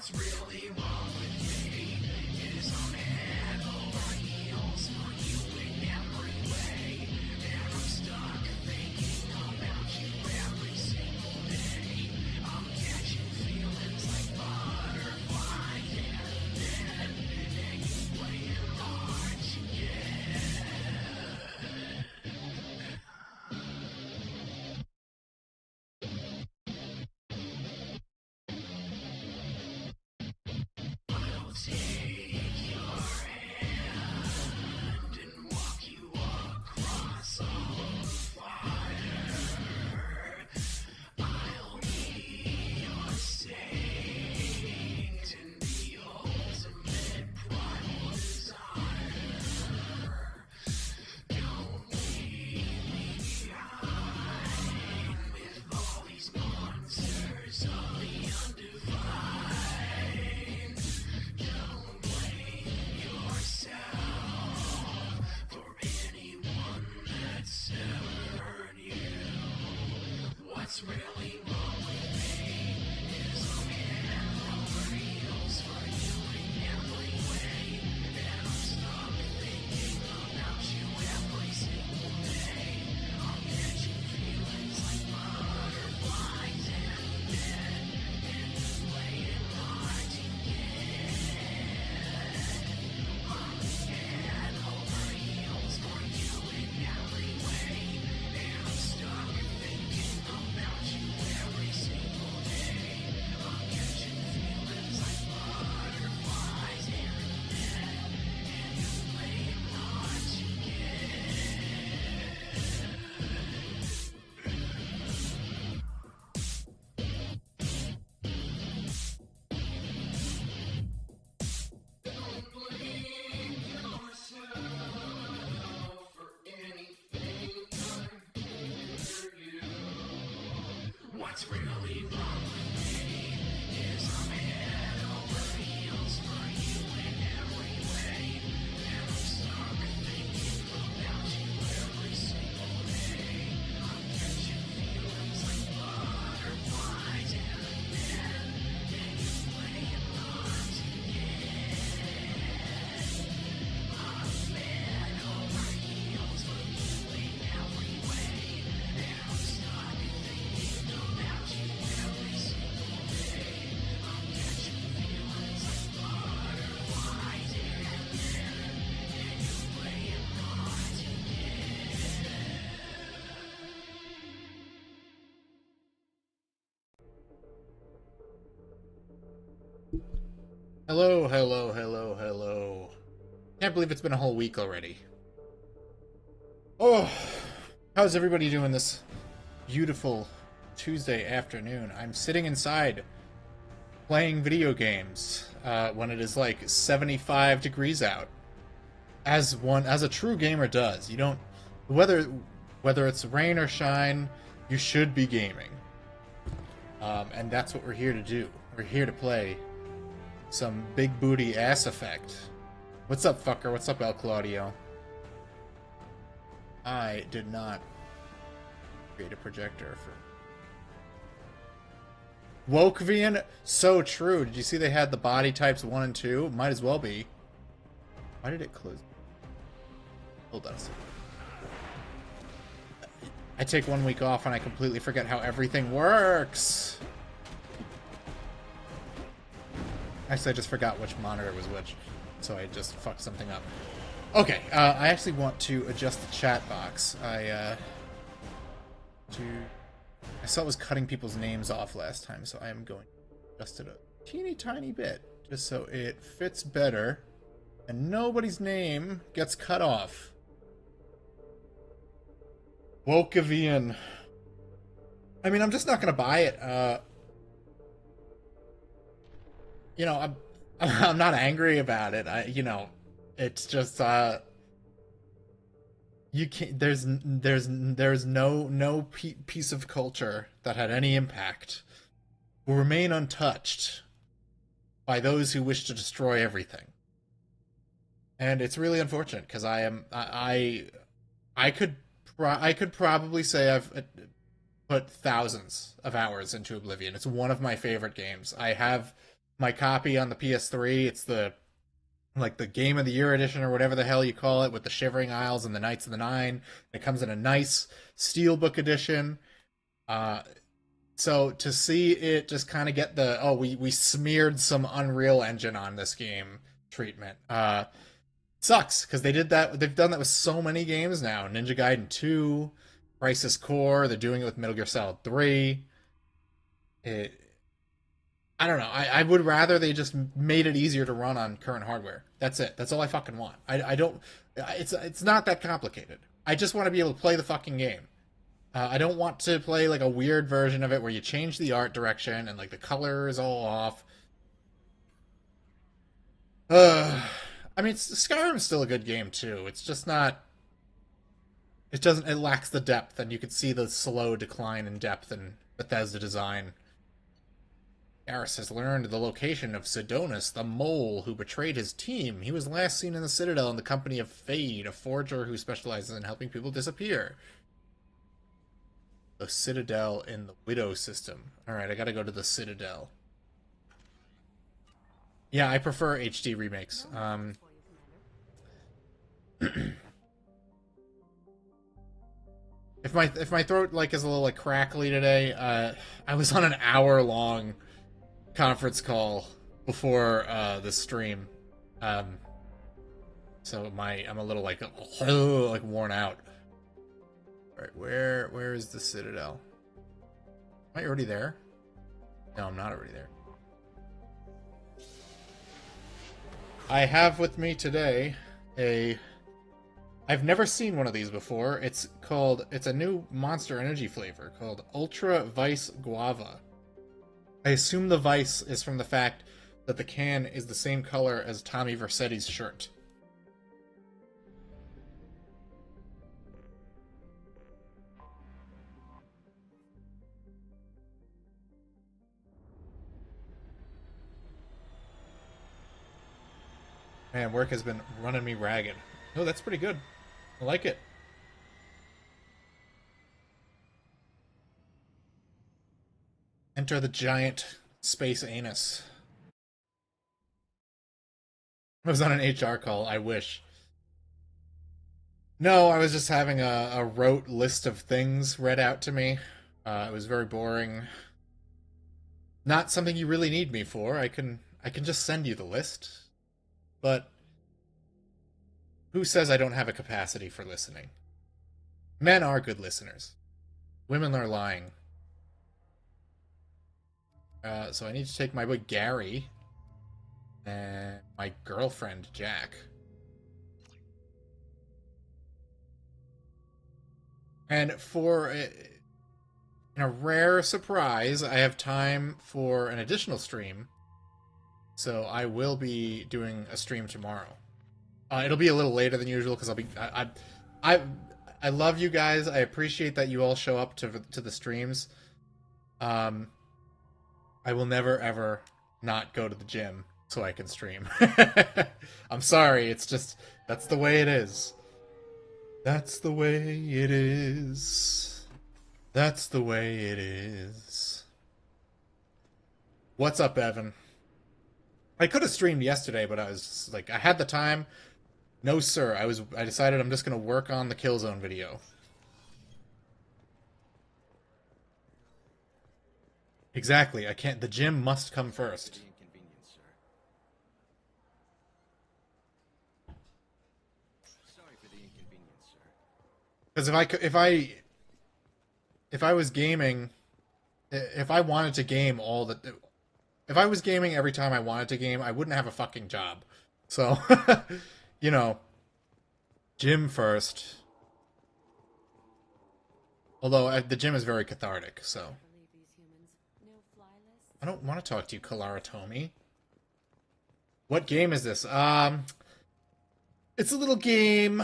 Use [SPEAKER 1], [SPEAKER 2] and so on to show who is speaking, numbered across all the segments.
[SPEAKER 1] What's really wrong with me is I'm head over heels for you in every way. And I'm stuck thinking about you every single day. I'm catching feelings like butterflies and then you playing hard to get. I'll take your hand and walk you across all the fire. I'll be your saint and the ultimate primal desire. Don't leave me behind with all these monsters of the undefined. Don't blame yourself for anyone that's ever hurt you. What's really wrong with me is I'm head over heels for you in every way. And I'm stuck thinking about you every single day. I'm catching feelings like butterflies and then you're playing hard to get. I'm head over heels for you in every way. And I'm stuck thinking about you every single day. I'm catching feelings like butterflies and then you're playing hard to get. Don't blame yourself for anything I do for you. What's really wrong with me is I'm head over heels for you in every way. And I'm stuck thinking about you every single day. I'm catching feelings like butterflies and then you're playing hard to get. I'm head over heels for you in every way. And I'm stuck thinking about you every single day. I'm catching feelings like butterflies and then you're playing hard to get.
[SPEAKER 2] Hello, hello, hello, hello. Can't believe it's been a whole week already. Oh, how's everybody doing this beautiful Tuesday afternoon? I'm sitting inside playing video games when it is like 75 degrees out. As a true gamer does. You don't whether it's rain or shine, you should be gaming. And that's what we're here to do. We're here to play some big booty ass effect. What's up, fucker? What's up, El Claudio? I did not create a projector for Wokevian. So true. Did you see they had the body types 1 and 2? Might as well be. Why did it close? Hold on a second. I take 1 week off and I completely forget how everything works. Actually, I just forgot which monitor was which, so I just fucked something up. Okay, I actually want to adjust the chat box. I saw it was cutting people's names off last time, so I am going to adjust it a teeny tiny bit, just so it fits better, and nobody's name gets cut off. Wokevian. I mean, I'm just not gonna buy it. You know, I'm not angry about it. It's just you can't. There's no piece of culture that had any impact will remain untouched by those who wish to destroy everything. And it's really unfortunate because I could probably say I've put thousands of hours into Oblivion. It's one of my favorite games. I have my copy on the PS3. It's the like the Game of the Year edition or whatever the hell you call it, with the Shivering Isles and the Knights of the Nine. It comes in a nice steelbook edition. Uh, so to see it just kind of get the we smeared some Unreal Engine on this game treatment sucks, because they've done that with so many games now. Ninja Gaiden 2, Crisis Core, they're doing it with Metal Gear Solid 3. It, I don't know. I would rather they just made it easier to run on current hardware. That's it. That's all I fucking want. I don't. It's not that complicated. I just want to be able to play the fucking game. I don't want to play like a weird version of it where you change the art direction and like the color is all off. I mean, Skyrim's still a good game too. It's just not. It doesn't. It lacks the depth, and you could see the slow decline in depth in Bethesda design. Garrus has learned the location of Sidonus, the mole who betrayed his team. He was last seen in the Citadel in the company of Fade, a forger who specializes in helping people disappear. The Citadel in the Widow system. Alright, I gotta go to the Citadel. Yeah, I prefer HD remakes. If my throat like is a little like crackly today, I was on an hour-long conference call before the stream, so I'm a little like worn out. All right, where is the Citadel? Am I already there? No, I'm not already there. I have with me today I've never seen one of these before. It's a new Monster Energy flavor called Ultra Vice Guava. I assume the vice is from the fact that the can is the same color as Tommy Vercetti's shirt. Man, work has been running me ragged. Oh, that's pretty good. I like it. Enter the giant space anus. I was on an HR call. I wish. No, I was just having a rote list of things read out to me. It was very boring. Not something you really need me for. I can just send you the list. But who says I don't have a capacity for listening? Men are good listeners. Women are lying. So I need to take my boy Gary and my girlfriend Jack. And in a rare surprise, I have time for an additional stream. So I will be doing a stream tomorrow. It'll be a little later than usual because I love you guys. I appreciate that you all show up to the streams. I will never ever not go to the gym so I can stream. I'm sorry, it's just that's the way it is. That's the way it is. That's the way it is. What's up, Evan? I could have streamed yesterday, but I was just, like, I had the time. No, sir. I decided I'm just gonna work on the Killzone video. Exactly. I can't. The gym must come first. Because if I was gaming, if I wanted to game if I was gaming every time I wanted to game, I wouldn't have a fucking job. So, you know, gym first. Although the gym is very cathartic, so. I don't want to talk to you, Kalara Tomy. What game is this? It's a little game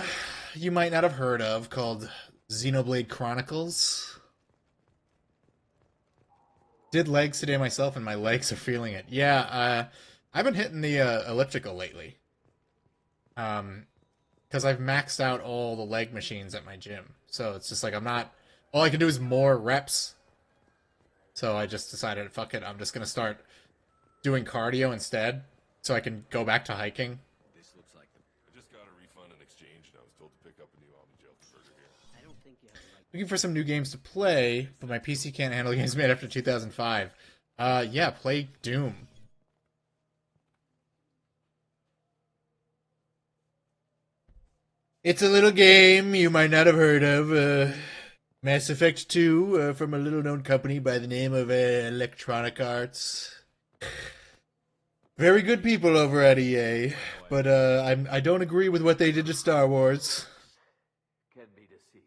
[SPEAKER 2] you might not have heard of called Xenoblade Chronicles. Did legs today myself, and my legs are feeling it. Yeah, I've been hitting the elliptical lately. Because I've maxed out all the leg machines at my gym. So it's just like all I can do is more reps. So I just decided, fuck it, I'm just gonna start doing cardio instead, so I can go back to hiking.
[SPEAKER 1] This looks like the.
[SPEAKER 3] I just got a refund and exchange, and I was told to pick up a new Almond burger here.
[SPEAKER 1] I don't think you have the right.
[SPEAKER 2] Looking for some new games to play, but my PC can't handle games made after 2005. Yeah, play Doom. It's a little game you might not have heard of. Mass Effect 2 from a little known company by the name of Electronic Arts. Very good people over at EA, but I don't agree with what they did to Star Wars.
[SPEAKER 4] Can be deceiving.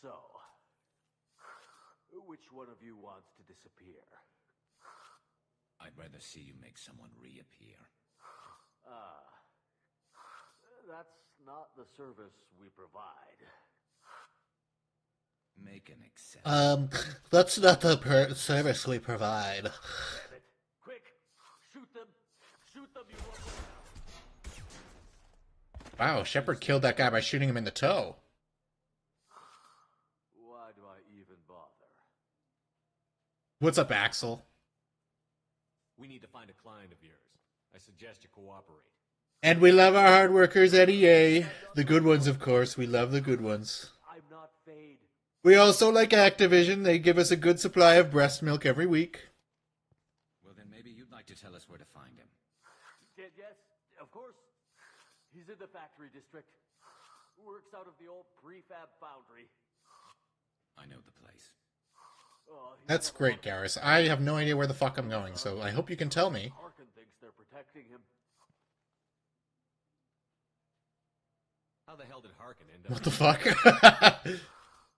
[SPEAKER 4] So, which one of you wants to disappear?
[SPEAKER 5] I'd rather see you make someone reappear.
[SPEAKER 4] That's not the service we provide.
[SPEAKER 5] Make an exception.
[SPEAKER 2] That's not the service we provide.
[SPEAKER 4] Damn it. Quick! Shoot them! Shoot them, you want.
[SPEAKER 2] Wow, Shepard killed that guy by shooting him in the toe.
[SPEAKER 4] Why do I even bother?
[SPEAKER 2] What's up, Axel?
[SPEAKER 6] We need to find a client of yours. I suggest you cooperate.
[SPEAKER 2] And we love our hard workers at EA. The good ones, of course. We love the good ones.
[SPEAKER 4] I'm not Fade.
[SPEAKER 2] We also like Activision. They give us a good supply of breast milk every week.
[SPEAKER 5] Well, then maybe you'd like to tell us where to find him.
[SPEAKER 4] Yes, of course. He's in the factory district. Works out of the old prefab foundry.
[SPEAKER 5] I know the place.
[SPEAKER 2] That's great, Garrus. I have no idea where the fuck I'm going, so I hope you can tell me.
[SPEAKER 4] Harkin thinks they're protecting him.
[SPEAKER 6] How the hell did Harkin end up?
[SPEAKER 2] What the fuck?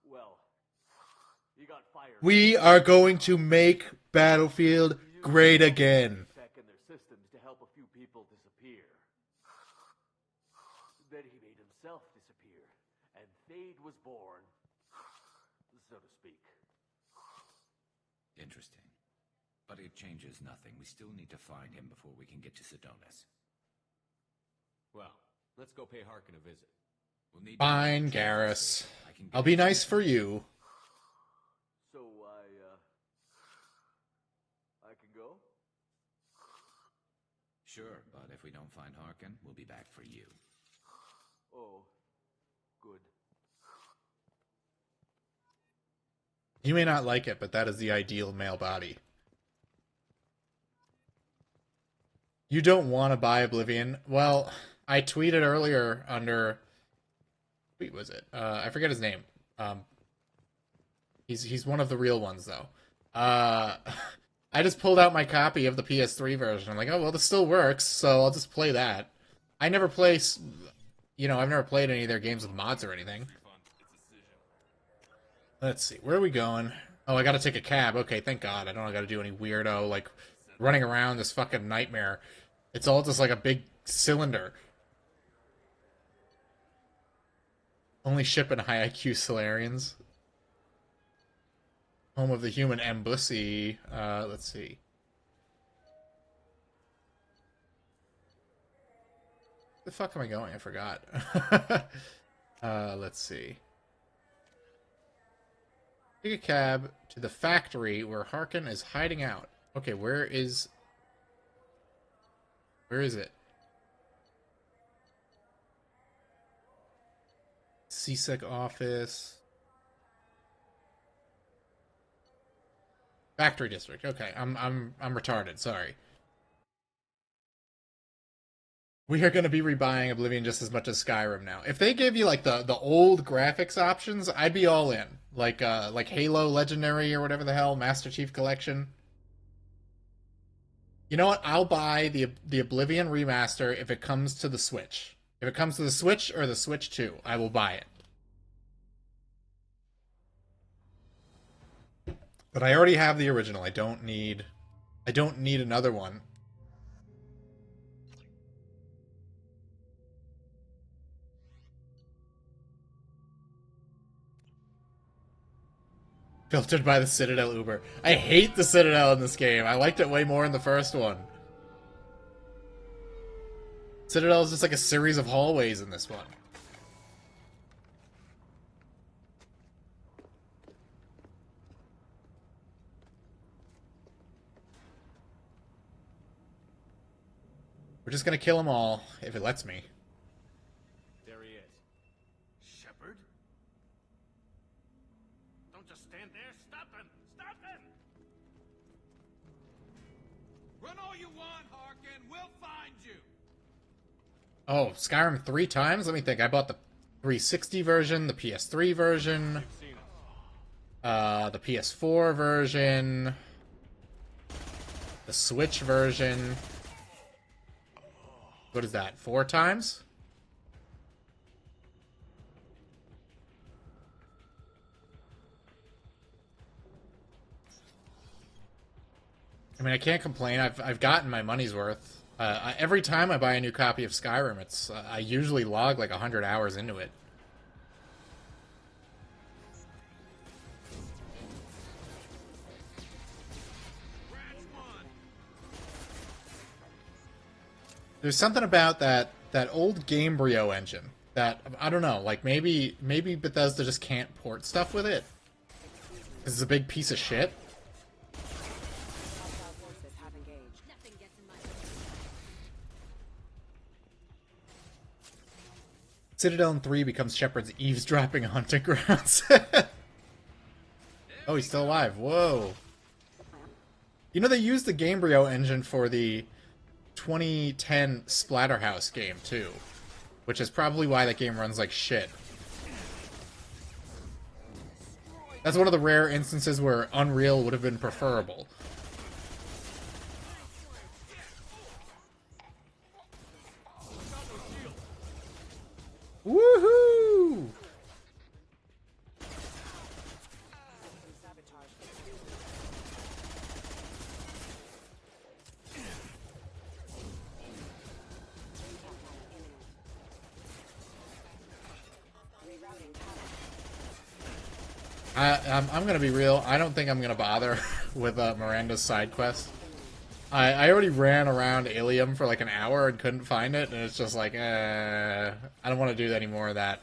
[SPEAKER 4] Well, he got fired.
[SPEAKER 2] We are going to make Battlefield great again.
[SPEAKER 4] Tech in their systems to help a few people disappear. Then he made himself disappear, and Fade was born, so to speak.
[SPEAKER 5] Interesting. But it changes nothing. We still need to find him before we can get to Sedonis.
[SPEAKER 6] Well, let's go pay Harkin a visit.
[SPEAKER 5] We'll need
[SPEAKER 2] Fine, Garrus.
[SPEAKER 5] I can get
[SPEAKER 2] I'll be nice for you.
[SPEAKER 4] So I can go?
[SPEAKER 5] Sure, but if we don't find Harkin, we'll be back for you.
[SPEAKER 4] Oh, good.
[SPEAKER 2] You may not like it, but that is the ideal male body. You don't want to buy Oblivion? Well, I tweeted earlier under... What was it? I forget his name. He's one of the real ones, though. I just pulled out my copy of the PS3 version. I'm like, oh, well, this still works, so I'll just play that. I never play... You know, I've never played any of their games with mods or anything. Let's see, where are we going? Oh, I gotta take a cab. Okay, thank God. I don't gotta do any weirdo, like, running around this fucking nightmare. It's all just like a big cylinder. Only ship in high IQ Solarians. Home of the human embassy. Let's see. Where the fuck am I going? I forgot. Let's see. Take a cab to the factory where Harkin is hiding out. Okay, where is it? CSEC office. Factory district. Okay, I'm retarded. Sorry. We are going to be rebuying Oblivion just as much as Skyrim now. If they gave you like the old graphics options, I'd be all in. Like Halo Legendary or whatever the hell, Master Chief Collection. You know what? I'll buy the Oblivion remaster if it comes to the Switch. If it comes to the Switch or the Switch 2, I will buy it. But I already have the original. I don't need another one. Filtered by the Citadel Uber. I hate the Citadel in this game. I liked it way more in the first one. Citadel is just like a series of hallways in this one. We're just gonna kill them all, if it lets me.
[SPEAKER 6] There he is.
[SPEAKER 1] Shepard? Don't just stand there. Stop him! Stop him! Run all you want, Harkin. We'll find you.
[SPEAKER 2] Oh, Skyrim 3 times? Let me think. I bought the 360 version, the PS3 version,
[SPEAKER 6] You've seen us.
[SPEAKER 2] the PS4 version, the Switch version. What is that, 4 times? I mean, I can't complain. I've gotten my money's worth. Every time I buy a new copy of Skyrim, it's I usually log like 100 hours into it. There's something about that old Gamebryo engine that I don't know. Like maybe Bethesda just can't port stuff with it. 'Cause it's a big piece of shit. Citadel in 3 becomes Shepard's eavesdropping hunting grounds. Oh, he's still alive. Whoa. You know, they used the Gamebryo engine for the 2010 Splatterhouse game, too. Which is probably why that game runs like shit. That's one of the rare instances where Unreal would have been preferable. Woohoo! I'm gonna be real. I don't think I'm gonna bother with Miranda's side quest. I already ran around Ilium for like an hour and couldn't find it, and it's just like, I don't want to do any more of that.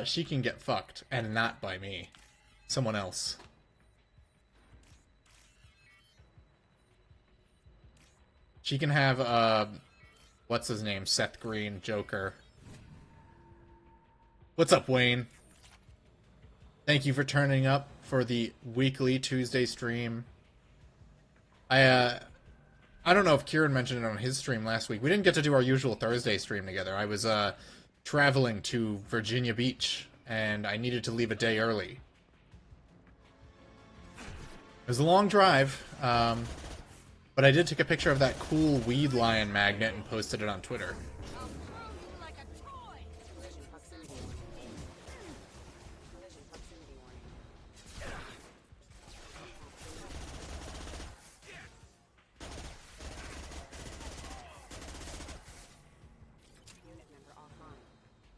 [SPEAKER 2] She can get fucked, and not by me. Someone else. She can have, what's his name? Seth Green, Joker. What's up, Wayne? Thank you for turning up for the weekly Tuesday stream. I don't know if Kieran mentioned it on his stream last week. We didn't get to do our usual Thursday stream together. I was traveling to Virginia Beach, and I needed to leave a day early. It was a long drive, but I did take a picture of that cool weed lion magnet and posted it on Twitter.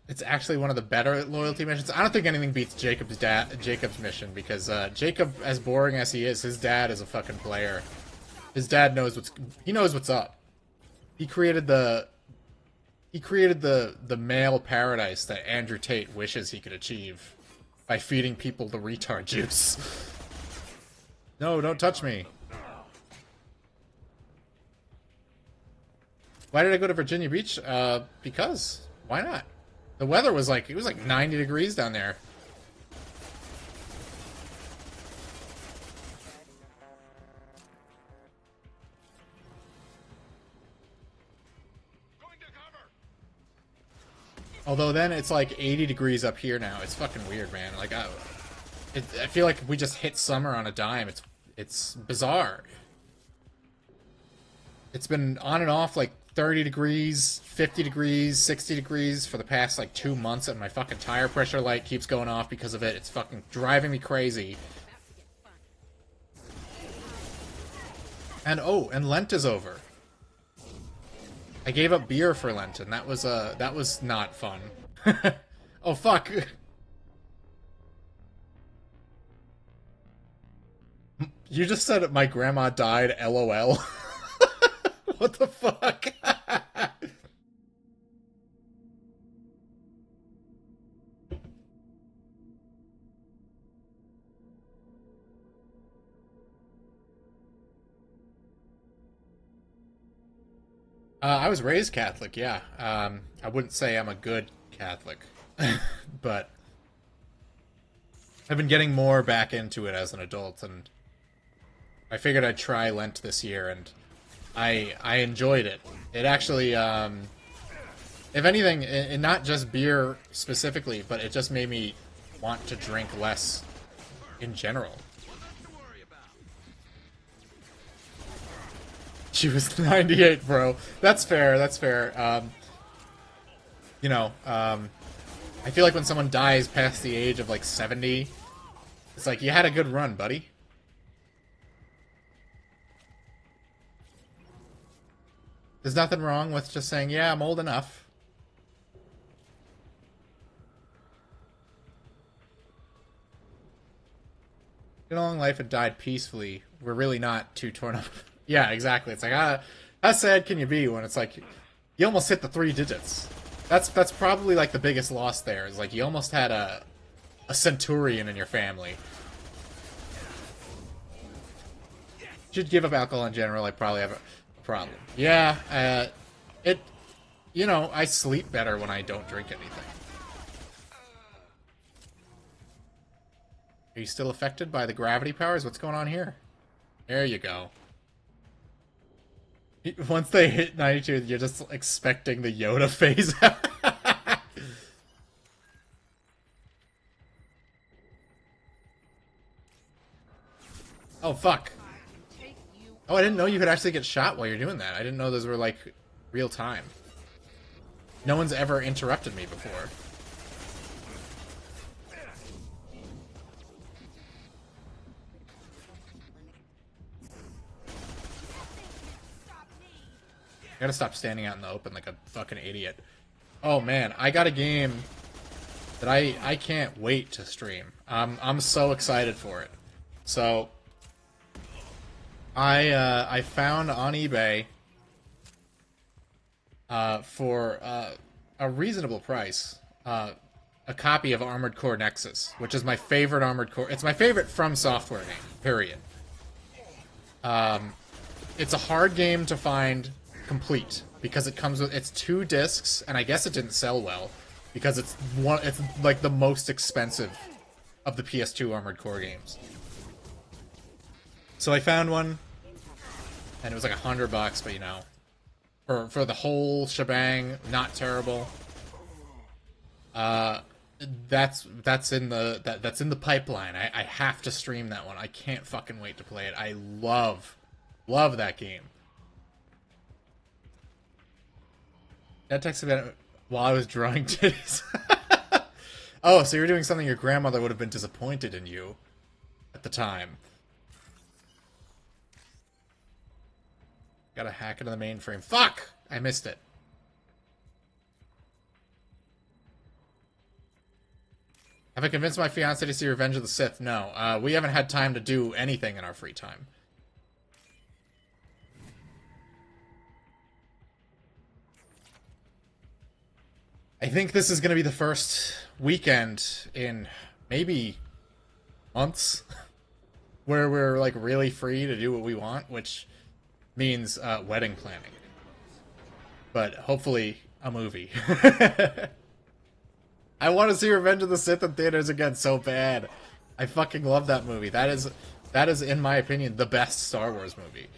[SPEAKER 2] It's actually one of the better loyalty missions. I don't think anything beats Jacob's mission, because Jacob, as boring as he is, his dad is a fucking player. His dad knows what's up. He created the male paradise that Andrew Tate wishes he could achieve by feeding people the retard juice. No, don't touch me. Why did I go to Virginia Beach? Because. Why not? The weather was like, it was like 90 degrees down there. Although then it's like 80 degrees up here now. It's fucking weird, man. Like, I feel like we just hit summer on a dime. It's bizarre. It's been on and off like 30 degrees, 50 degrees, 60 degrees for the past like 2 months, and my fucking tire pressure light keeps going off because of it. It's fucking driving me crazy. And oh, and Lent is over. I gave up beer for Lent, and that was not fun. Oh fuck. You just said my grandma died, LOL. What the fuck? I was raised Catholic, yeah. I wouldn't say I'm a good Catholic, but I've been getting more back into it as an adult, and I figured I'd try Lent this year, and I enjoyed it. It actually, if anything, and not just beer specifically, but it just made me want to drink less in general. She was 98, bro. That's fair, that's fair. You know, I feel like when someone dies past the age of, like, 70, it's like, you had a good run, buddy. There's nothing wrong with just saying, yeah, I'm old enough. In a long life and died peacefully. We're really not too torn up. Yeah, exactly. It's like, how sad can you be when it's like, you almost hit the 3 digits. That's probably like the biggest loss there. Is like you almost had a centurion in your family. Should give up alcohol in general. I probably have a problem. Yeah, you know, I sleep better when I don't drink anything. Are you still affected by the gravity powers? What's going on here? There you go. Once they hit 92, you're just expecting the Yoda phase out. Oh, fuck. Oh, I didn't know you could actually get shot while you're doing that. I didn't know those were, like, real time. No one's ever interrupted me before. I gotta stop standing out in the open like a fucking idiot. Oh man, I got a game that I can't wait to stream. I'm so excited for it. So I found on eBay for a reasonable price a copy of Armored Core Nexus, which is my favorite Armored Core. It's my favorite From Software game. Period. It's a hard game to find complete because it comes with 2 discs, and I guess it didn't sell well because it's like the most expensive of the PS2 Armored Core games. So I found one, and it was like $100, but you know, for the whole shebang, not terrible. That's in the pipeline. I have to stream that one. I can't fucking wait to play it. I love that game. That texted me while I was drawing titties. Oh, so you're doing something your grandmother would have been disappointed in you at the time. Gotta hack into the mainframe. Fuck! I missed it. Have I convinced my fiancé to see Revenge of the Sith? No. We haven't had time to do anything in our free time. I think this is going to be the first weekend in maybe months where we're like really free to do what we want, which means wedding planning. But hopefully a movie. I want to see Revenge of the Sith in theaters again so bad. I fucking love that movie. That is in my opinion the best Star Wars movie.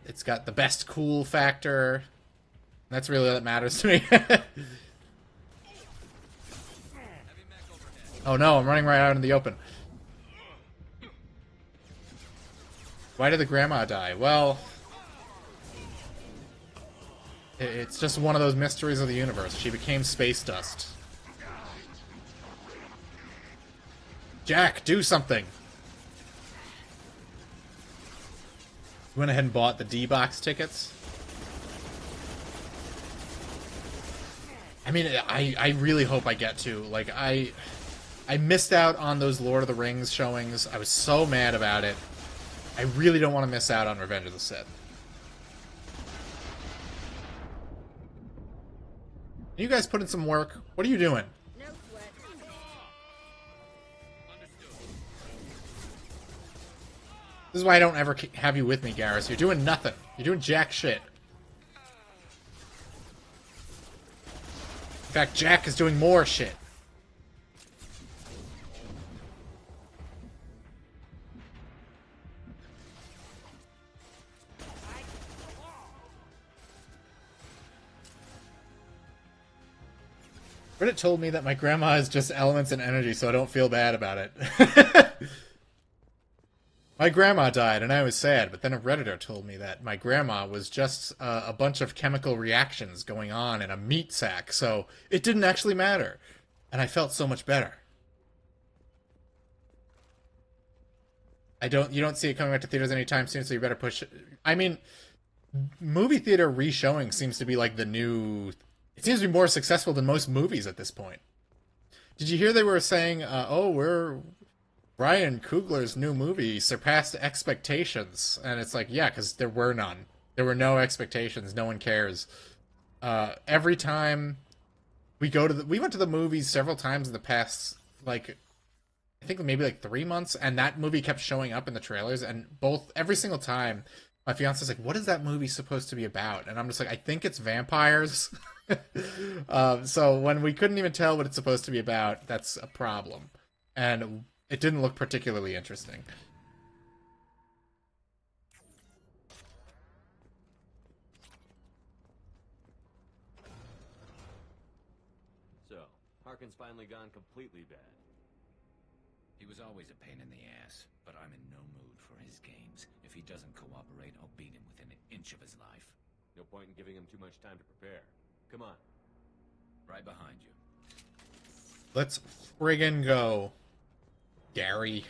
[SPEAKER 2] It's got the best cool factor. That's really what matters to me. Oh no, I'm running right out in the open. Why did the grandma die? Well, it's just one of those mysteries of the universe. She became space dust. Jack, do something! Went ahead and bought the D-Box tickets. I mean, I really hope I get to. Like, I missed out on those Lord of the Rings showings. I was so mad about it. I really don't want to miss out on Revenge of the Sith. You guys put in some work. What are you doing?
[SPEAKER 7] No sweat.
[SPEAKER 2] This is why I don't ever have you with me, Garrus. You're doing nothing. You're doing jack shit. In fact, Jack is doing more shit. Reddit told me that my grandma is just elements and energy, so I don't feel bad about it. My grandma died, and I was sad, but then a Redditor told me that my grandma was just a bunch of chemical reactions going on in a meat sack, so it didn't actually matter. And I felt so much better. You don't see it coming back to theaters anytime soon, so you better push it. I mean, movie theater re-showing seems to be like the new... It seems to be more successful than most movies at this point. Did you hear they were saying, Ryan Coogler's new movie surpassed expectations? And it's like, yeah, because there were none. There were no expectations. No one cares. Every time we went to the movies several times in the past, like, I think maybe like 3 months, and that movie kept showing up in the trailers, and every single time, my fiance's like, what is that movie supposed to be about? And I'm just like, I think it's vampires. So when we couldn't even tell what it's supposed to be about, that's a problem. And it didn't look particularly interesting.
[SPEAKER 6] So, Harkin's finally gone completely bad.
[SPEAKER 5] He was always a pain in the ass, but I'm in no mood for his games. If he doesn't cooperate, I'll beat him within an inch of his life.
[SPEAKER 6] No point in giving him too much time to prepare. Come on.
[SPEAKER 5] Right behind you.
[SPEAKER 2] Let's friggin' go, Gary.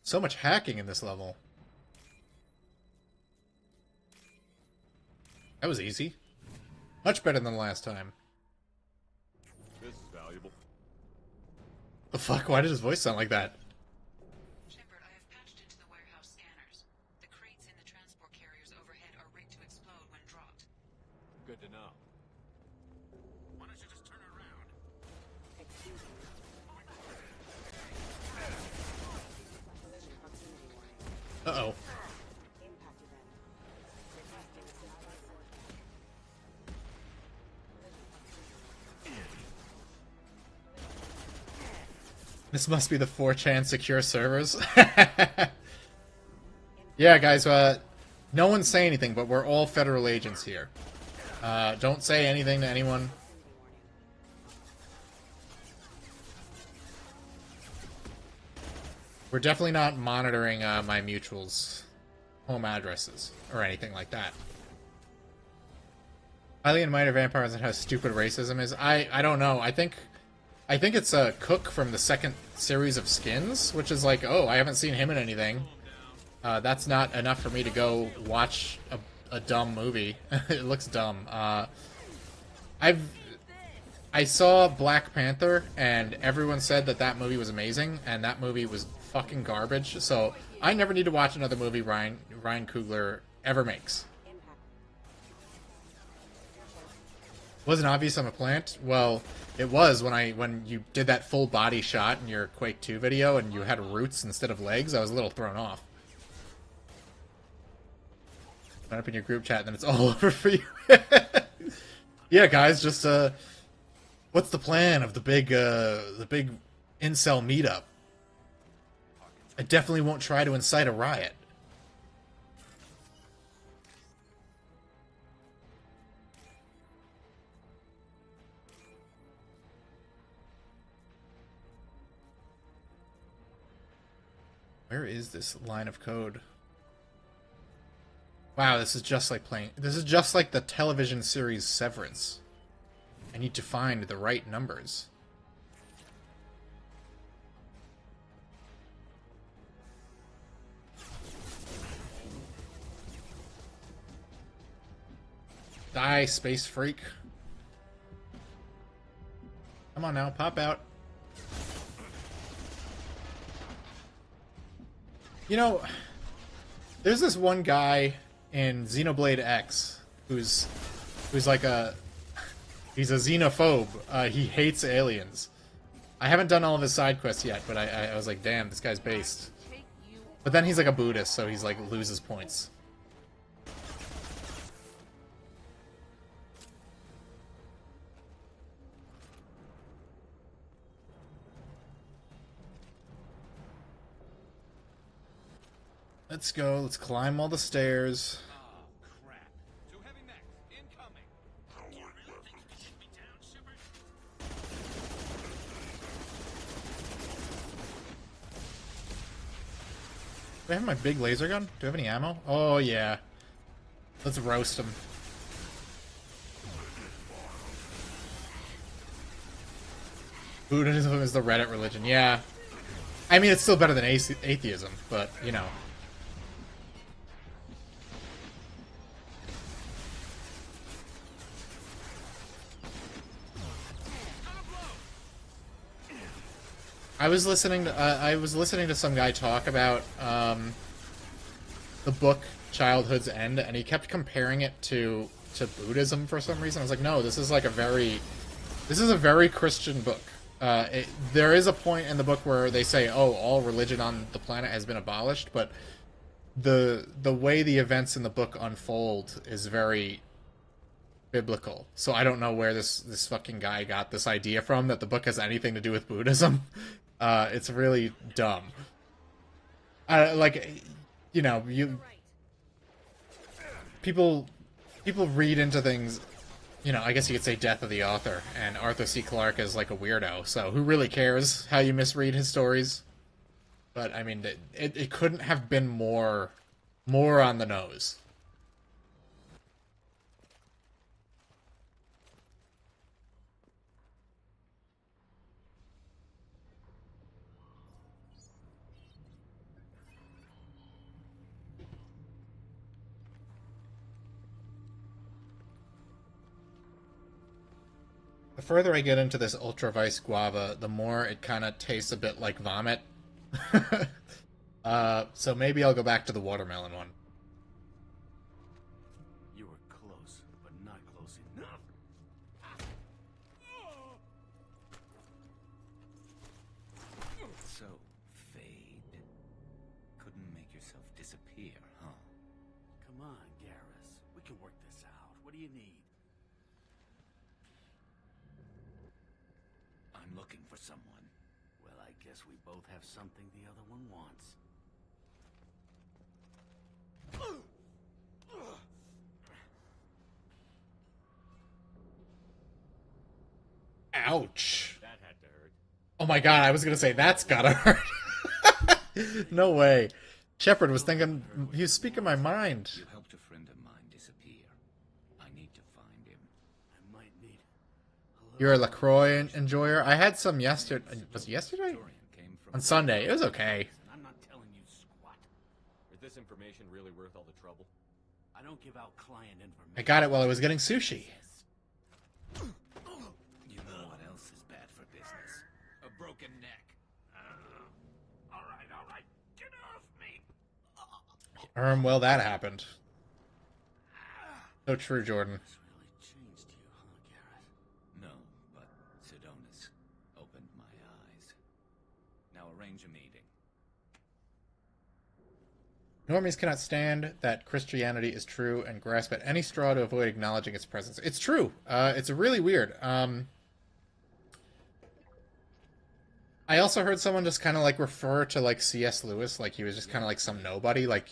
[SPEAKER 2] So much hacking in this level. That was easy. Much better than last time.
[SPEAKER 3] This is valuable.
[SPEAKER 2] The fuck? Why did his voice sound like that?
[SPEAKER 7] Shepard, I have patched into the warehouse scanners. The crates in the transport carriers overhead are rigged to explode when dropped.
[SPEAKER 6] Good to know.
[SPEAKER 5] Why don't you just turn around?
[SPEAKER 2] Uh-oh. This must be the 4chan secure servers. Yeah, guys, no one say anything, but we're all federal agents here. Don't say anything to anyone. We're definitely not monitoring my mutuals' home addresses or anything like that. Highly in minor vampires and how stupid racism is. I don't know. I think it's a Cook from the second series of Skins, which is like, oh, I haven't seen him in anything. That's not enough for me to go watch a dumb movie. It looks dumb. I saw Black Panther, and everyone said that movie was amazing, and that movie was fucking garbage. So I never need to watch another movie Ryan Coogler ever makes. Wasn't obvious I'm a plant? Well, it was when you did that full body shot in your Quake 2 video and you had roots instead of legs. I was a little thrown off. Went up in your group chat and then it's all over for you. Yeah, guys, just what's the plan of the big incel meetup? I definitely won't try to incite a riot. Where is this line of code? Wow, this is just like the television series Severance. I need to find the right numbers. Die, space freak. Come on now, pop out. You know, there's this one guy in Xenoblade X who's like he's a xenophobe. He hates aliens. I haven't done all of his side quests yet, but I was like, damn, this guy's based.
[SPEAKER 7] Take you.
[SPEAKER 2] But then he's like a Buddhist, so he's like loses points. Let's go. Let's climb all the stairs.
[SPEAKER 5] Oh, crap. Two heavy mechs, incoming. You really think you shoot me down, Shepard?
[SPEAKER 2] Do I have my big laser gun? Do I have any ammo? Oh, yeah. Let's roast him. Buddhism is the Reddit religion. Yeah. I mean, it's still better than atheism, but, you know. I was listening to some guy talk about the book Childhood's End, and he kept comparing it to Buddhism for some reason. I was like, no, this is a very Christian book. There is a point in the book where they say, oh, all religion on the planet has been abolished, but the way the events in the book unfold is very biblical. So I don't know where this fucking guy got this idea from that the book has anything to do with Buddhism. It's really dumb. Like, you know, people read into things. You know, I guess you could say death of the author, and Arthur C. Clarke is like a weirdo, so who really cares how you misread his stories? But, I mean, it couldn't have been more on the nose. The further I get into this Ultra Vice Guava, the more it kind of tastes a bit like vomit. So maybe I'll go back to the watermelon one.
[SPEAKER 4] You were close, but not close enough.
[SPEAKER 5] So, Fade. Couldn't make yourself disappear, huh?
[SPEAKER 4] Come on, Garrus. We can work this out. What do you need?
[SPEAKER 5] I'm looking for someone.
[SPEAKER 4] Well, I guess we both have something the other one wants.
[SPEAKER 2] Ouch.
[SPEAKER 6] That had to hurt.
[SPEAKER 2] Oh my god, I was gonna say, that's gotta hurt. No way. Shepard was thinking, he was speaking my mind.
[SPEAKER 5] You helped a friend of mine disappear. I need to find him.
[SPEAKER 4] I might need
[SPEAKER 2] You're a LaCroix enjoyer? I had some yesterday. Was it yesterday?
[SPEAKER 5] Dorian came from
[SPEAKER 2] On Sunday. It was okay.
[SPEAKER 4] and I'm not telling you squat.
[SPEAKER 6] Is this information really worth all the trouble?
[SPEAKER 4] I don't give out client information.
[SPEAKER 2] I got it while I was getting sushi.
[SPEAKER 5] You know what else is bad for business? A broken neck.
[SPEAKER 4] All right. Get off me.
[SPEAKER 2] Well, that happened. So true, Jordan.
[SPEAKER 4] This really changed you, huh, Garrett?
[SPEAKER 5] No, but Sidonis opened my eyes. Now arrange a meeting.
[SPEAKER 2] Normies cannot stand that Christianity is true and grasp at any straw to avoid acknowledging its presence. It's true. It's really weird. I also heard someone just kind of like refer to like C.S. Lewis, like he was just kind of like some nobody, like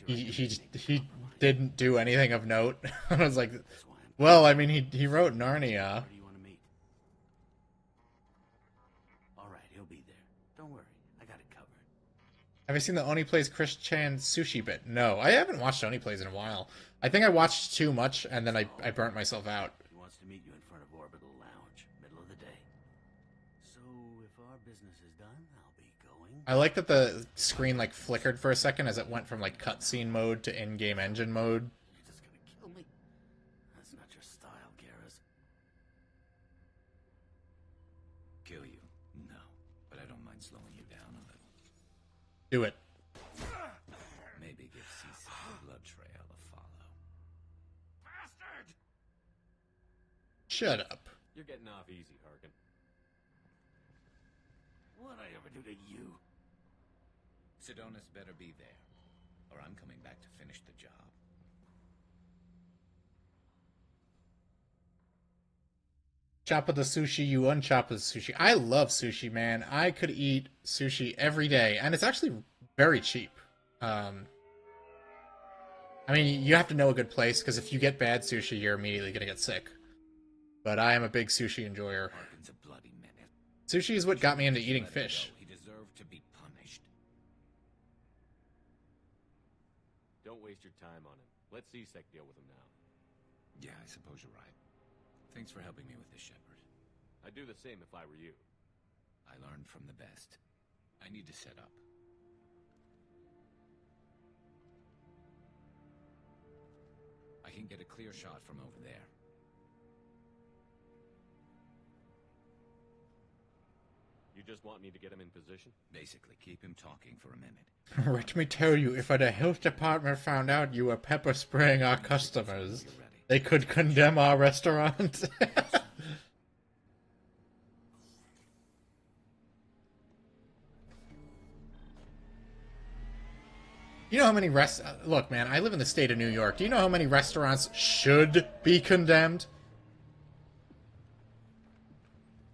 [SPEAKER 2] he didn't do anything of note. I was like, well, I mean, he wrote Narnia.
[SPEAKER 4] Where do you want to meet? All right, he'll be there. Don't worry, I got it covered.
[SPEAKER 2] Have you seen the Oni Plays Chris Chan sushi bit? No, I haven't watched Oni Plays in a while. I think I watched too much and then I burnt myself out.
[SPEAKER 4] He wants to meet you in front of Orbital Lounge, middle of the day. So if our business is done, I'll be going.
[SPEAKER 2] I like that the screen like flickered for a second as it went from like cutscene mode to in-game engine mode.
[SPEAKER 4] You're just gonna kill me? That's not your style, Garrus.
[SPEAKER 5] Kill you? No, but I don't mind slowing you down a little.
[SPEAKER 2] Do it.
[SPEAKER 5] Maybe give Cece the blood trail a follow.
[SPEAKER 4] Bastard!
[SPEAKER 2] Shut up.
[SPEAKER 6] You're getting off easy, Harkin.
[SPEAKER 4] What'd I ever do to you?
[SPEAKER 5] Sedonis better be there, or I'm coming back to finish the job.
[SPEAKER 2] Chop of the sushi, you unchop of the sushi. I love sushi, man. I could eat sushi every day, and it's actually very cheap. I mean, you have to know a good place, because if you get bad sushi, you're immediately going to get sick. But I am a big sushi enjoyer.
[SPEAKER 5] Harkin's a bloody menace.
[SPEAKER 2] Sushi is what got me into eating
[SPEAKER 5] Let him
[SPEAKER 2] fish.
[SPEAKER 5] go. He deserved to be punished.
[SPEAKER 6] Don't waste your time on him. Let C-Sec deal with him now.
[SPEAKER 5] Yeah, I suppose you're right. Thanks for helping me with this, Shepard.
[SPEAKER 6] I'd do the same if I were you.
[SPEAKER 5] I learned from the best. I need to set up. I can get a clear shot from over there.
[SPEAKER 6] You just want me to get him in position?
[SPEAKER 5] Basically, keep him talking for a minute.
[SPEAKER 2] Let me tell you, if the health department found out you were pepper spraying our customers,
[SPEAKER 5] You're ready.
[SPEAKER 2] they could condemn our restaurant. You know how many look, man, I live in the state of New York. Do you know how many restaurants should be condemned?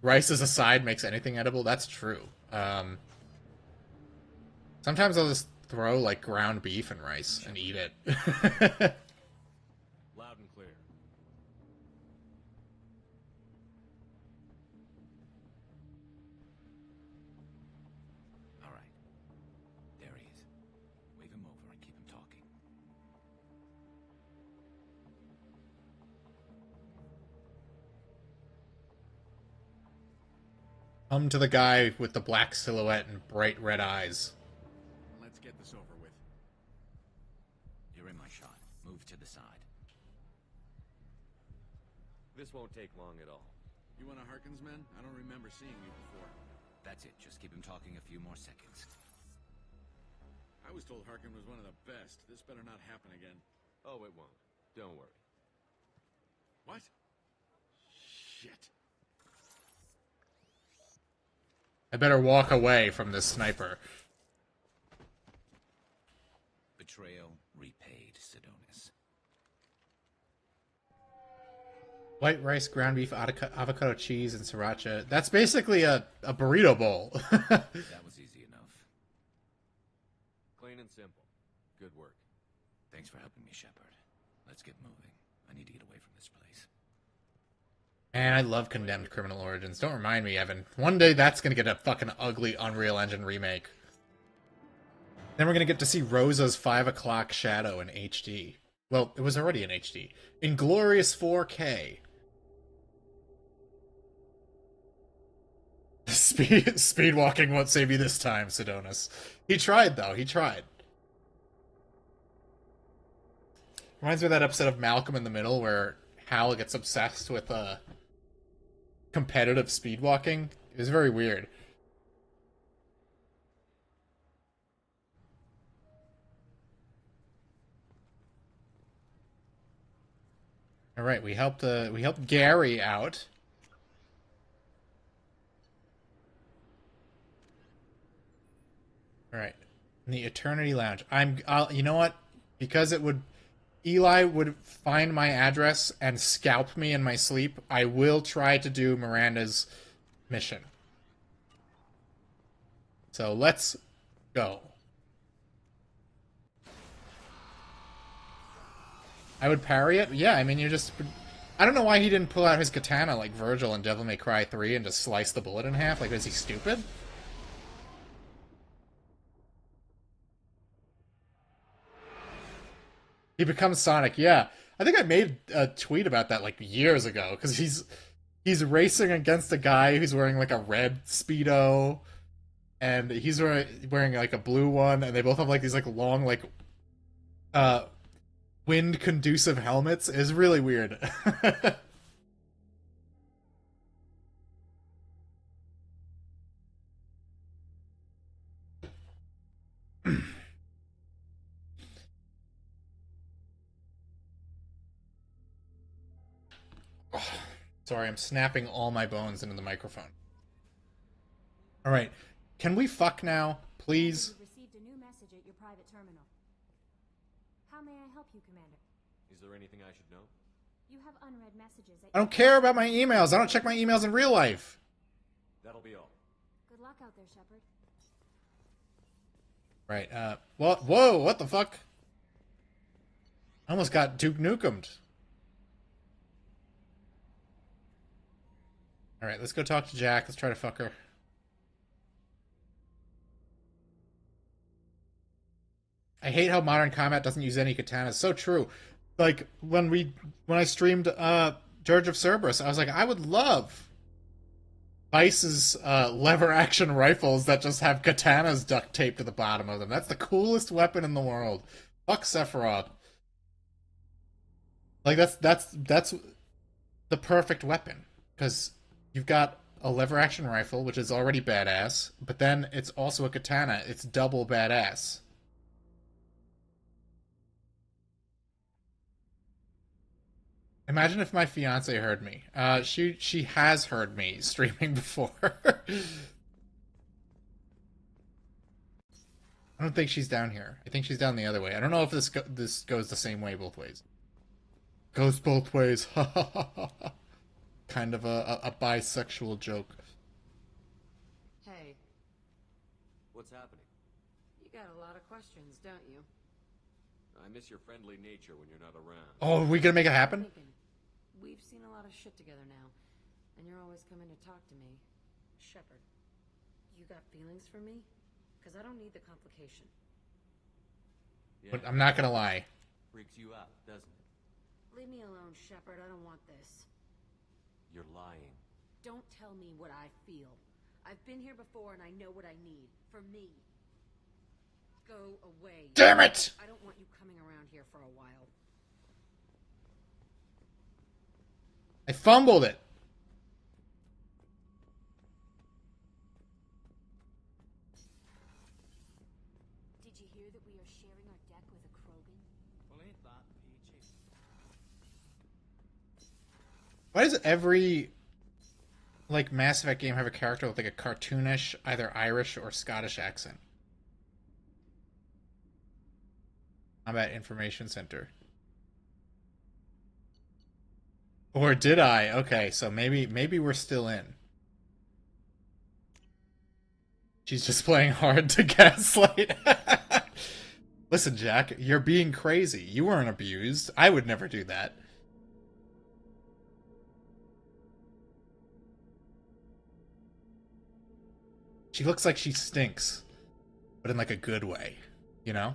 [SPEAKER 2] Rice as a side makes anything edible? That's true. Sometimes I'll just throw, like, ground beef and rice and eat it.
[SPEAKER 6] Loud and clear.
[SPEAKER 5] All right. There he is. Wave him over and keep him talking.
[SPEAKER 2] Come to the guy with the black silhouette and bright red eyes.
[SPEAKER 8] Let's get this over with.
[SPEAKER 5] You're in my shot. Move to the side.
[SPEAKER 6] This won't take long at all.
[SPEAKER 8] You one of Harkin's men? I don't remember seeing you before.
[SPEAKER 5] That's it. Just keep him talking a few more seconds.
[SPEAKER 8] I was told Harkin was one of the best. This better not happen again.
[SPEAKER 6] Oh, it won't. Don't worry.
[SPEAKER 8] What? Shit.
[SPEAKER 2] I better walk away from this sniper.
[SPEAKER 5] Betrayal repaid, Sedonis.
[SPEAKER 2] White rice, ground beef, avocado cheese, and sriracha. That's basically a burrito bowl.
[SPEAKER 5] That was easy enough.
[SPEAKER 6] Clean and simple. Good work.
[SPEAKER 5] Thanks for helping me, Shepard. Let's get moving. I need to get away from this place.
[SPEAKER 2] Man, I love Condemned Criminal Origins. Don't remind me, Evan. One day that's gonna get a fucking ugly Unreal Engine remake. Then we're gonna get to see Rosa's 5 o'clock shadow in HD. Well, it was already in HD. In glorious 4K. Speed walking won't save you this time, Sedonis. He tried, though. He tried. Reminds me of that episode of Malcolm in the Middle where Hal gets obsessed with competitive speed walking. It was very weird. All right, we helped Gary out. All right, in the Eternity Lounge. You know what? Because Eli would find my address and scalp me in my sleep, I will try to do Miranda's mission. So let's go. I would parry it? Yeah, I mean, I don't know why he didn't pull out his katana like Virgil in Devil May Cry 3 and just slice the bullet in half. Like, is he stupid? He becomes Sonic, yeah. I think I made a tweet about that like years ago because he's racing against a guy who's wearing like a red Speedo and he's wearing like a blue one, and they both have like these like long like wind conducive helmets. Is really weird. Sorry, I'm snapping all my bones into the microphone. Alright. Can we fuck now? Please?
[SPEAKER 9] You've received a new message at your private terminal. How may I help you, Commander?
[SPEAKER 6] Is there anything I should know?
[SPEAKER 9] You have unread messages at
[SPEAKER 2] I don't care about my emails. I don't check my emails in real life.
[SPEAKER 6] That'll be all.
[SPEAKER 9] Good luck out there, Shepard.
[SPEAKER 2] Right, what? Whoa, what the fuck? I almost got Duke Nukemed. Alright, let's go talk to Jack. Let's try to fuck her. I hate how modern combat doesn't use any katanas. So true. Like, when I streamed, Dirge of Cerberus, I was like, I would love Vice's, lever-action rifles that just have katanas duct taped to the bottom of them. That's the coolest weapon in the world. Fuck Sephiroth. Like, that's the perfect weapon. Because you've got a lever-action rifle, which is already badass, but then it's also a katana. It's double badass. Imagine if my fiance heard me. She has heard me streaming before. I don't think she's down here. I think she's down the other way. I don't know if this goes the same way both ways. Goes both ways. Kind of a bisexual joke.
[SPEAKER 10] Hey.
[SPEAKER 6] What's happening?
[SPEAKER 10] You got a lot of questions, don't you?
[SPEAKER 6] I miss your friendly nature when you're not around.
[SPEAKER 2] Oh, are we gonna make it happen?
[SPEAKER 10] We've seen a lot of shit together now, and you're always coming to talk to me. Shepard, you got feelings for me? Because I don't need the complication.
[SPEAKER 6] Yeah.
[SPEAKER 2] But I'm not gonna lie.
[SPEAKER 6] Freaks you out, doesn't it?
[SPEAKER 10] Leave me alone, Shepard. I don't want this.
[SPEAKER 6] You're lying.
[SPEAKER 10] Don't tell me what I feel. I've been here before, and I know what I need. For me. Go away.
[SPEAKER 2] Damn it!
[SPEAKER 10] I don't want you coming around here for a while.
[SPEAKER 2] I fumbled it.
[SPEAKER 9] Did you hear that we are sharing our deck with a Krogan?
[SPEAKER 4] Well, ain't that peachy?
[SPEAKER 2] Why does every like Mass Effect game have a character with like a cartoonish, either Irish or Scottish accent? Combat Information Center. Or did I? Okay, so maybe we're still in. She's just playing hard to gaslight. Listen, Jack, you're being crazy. You weren't abused. I would never do that. She looks like she stinks, but in like a good way, you know?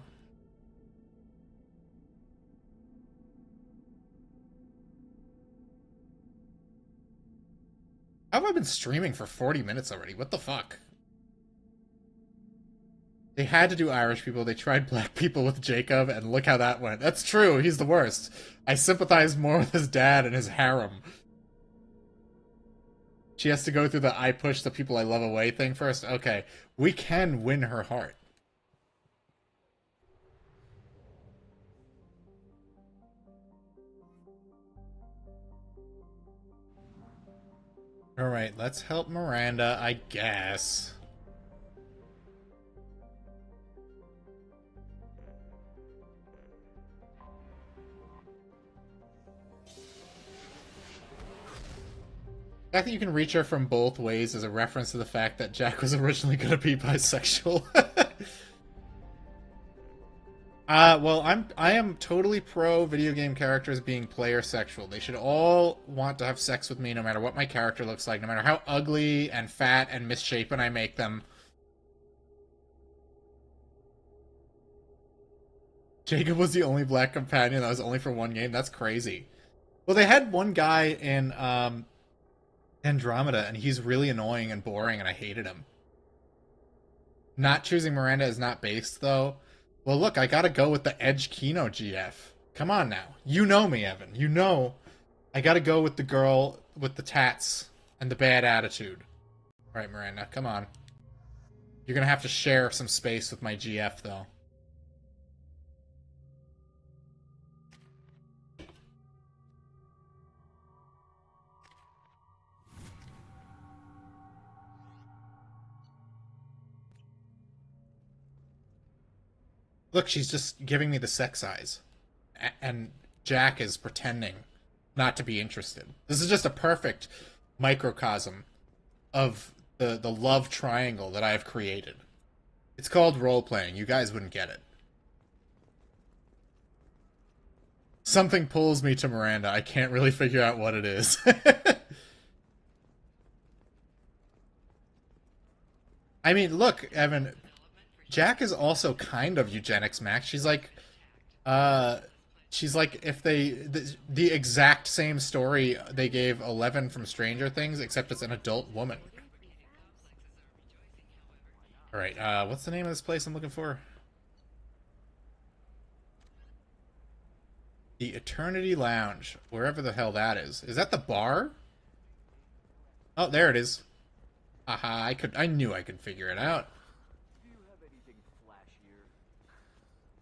[SPEAKER 2] How have I been streaming for 40 minutes already? What the fuck? They had to do Irish people. They tried black people with Jacob, and look how that went. That's true. He's the worst. I sympathize more with his dad and his harem. She has to go through the I push the people I love away thing first. Okay. We can win her heart. Alright, let's help Miranda, I guess. The fact that you can reach her from both ways is a reference to the fact that Jack was originally going to be bisexual. Well, I am totally pro video game characters being player sexual. They should all want to have sex with me no matter what my character looks like, no matter how ugly and fat and misshapen I make them. Jacob was the only black companion that was only for one game? That's crazy. Well, they had one guy in, Andromeda, and he's really annoying and boring, and I hated him. Not choosing Miranda is not based, though. Well, look, I gotta go with the Edge Kino GF. Come on now. You know me, Evan. You know I gotta go with the girl with the tats and the bad attitude. Alright, Miranda, come on. You're gonna have to share some space with my GF, though. Look, she's just giving me the sex eyes. And Jack is pretending not to be interested. This is just a perfect microcosm of the love triangle that I have created. It's called role-playing. You guys wouldn't get it. Something pulls me to Miranda. I can't really figure out what it is. I mean, look, Evan, Jack is also kind of eugenics, Max. She's like if the exact same story they gave Eleven from Stranger Things, except it's an adult woman. All right, what's the name of this place I'm looking for? The Eternity Lounge, wherever the hell that is. Is that the bar? Oh, there it is. Aha, I knew I could figure it out.
[SPEAKER 4] Do you have anything flashier?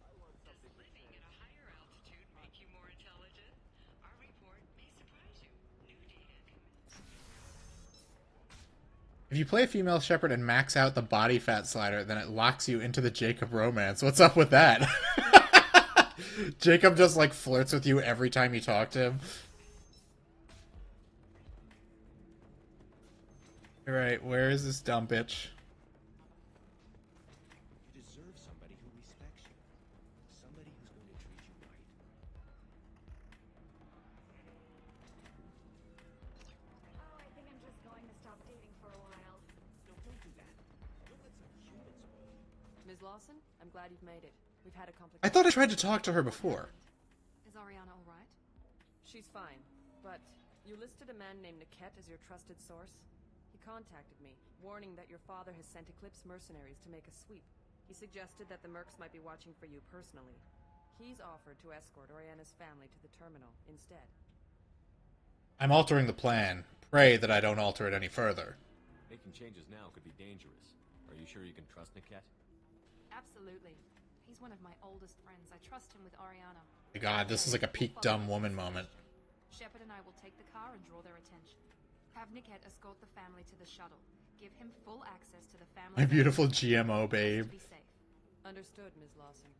[SPEAKER 4] I want something to
[SPEAKER 7] Living
[SPEAKER 4] say.
[SPEAKER 7] at a higher altitude make you more intelligent? Our report may surprise you. New data
[SPEAKER 2] If you play a female shepherd and max out the body fat slider, then it locks you into the Jacob romance. What's up with that? Jacob just like flirts with you every time you talk to him. Alright, where is this dumb bitch?
[SPEAKER 11] You deserve somebody who respects you. Somebody who's going to treat you right.
[SPEAKER 9] Oh, I think I'm just going to stop dating for a while.
[SPEAKER 11] No, don't do that. Don't let some human spoil you.
[SPEAKER 10] Ms. Lawson, I'm glad you've made it. We've had a complication.
[SPEAKER 2] I thought I tried to talk to her before.
[SPEAKER 10] Is Ariana all right? She's fine, but you listed a man named Niket as your trusted source. He contacted me, warning that your father has sent Eclipse mercenaries to make a sweep. He suggested that the Mercs might be watching for you personally. He's offered to escort Oriana's family to the terminal instead.
[SPEAKER 2] I'm altering the plan. Pray that I don't alter it any further.
[SPEAKER 6] Making changes now could be dangerous. Are you sure you can trust Niket?
[SPEAKER 12] Absolutely. He's one of my oldest friends. I trust him with Ariana.
[SPEAKER 2] My God, this is like a peak dumb woman moment.
[SPEAKER 12] Shepard and I will take the car and draw their attention. Have Niket escort the family to the shuttle. Give him full access to the family.
[SPEAKER 2] My beautiful GMO babe.
[SPEAKER 12] Be safe.
[SPEAKER 10] Understood, Ms. Lawson.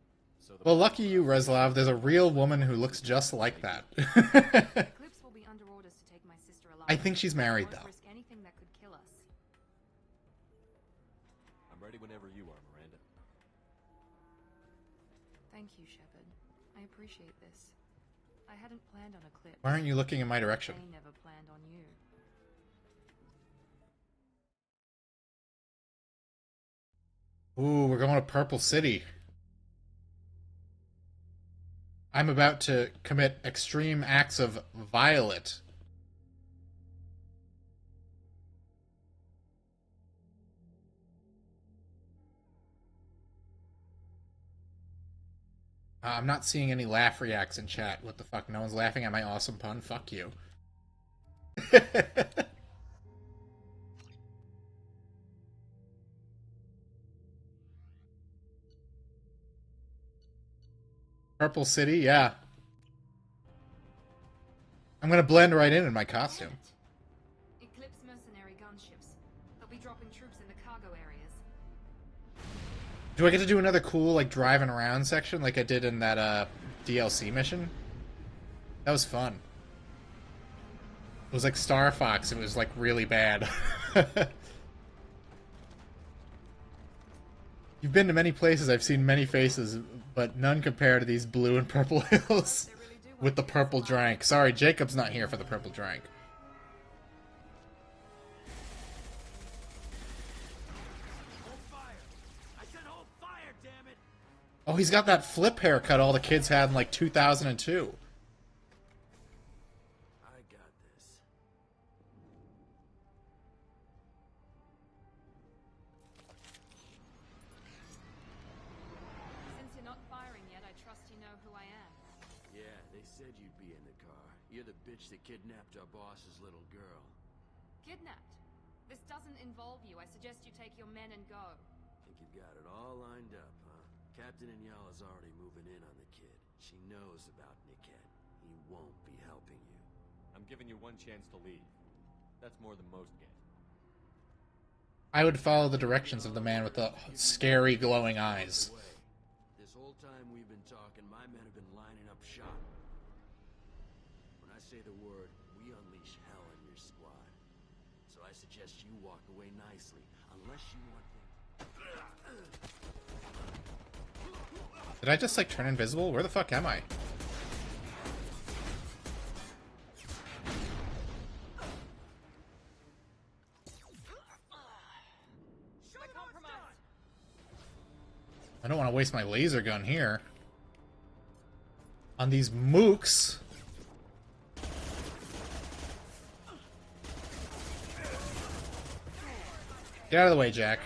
[SPEAKER 2] Well, lucky you, Reslav. There's a real woman who looks just like that.
[SPEAKER 12] Eclipse will be under orders to take my sister alive.
[SPEAKER 2] I think she's married,
[SPEAKER 12] Won't
[SPEAKER 2] though.
[SPEAKER 12] risk anything that could kill us.
[SPEAKER 6] I'm ready whenever you are, Miranda.
[SPEAKER 12] Thank you, Shepard. I appreciate this. I hadn't planned on Eclipse.
[SPEAKER 2] Why aren't you looking in my direction?
[SPEAKER 12] They never planned on you.
[SPEAKER 2] Ooh, we're going to Purple City. I'm about to commit extreme acts of violet. I'm not seeing any laugh reacts in chat. What the fuck? No one's laughing at my awesome pun? Fuck you. Purple City, yeah. I'm gonna blend right in my costume.
[SPEAKER 12] Eclipse mercenary gunships. They'll be dropping troops in the cargo areas.
[SPEAKER 2] Do I get to do another cool, like, driving around section like I did in that, DLC mission? That was fun. It was like Star Fox. It was, like, really bad. You've been to many places. I've seen many faces, but none compare to these blue and purple hills with the purple drank. Sorry, Jacob's not here for the purple drank.
[SPEAKER 8] Hold fire! I said hold fire, damn it!
[SPEAKER 2] Oh, he's got that flip haircut all the kids had in, like, 2002.
[SPEAKER 8] I got this.
[SPEAKER 12] Since you're not firing yet, I trust you know who I am.
[SPEAKER 8] Yeah, they said you'd be in the car. You're the bitch that kidnapped our boss's little girl.
[SPEAKER 12] Kidnapped. This doesn't involve you. I suggest you take your men and go.
[SPEAKER 8] Think you've got it all lined up, huh? Captain Inyala's already moving in on the kid. She knows about Niket. He won't be helping you.
[SPEAKER 6] I'm giving you one chance to leave. That's more than most get.
[SPEAKER 2] I would follow the directions of the man with the scary glowing eyes.
[SPEAKER 8] This whole time we've been talking, my men have been lining up shot. When I say the word, we unleash hell on your squad. So I suggest you walk away nicely, unless you want things...
[SPEAKER 2] Did I just, like, turn invisible? Where the fuck am I? I don't want to waste my laser gun here. On these mooks. Get out of the way, Jack.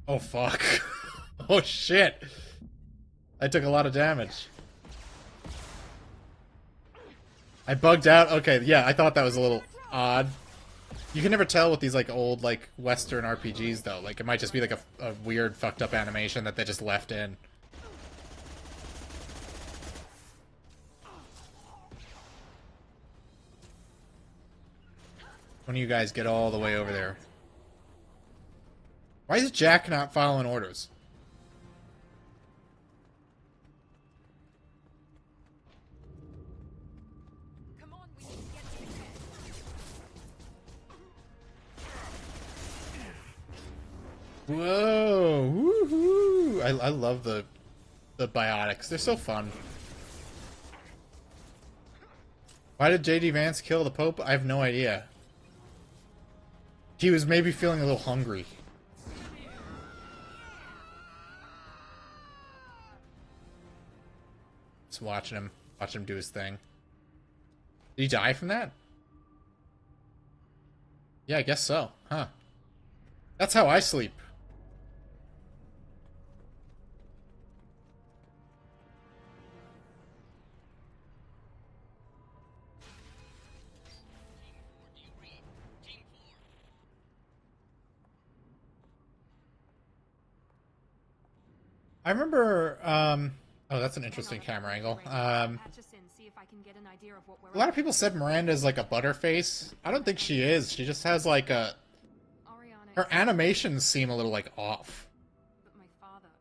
[SPEAKER 2] Oh, fuck. Oh, shit. I took a lot of damage. I bugged out? Okay, yeah, I thought that was a little odd. You can never tell with these, like, old, like, Western RPGs, though. Like, it might just be, like, a weird, fucked up animation that they just left in. When you guys get all the way over there. Why is Jack not following orders? Whoa! Woohoo! I love the biotics. They're so fun. Why did J.D. Vance kill the Pope? I have no idea. He was maybe feeling a little hungry. Just watch him do his thing. Did he die from that? Yeah, I guess so. Huh. That's how I sleep. I remember, oh, that's an interesting camera angle. A lot of people said Miranda's like a butterface. I don't think she is. She just has like a... Her animations seem a little like off.
[SPEAKER 12] But my father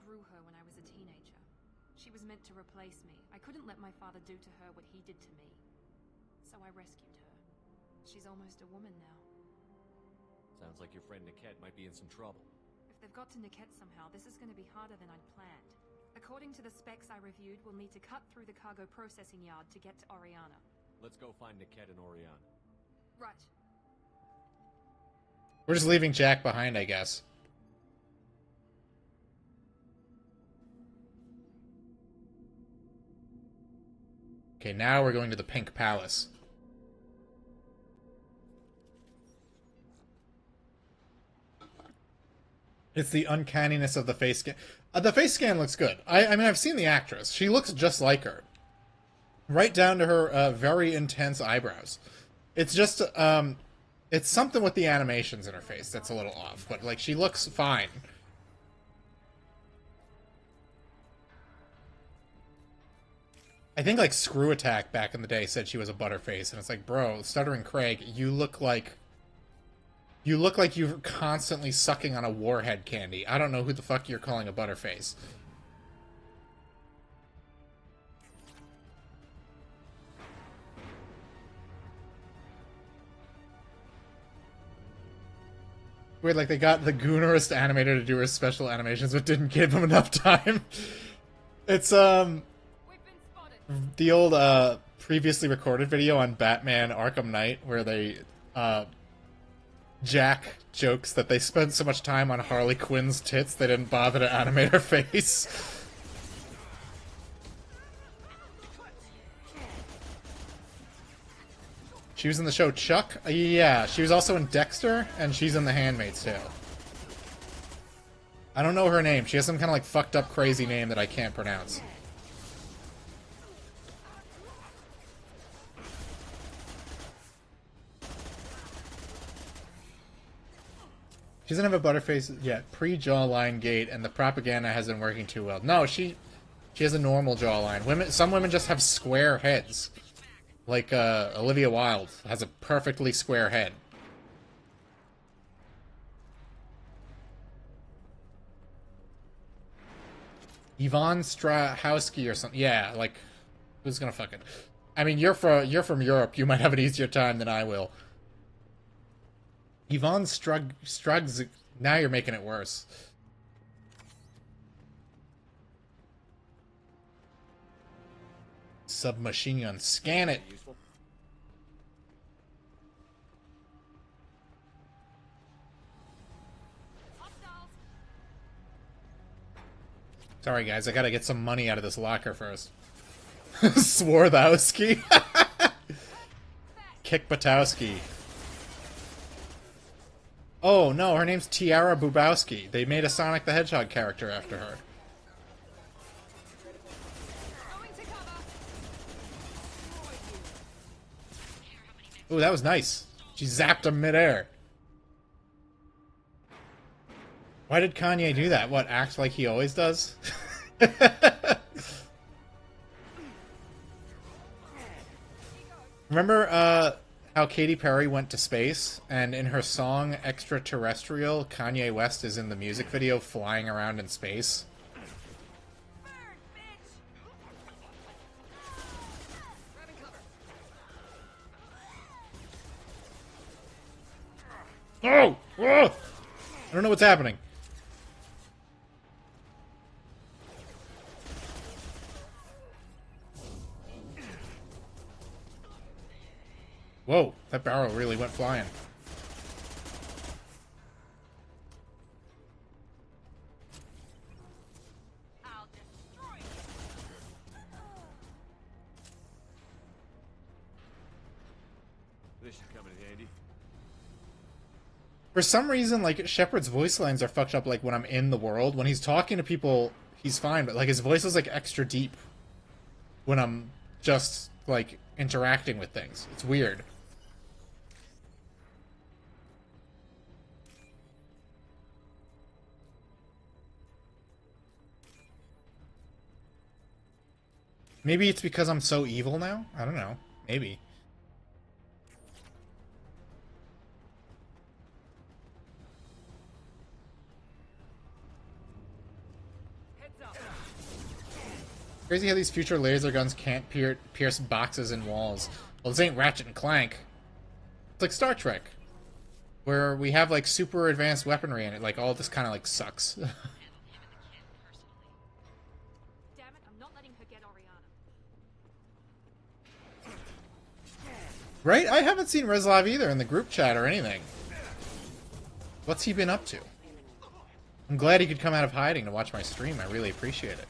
[SPEAKER 12] grew her when I was a teenager. She was meant to replace me. I couldn't let my father do to her what he did to me. So I rescued her. She's almost a woman now.
[SPEAKER 6] Sounds like your friend Niket might be in some trouble.
[SPEAKER 12] If they've got to Niket somehow, this is going to be harder than I'd planned. According to the specs I reviewed, we'll need to cut through the cargo processing yard to get to Oriana.
[SPEAKER 6] Let's go find Niket and Oriana.
[SPEAKER 12] Right.
[SPEAKER 2] We're just leaving Jack behind, I guess. Okay, now we're going to the Pink Palace. It's the uncanniness of the face scan. The face scan looks good. I mean, I've seen the actress. She looks just like her. Right down to her very intense eyebrows. It's just, it's something with the animations in her face that's a little off. But, like, she looks fine. I think, like, Screw Attack back in the day said she was a butterface. And it's like, bro, Stuttering Craig, you look like... You look like you're constantly sucking on a warhead candy. I don't know who the fuck you're calling a butterface. Weird, like they got the goonerest animator to do her special animations, but didn't give him enough time. It's, the old, previously recorded video on Batman Arkham Knight, where they, Jack jokes that they spent so much time on Harley Quinn's tits they didn't bother to animate her face. She was in the show Chuck? Yeah, she was also in Dexter, and she's in The Handmaid's Tale. I don't know her name. She has some kind of like fucked up crazy name that I can't pronounce. She doesn't have a butterface yet. Pre-jawline gate, and the propaganda hasn't been working too well. No, she has a normal jawline. Some women just have square heads. Like, Olivia Wilde has a perfectly square head. Yvonne Strahowski or something. Yeah, like, who's gonna fucking... I mean, you're from Europe. You might have an easier time than I will. Yvonne Strugs... Now you're making it worse. Submachine gun. Scan it. Sorry, guys. I gotta get some money out of this locker first. Swarthowski. Kick Batowski. Oh, no. Her name's Tiara Bubowski. They made a Sonic the Hedgehog character after her. Ooh, that was nice. She zapped him midair. Why did Kanye do that? What, act like he always does? Remember how Katy Perry went to space, and in her song Extraterrestrial, Kanye West is in the music video flying around in space? Oh! Oh! I don't know what's happening. Whoa, that barrel really went flying.
[SPEAKER 6] This should come in handy.
[SPEAKER 2] For some reason, like, Shepard's voice lines are fucked up, like, when I'm in the world. When he's talking to people, he's fine, but, like, his voice is, like, extra deep when I'm just, like, interacting with things. It's weird. Maybe it's because I'm so evil now? I don't know. Maybe. Crazy how these future laser guns can't pierce boxes and walls. Well, this ain't Ratchet and Clank. It's like Star Trek, where we have, like, super advanced weaponry and it, like, all this kind of, like, sucks. Right? I haven't seen Reslov either in the group chat or anything. What's he been up to? I'm glad he could come out of hiding to watch my stream. I really appreciate it.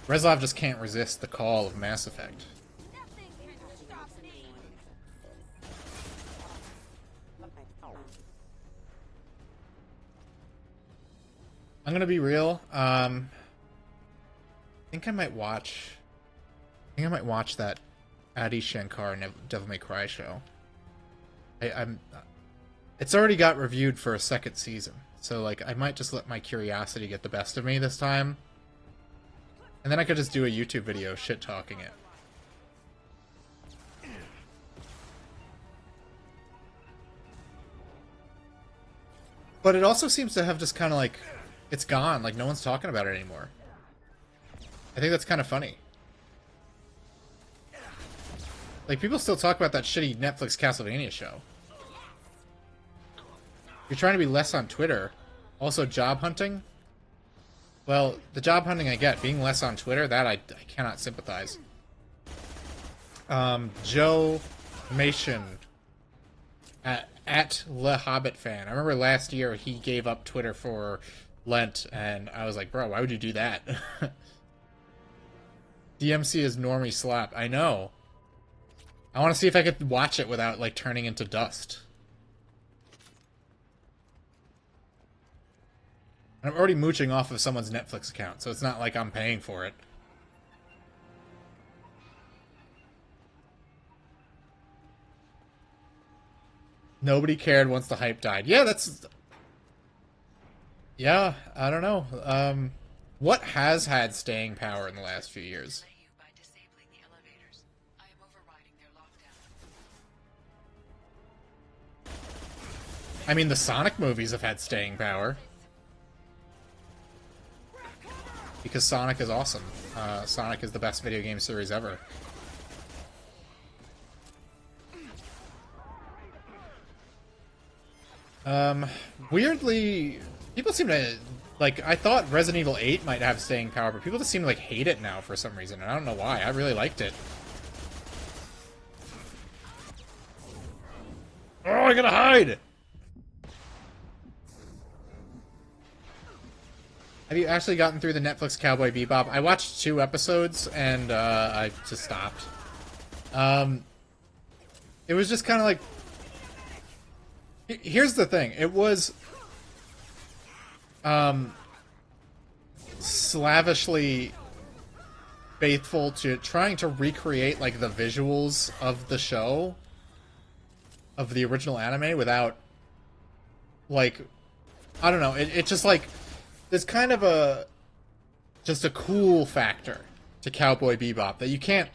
[SPEAKER 2] Reslov just can't resist the call of Mass Effect. I'm gonna be real. I think I might watch that Adi Shankar Devil May Cry show. It's already got reviewed for a second season, so, like, I might just let my curiosity get the best of me this time. And then I could just do a YouTube video shit-talking it. But it also seems to have just kind of, like, it's gone. Like, no one's talking about it anymore. I think that's kind of funny. Like, people still talk about that shitty Netflix Castlevania show. You're trying to be less on Twitter. Also, job hunting? Well, the job hunting I get. Being less on Twitter, that I cannot sympathize. Joe Mation at Le Hobbit fan. I remember last year he gave up Twitter for Lent, and I was like, bro, why would you do that? DMC is normie slap. I know. I want to see if I could watch it without, like, turning into dust. I'm already mooching off of someone's Netflix account, so it's not like I'm paying for it. Nobody cared once the hype died. Yeah, that's... Yeah, I don't know. What has had staying power in the last few years? I mean, the Sonic movies have had staying power. because Sonic is awesome. Sonic is the best video game series ever. Weirdly, people seem to, like, I thought Resident Evil 8 might have staying power, but people just seem to, like, hate it now for some reason, and I don't know why. I really liked it. Oh, I gotta hide! Have you actually gotten through the Netflix Cowboy Bebop? I watched 2 episodes, and, I just stopped. It was just kind of like... Here's the thing. It was... slavishly faithful to trying to recreate, like, the visuals of the show, of the original anime, without, like... I don't know. It just, like... There's kind of a... just a cool factor to Cowboy Bebop that you can't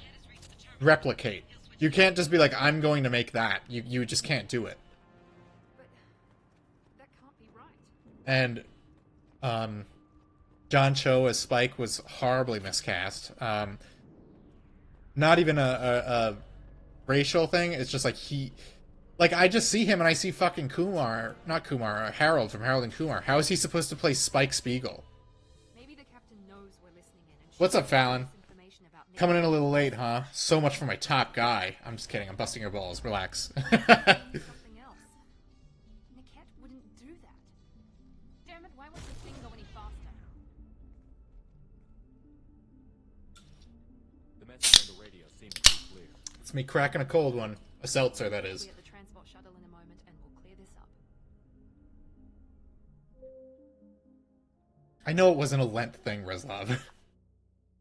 [SPEAKER 2] replicate. You can't just be like, I'm going to make that. You just can't do it.
[SPEAKER 12] That can't be right.
[SPEAKER 2] And, John Cho as Spike was horribly miscast. Not even a racial thing. It's just like he... Like, I just see him and I see fucking Kumar... Not Kumar, Harold from Harold and Kumar. How is he supposed to play Spike Spiegel?
[SPEAKER 12] Maybe the captain knows we're listening in and
[SPEAKER 2] What's up, Fallon? Coming in a little late, huh? So much for my top guy. I'm just kidding. I'm busting your balls. Relax.
[SPEAKER 12] something else. Niket wouldn't do that. Damn it, why won't the thing go any faster?
[SPEAKER 6] The message on the radio seems to be clear.
[SPEAKER 2] It's me cracking a cold one. A seltzer, that is.
[SPEAKER 12] We'll be at the transport shuttle in a moment and we'll clear this up.
[SPEAKER 2] I know it wasn't a Lent thing, Reslav.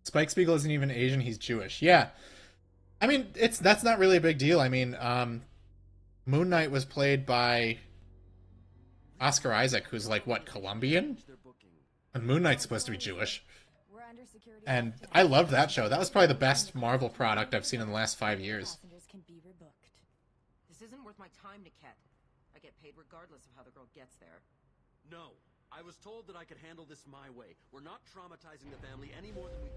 [SPEAKER 2] Spike Spiegel isn't even Asian, he's Jewish. Yeah. I mean, that's not really a big deal. I mean, Moon Knight was played by Oscar Isaac, who's like, what, Colombian? And Moon Knight's supposed to be Jewish. And I loved that show. That was probably the best Marvel product I've seen in the last 5 years.
[SPEAKER 13] This isn't worth my time, Niket. I get paid regardless of how the girl gets there.
[SPEAKER 8] No. I was told that I could handle this my way. We're not traumatizing the family any more than we...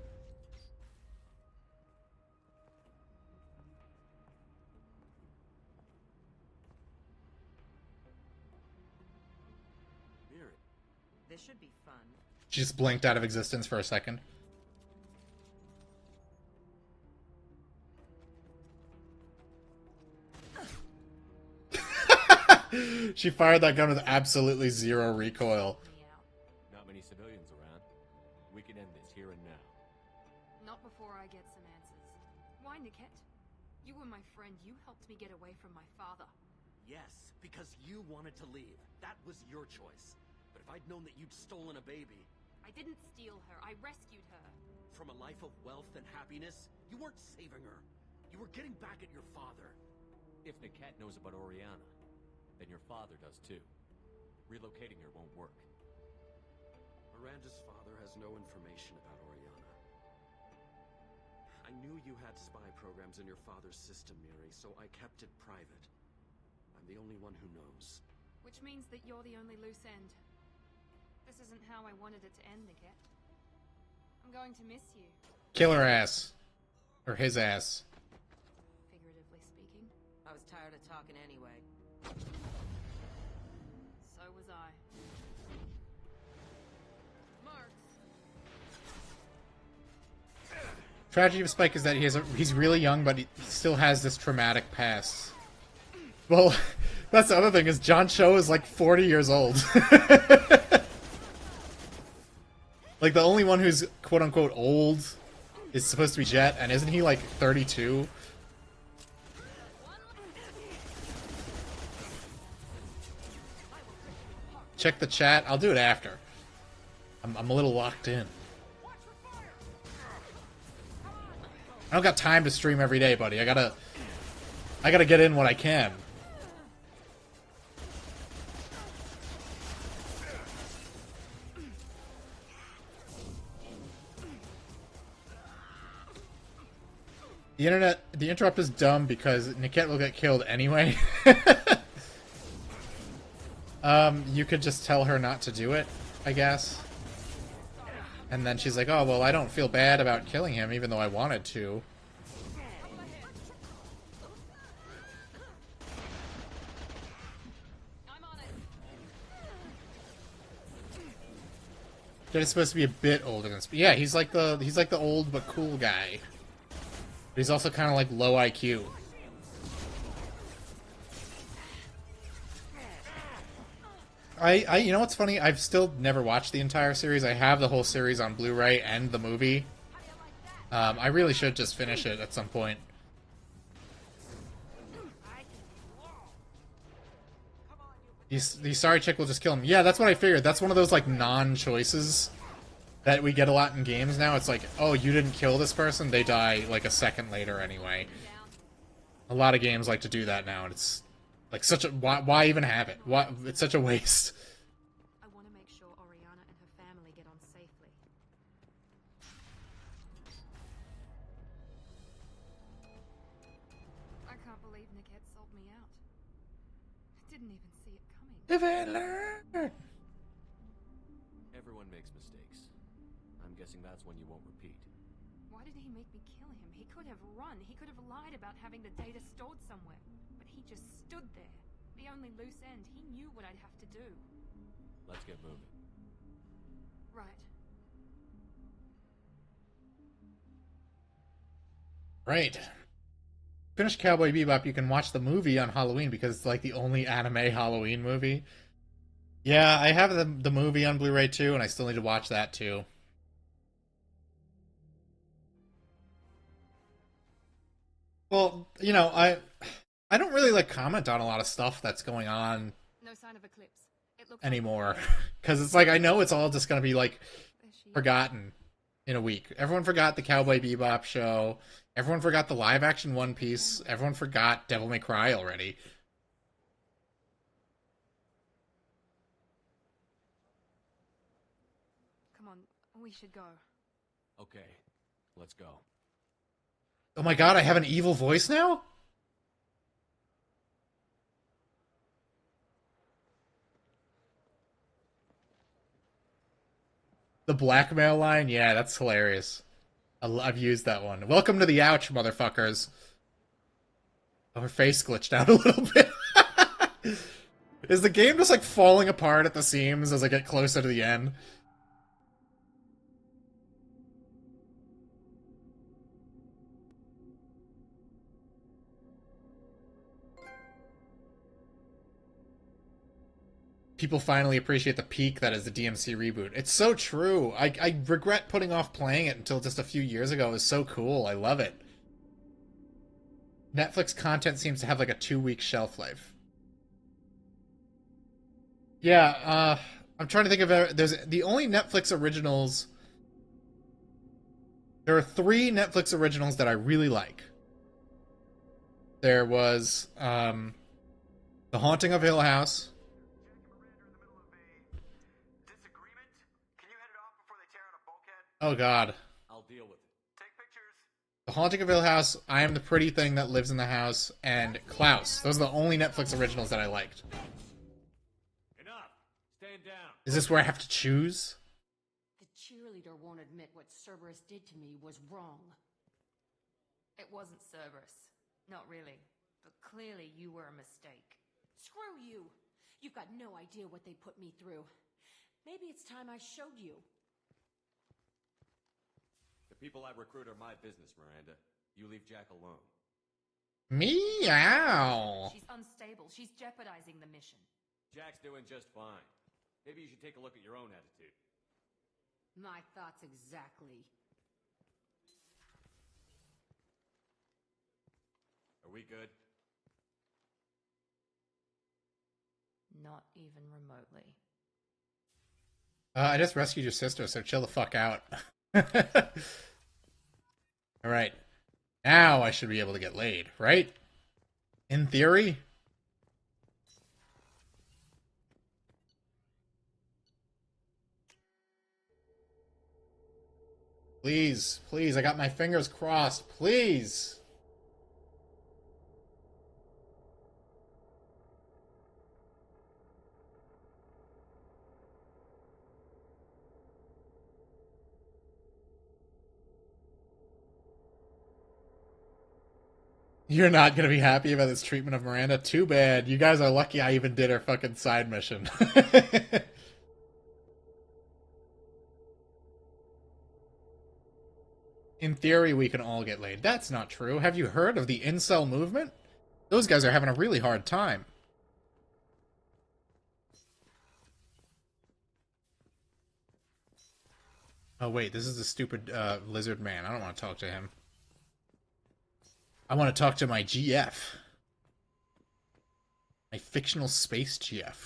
[SPEAKER 8] Miri.
[SPEAKER 13] This should be fun.
[SPEAKER 2] She just blinked out of existence for a second. She fired that gun with absolutely zero recoil.
[SPEAKER 6] Not many civilians around. We can end this here and now.
[SPEAKER 12] Not before I get some answers. Why, Niket? You were my friend. You helped me get away from my father.
[SPEAKER 8] Yes, because you wanted to leave. That was your choice. But if I'd known that you'd stolen a baby...
[SPEAKER 12] I didn't steal her. I rescued her.
[SPEAKER 8] From a life of wealth and happiness, you weren't saving her. You were getting back at your father.
[SPEAKER 6] If Niket knows about Oriana, then your father does too. Relocating her won't work.
[SPEAKER 8] Miranda's father has no information about Oriana. I knew you had spy programs in your father's system, Miri, so I kept it private. I'm the only one who knows.
[SPEAKER 12] Which means that you're the only loose end. This isn't how I wanted it to end, Niket. I'm going to miss you.
[SPEAKER 2] Kill her ass. Or his ass.
[SPEAKER 12] Figuratively speaking.
[SPEAKER 13] I was tired of talking anyway.
[SPEAKER 12] So was I. Mark.
[SPEAKER 2] Tragedy of Spike is that he's really young, but he still has this traumatic past. Well, that's the other thing, is John Cho is like 40 years old. Like, the only one who's quote-unquote old is supposed to be Jet, and isn't he like 32? Check the chat. I'll do it after. I'm a little locked in. I don't got time to stream every day, buddy. I gotta get in what I can. The interrupt is dumb because Niket will get killed anyway. You could just tell her not to do it, I guess. And then she's like, oh, well, I don't feel bad about killing him, even though I wanted to. He's supposed to be a bit older than yeah, he's like the old but cool guy. But he's also kind of like low IQ. You know what's funny? I've still never watched the entire series. I have the whole series on Blu-ray and the movie. I really should just finish it at some point. The sorry chick will just kill him. Yeah, that's what I figured. That's one of those, like, non-choices that we get a lot in games now. It's like, oh, you didn't kill this person, they die, like, a second later anyway. A lot of games like to do that now, and it's, like, such a... Why even have it? Why, it's such a waste.
[SPEAKER 12] I want to make sure Oriana and her family get on safely. I can't believe Niket sold me out. I didn't even see it coming.
[SPEAKER 2] Live and learn!
[SPEAKER 6] Everyone makes mistakes. I'm guessing that's one you won't repeat.
[SPEAKER 12] Why did he make me kill him? He could have run. He could have lied about having the data stored somewhere. But he just stood there. The only loose end. He knew what I'd have to do.
[SPEAKER 6] Let's get moving.
[SPEAKER 12] Right.
[SPEAKER 2] Right. Finish Cowboy Bebop, you can watch the movie on Halloween because it's like the only anime Halloween movie. Yeah, I have the movie on Blu-ray too, and I still need to watch that too. Well, you know, I don't really like comment on a lot of stuff that's going on
[SPEAKER 12] No sign of Eclipse. It looks
[SPEAKER 2] anymore because it's like I know it's all just gonna be like forgotten in a week. Everyone forgot the Cowboy Bebop show. Everyone forgot the live-action One Piece. Everyone forgot Devil May Cry already.
[SPEAKER 12] Come on, we should go.
[SPEAKER 6] Okay, let's go.
[SPEAKER 2] Oh my god, I have an evil voice now? The blackmail line? Yeah, that's hilarious. I've used that one. Welcome to the ouch, motherfuckers. Oh, her face glitched out a little bit. Is the game just like falling apart at the seams as I get closer to the end? People finally appreciate the peak that is the DMC reboot. It's so true. I regret putting off playing it until just a few years ago. It was so cool. I love it. Netflix content seems to have like a 2-week shelf life. Yeah, I'm trying to think of there's the only Netflix originals. There are 3 Netflix originals that I really like. There was The Haunting of Hill House. Oh god.
[SPEAKER 6] I'll deal with it.
[SPEAKER 2] The Haunting of Hill House, I Am the Pretty Thing That Lives in the House, and Klaus. Those are the only Netflix originals that I liked.
[SPEAKER 6] Enough. Stand down.
[SPEAKER 2] Is this where I have to choose?
[SPEAKER 14] The cheerleader won't admit what Cerberus did to me was wrong.
[SPEAKER 10] It wasn't Cerberus. Not really. But clearly you were a mistake.
[SPEAKER 14] Screw you! You've got no idea what they put me through. Maybe it's time I showed you.
[SPEAKER 6] The people I recruit are my business, Miranda. You leave Jack alone.
[SPEAKER 2] Meow.
[SPEAKER 10] She's unstable. She's jeopardizing the mission.
[SPEAKER 6] Jack's doing just fine. Maybe you should take a look at your own attitude.
[SPEAKER 14] My thoughts exactly.
[SPEAKER 6] Are we good?
[SPEAKER 10] Not even remotely.
[SPEAKER 2] I just rescued your sister, so chill the fuck out. Alright. Now I should be able to get laid, right? In theory? Please, please, I got my fingers crossed. Please! You're not gonna be happy about this treatment of Miranda? Too bad. You guys are lucky I even did her fucking side mission. In theory, we can all get laid. That's not true. Have you heard of the incel movement? Those guys are having a really hard time. Oh wait, this is the stupid lizard man. I don't want to talk to him. I want to talk to my GF. My fictional space GF.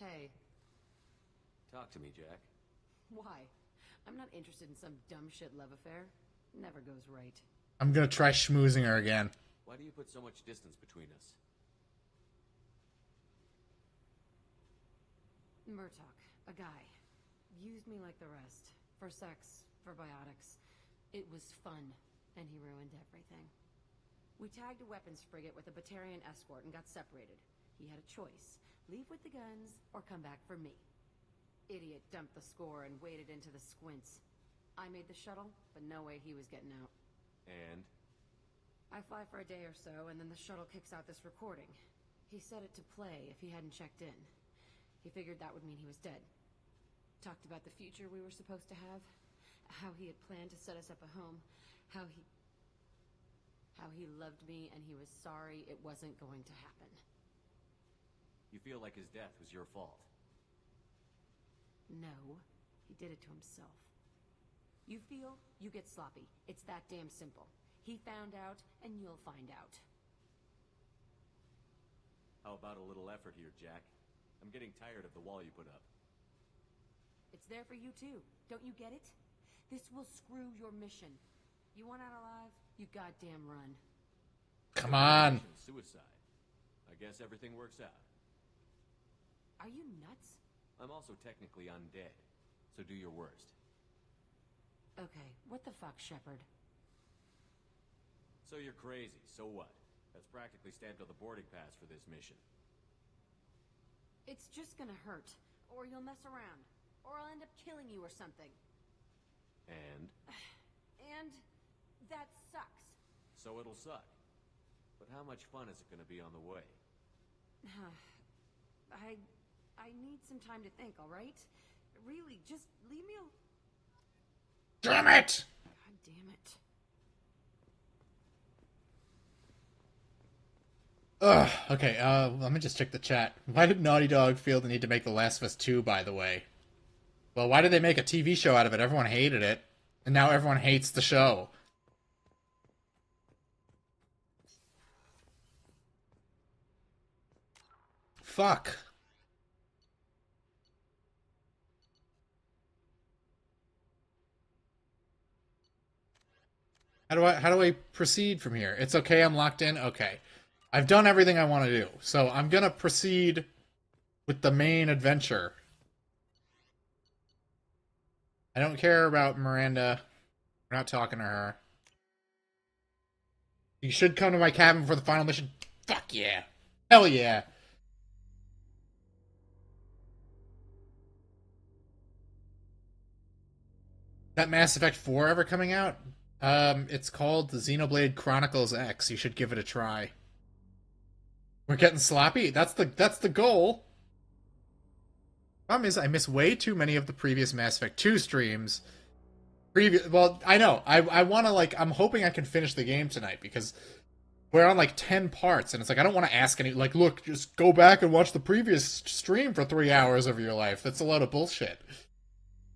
[SPEAKER 13] Hey.
[SPEAKER 6] Talk to me, Jack.
[SPEAKER 13] Why? I'm not interested in some dumb shit love affair. Never goes right.
[SPEAKER 2] I'm gonna try schmoozing her again.
[SPEAKER 6] Why do you put so much distance between us?
[SPEAKER 13] Murtaugh, a guy, used me like the rest. For sex, for biotics. It was fun, and he ruined everything. We tagged a weapons frigate with a Batarian escort and got separated. He had a choice. Leave with the guns, or come back for me. Idiot dumped the score and waded into the squints. I made the shuttle, but no way he was getting out.
[SPEAKER 6] And?
[SPEAKER 13] I fly for a day or so, and then the shuttle kicks out this recording. He set it to play if he hadn't checked in. He figured that would mean he was dead. Talked about the future we were supposed to have. How he had planned to set us up a home. How he loved me and he was sorry it wasn't going to happen.
[SPEAKER 6] You feel like his death was your fault?
[SPEAKER 13] No, he did it to himself. You feel, you get sloppy. It's that damn simple. He found out, and you'll find out.
[SPEAKER 6] How about a little effort here, Jack? I'm getting tired of the wall you put up.
[SPEAKER 13] It's there for you too. Don't you get it? This will screw your mission. You want out alive? You goddamn run.
[SPEAKER 2] Come on.
[SPEAKER 6] Suicide. I guess everything works out.
[SPEAKER 13] Are you nuts?
[SPEAKER 6] I'm also technically undead, so do your worst.
[SPEAKER 13] Okay, what the fuck, Shepard?
[SPEAKER 6] So you're crazy, so what? That's practically stamped on the boarding pass for this mission.
[SPEAKER 13] It's just gonna hurt. Or you'll mess around. Or I'll end up killing you or something.
[SPEAKER 6] And?
[SPEAKER 13] And that sucks.
[SPEAKER 6] So it'll suck. But how much fun is it gonna be on the way?
[SPEAKER 13] I need some time to think, alright? Really, just leave me alone.
[SPEAKER 2] Damn it!
[SPEAKER 13] God damn it.
[SPEAKER 2] Ugh, okay, let me just check the chat. Why did Naughty Dog feel the need to make The Last of Us 2, by the way? Well, why did they make a TV show out of it? Everyone hated it. And now everyone hates the show. Fuck. How do I proceed from here? It's okay, I'm locked in? Okay. I've done everything I want to do, so I'm gonna proceed with the main adventure. I don't care about Miranda. We're not talking to her. You should come to my cabin for the final mission. Fuck yeah. Hell yeah. That Mass Effect 4 ever coming out? It's called the Xenoblade Chronicles X. You should give it a try. We're getting sloppy? That's the goal. Problem is, I miss way too many of the previous Mass Effect 2 streams. Well, I know. I want to, like, I'm hoping I can finish the game tonight, because we're on, like, 10 parts, and it's like, I don't want to ask any, like, look, just go back and watch the previous stream for 3 hours of your life. That's a load of bullshit.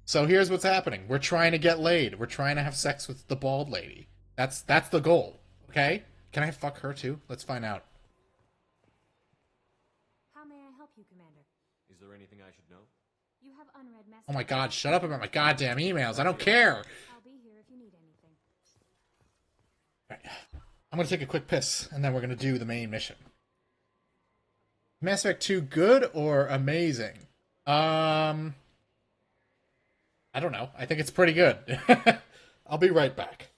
[SPEAKER 2] So here's what's happening. We're trying to get laid. We're trying to have sex with the bald lady. That's the goal, okay? Can I fuck her, too? Let's find out.
[SPEAKER 9] How may I help you, Commander?
[SPEAKER 6] Is there anything I should know?
[SPEAKER 9] You have unread messages.
[SPEAKER 2] Oh my god, shut up about my goddamn emails. I don't care.
[SPEAKER 9] I'll be here if you need anything.
[SPEAKER 2] Right. I'm gonna take a quick piss, and then we're gonna do the main mission. Mass Effect 2 good or amazing? I don't know. I think it's pretty good. I'll be right back.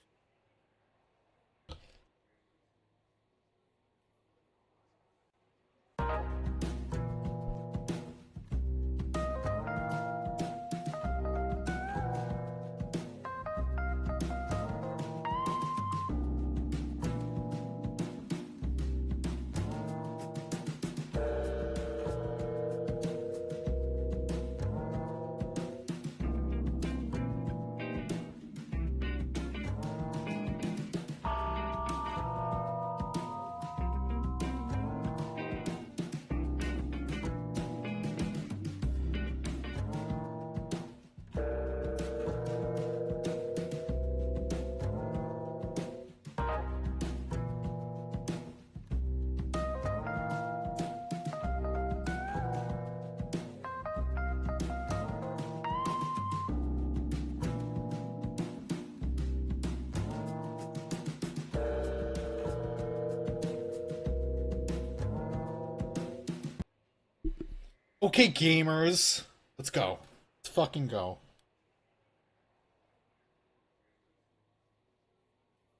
[SPEAKER 2] Okay, gamers. Let's go. Let's fucking go.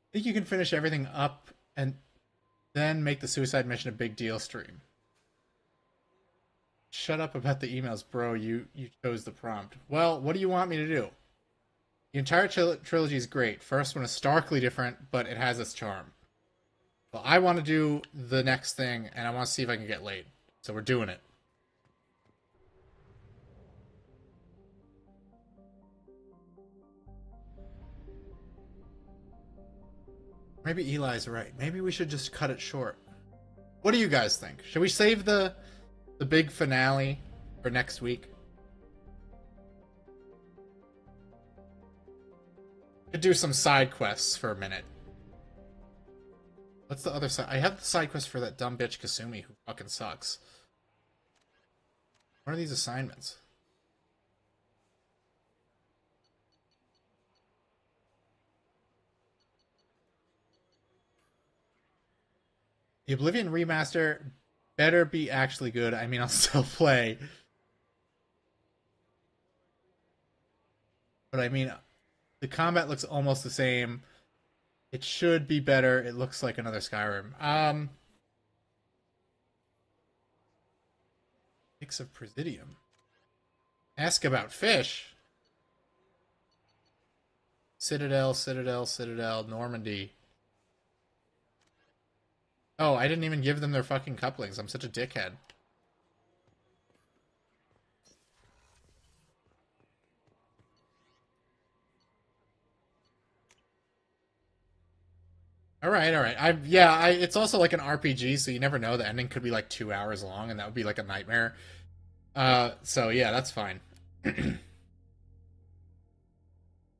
[SPEAKER 2] I think you can finish everything up and then make the suicide mission a big deal stream. Shut up about the emails, bro. You chose the prompt. Well, what do you want me to do? The entire trilogy is great. First one is starkly different, but it has its charm. Well, I want to do the next thing, and I want to see if I can get laid. So we're doing it. Maybe Eli's right. Maybe we should just cut it short. What do you guys think? Should we save the big finale for next week? Could do some side quests for a minute. What's the other side? I have the side quest for that dumb bitch Kasumi who fucking sucks. What are these assignments? The Oblivion remaster better be actually good. I mean, I'll still play. But I mean, the combat looks almost the same. It should be better. It looks like another Skyrim. Mix of Presidium. Ask about fish. Citadel, Normandy. Oh, I didn't even give them their fucking couplings. I'm such a dickhead. All right. It's also like an RPG, so you never know. The ending could be like 2 hours long, and that would be like a nightmare. So yeah, that's fine.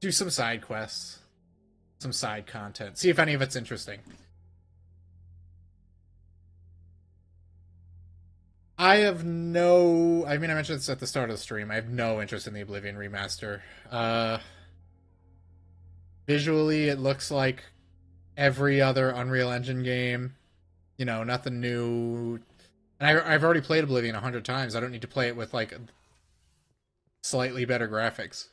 [SPEAKER 2] Do some side quests, some side content. See if any of it's interesting. I mentioned this at the start of the stream. I have no interest in the Oblivion remaster. Visually, it looks like every other Unreal Engine game. You know, nothing new. And I've already played Oblivion 100 times. I don't need to play it with, like, slightly better graphics.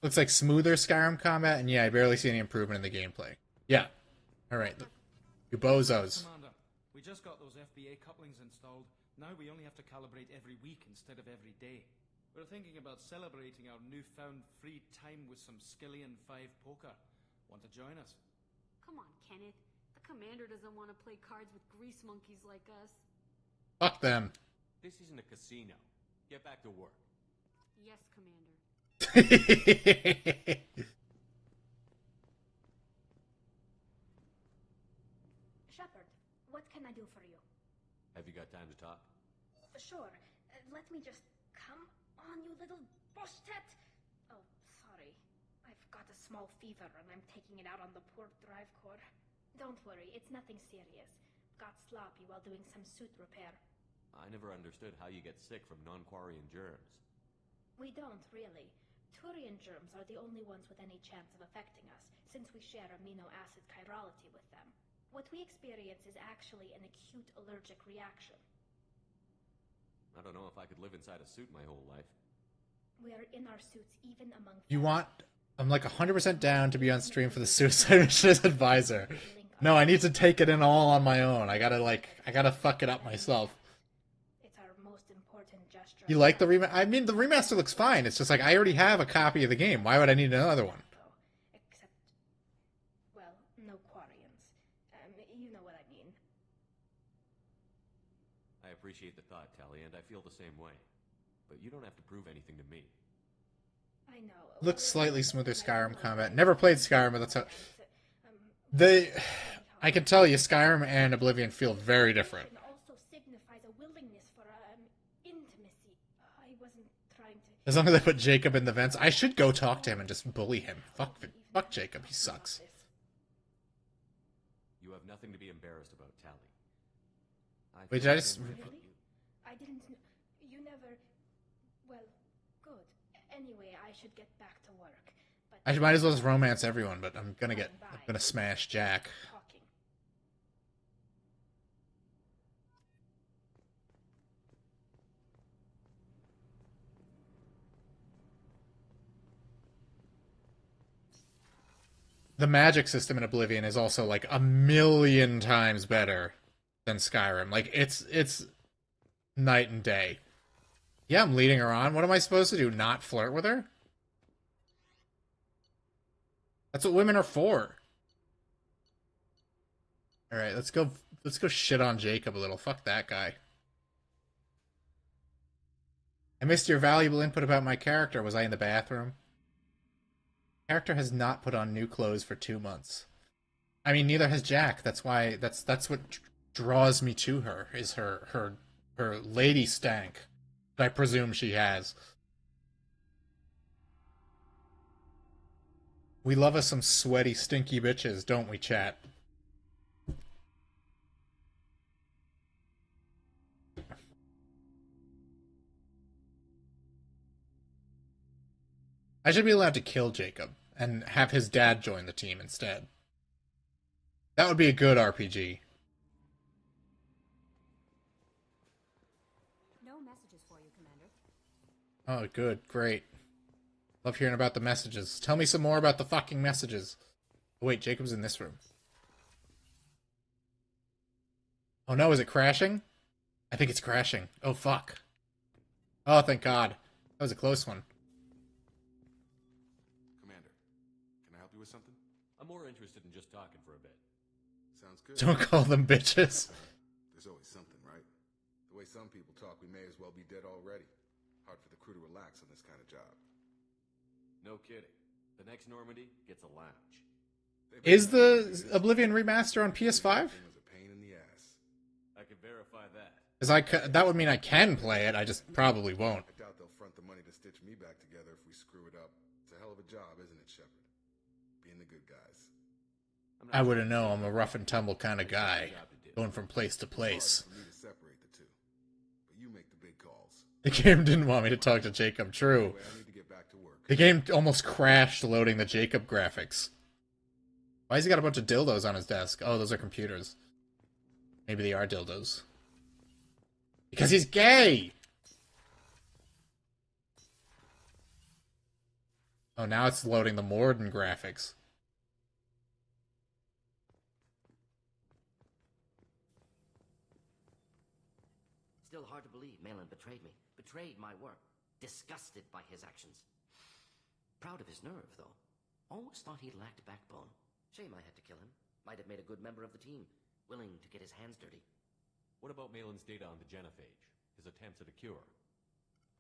[SPEAKER 2] Looks like smoother Skyrim combat, and yeah, I barely see any improvement in the gameplay. Yeah. Alright. You bozos.
[SPEAKER 15] Commander, we just got those FBA couplings installed. Now we only have to calibrate every week instead of every day. We're thinking about celebrating our newfound free time with some Skillian 5 poker. Want to join us?
[SPEAKER 13] Come on, Kenneth. The commander doesn't want to play cards with grease monkeys like us.
[SPEAKER 2] Fuck them.
[SPEAKER 6] This isn't a casino. Get back to work.
[SPEAKER 13] Yes, Commander.
[SPEAKER 16] Shepard, what can I do for you?
[SPEAKER 6] Have you got time to talk?
[SPEAKER 16] Sure. Let me just... Come on, you little boshtet! Oh, sorry. I've got a small fever and I'm taking it out on the poor drive core. Don't worry, it's nothing serious. Got sloppy while doing some suit repair.
[SPEAKER 6] I never understood how you get sick from non-Quarian germs.
[SPEAKER 16] We don't, really. Turian germs are the only ones with any chance of affecting us, since we share amino acid chirality with them. What we experience is actually an acute allergic reaction.
[SPEAKER 6] I don't know if I could live inside a suit my whole life.
[SPEAKER 16] We are in our suits even among...
[SPEAKER 2] I'm like 100% down to be on stream for the Suicide Mission as advisor. No, I need to take it in all on my own. I gotta fuck it up myself.
[SPEAKER 16] It's our most important gesture.
[SPEAKER 2] You like the remaster? I mean, the remaster looks fine. It's just like, I already have a copy of the game. Why would I need another one?
[SPEAKER 16] Except, well, no Quarians. You know what I mean.
[SPEAKER 6] I appreciate the thought, Tally, and I feel the same way. But you don't have to prove anything to me.
[SPEAKER 16] I know.
[SPEAKER 2] Looks slightly smoother Skyrim combat. Never played Skyrim, but that's how... I can tell you, Skyrim and Oblivion feel very different.
[SPEAKER 16] It also signifies a willingness for intimacy. I wasn't trying to...
[SPEAKER 2] As long as I put Jacob in the vents, I should go talk to him and just bully him. Fuck Jacob, he sucks.
[SPEAKER 6] You have nothing to be embarrassed about, Tally.
[SPEAKER 2] Wait, did I just...
[SPEAKER 16] Really? I didn't... You never... Well, good. Anyway, I should get back to work. But
[SPEAKER 2] I might as well just romance everyone, but I'm gonna smash Jack. the magic system in Oblivion is also like a million times better than Skyrim. Like it's night and day. Yeah, I'm leading her on. What am I supposed to do? Not flirt with her? That's what women are for. All right, let's go shit on Jacob a little. Fuck that guy. I missed your valuable input about my character. Was I in the bathroom? Character has not put on new clothes for 2 months. I mean, neither has Jack. That's why that's what draws me to her, is her lady stank that I presume she has. We love us some sweaty, stinky bitches, don't we, chat? I should be allowed to kill Jacob and have his dad join the team instead. That would be a good RPG.
[SPEAKER 9] No messages for you, Commander.
[SPEAKER 2] Oh, good, great. Love hearing about the messages. Tell me some more about the fucking messages. Oh, wait, Jacob's in this room. Oh no, is it crashing? I think it's crashing. Oh, fuck. Oh, thank God. That was a close one.
[SPEAKER 3] Commander, can I help you with something?
[SPEAKER 6] I'm more interested in just talking for a bit.
[SPEAKER 3] Sounds good.
[SPEAKER 2] Don't call them bitches.
[SPEAKER 3] There's always something, right? The way some people talk, we may as well be dead already. Hard for the crew to relax on this kind of job.
[SPEAKER 6] No kidding. The next Normandy gets a lounge.
[SPEAKER 2] Is the Oblivion remaster on PS5?
[SPEAKER 3] It was a pain in the ass.
[SPEAKER 6] I can verify that.
[SPEAKER 2] Because that would mean I can play it, I just probably won't.
[SPEAKER 3] I doubt they'll front the money to stitch me back together if we screw it up. It's a hell of a job, isn't it, Shepard? Being the good guys.
[SPEAKER 2] I wouldn't know, I'm a rough and tumble kind of guy. Going from place to place.
[SPEAKER 3] It's hard for me to separate the two. But you make the big calls.
[SPEAKER 2] The game didn't want me to talk to Jacob, true.
[SPEAKER 3] Anyway, I need to get back to work.
[SPEAKER 2] The game almost crashed loading the Jacob graphics. Why has he got a bunch of dildos on his desk? Oh, those are computers. Maybe they are dildos. Because he's gay! Oh, now it's loading the Morden graphics.
[SPEAKER 17] Still hard to believe Malin betrayed me. Betrayed my work. Disgusted by his actions. Proud of his nerve, though. Always thought he lacked backbone. Shame I had to kill him. Might have made a good member of the team. Willing to get his hands dirty.
[SPEAKER 6] What about Malin's data on the genophage? His attempts at a cure?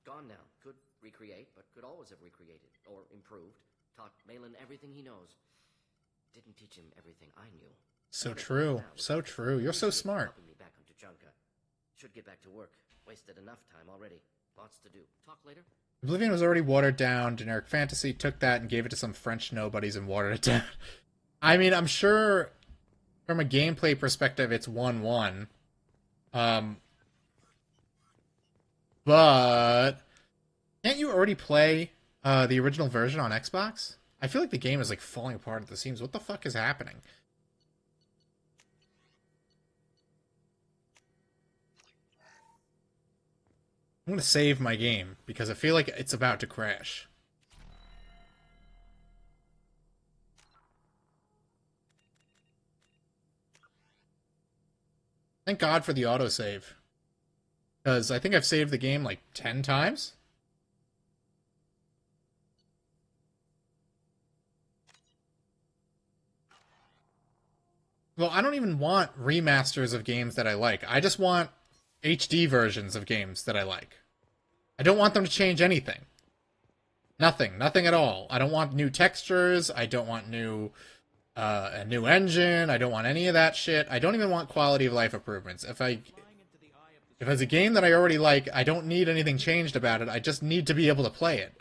[SPEAKER 17] Gone now. Could recreate, but could always have recreated. Or improved. Taught Malin everything he knows. Didn't teach him everything I knew.
[SPEAKER 2] So true. So true. You're so smart.
[SPEAKER 17] Helping me back on Tuchanka. Should get back to work. Wasted enough time already. Lots to do. Talk later?
[SPEAKER 2] Oblivion was already watered down. Generic Fantasy took that and gave it to some French nobodies and watered it down. I mean, I'm sure from a gameplay perspective it's 1-1. But can't you already play the original version on Xbox? I feel like the game is like falling apart at the seams. What the fuck is happening? I'm gonna save my game because I feel like it's about to crash. Thank God for the autosave. Because I think I've saved the game like 10 times. Well, I don't even want remasters of games that I like. I just want HD versions of games that I like. I don't want them to change anything. Nothing. Nothing at all. I don't want new textures. I don't want a new engine. I don't want any of that shit. I don't even want quality of life improvements. If it's a game that I already like, I don't need anything changed about it. I just need to be able to play it.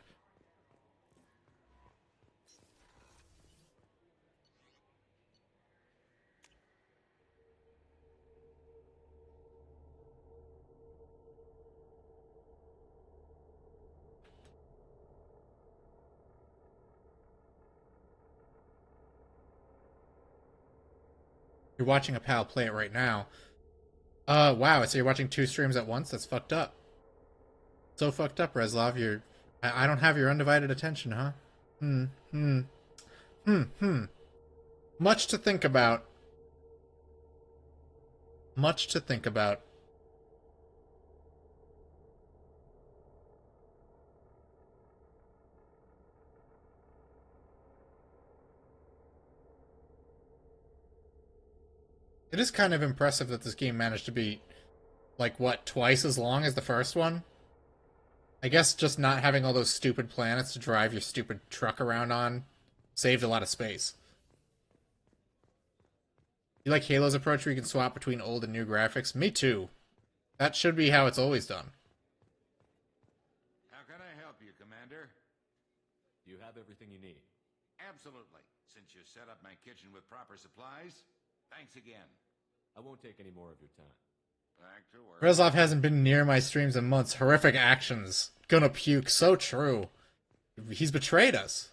[SPEAKER 2] You're watching a pal play it right now. Wow, so you're watching 2 streams at once? That's fucked up. So fucked up, Reslov. I don't have your undivided attention, huh? Much to think about. Much to think about. It is kind of impressive that this game managed to be, like, what, twice as long as the first one? I guess just not having all those stupid planets to drive your stupid truck around on saved a lot of space. You like Halo's approach where you can swap between old and new graphics? Me too. That should be how it's always done.
[SPEAKER 18] How can I help you, Commander?
[SPEAKER 6] You have everything you need.
[SPEAKER 18] Absolutely. Since you set up my kitchen with proper supplies, thanks again.
[SPEAKER 6] I won't take any more of your time.
[SPEAKER 18] Back to work.
[SPEAKER 2] Rezlov hasn't been near my streams in months. Horrific actions. Gonna puke. So true. He's betrayed us.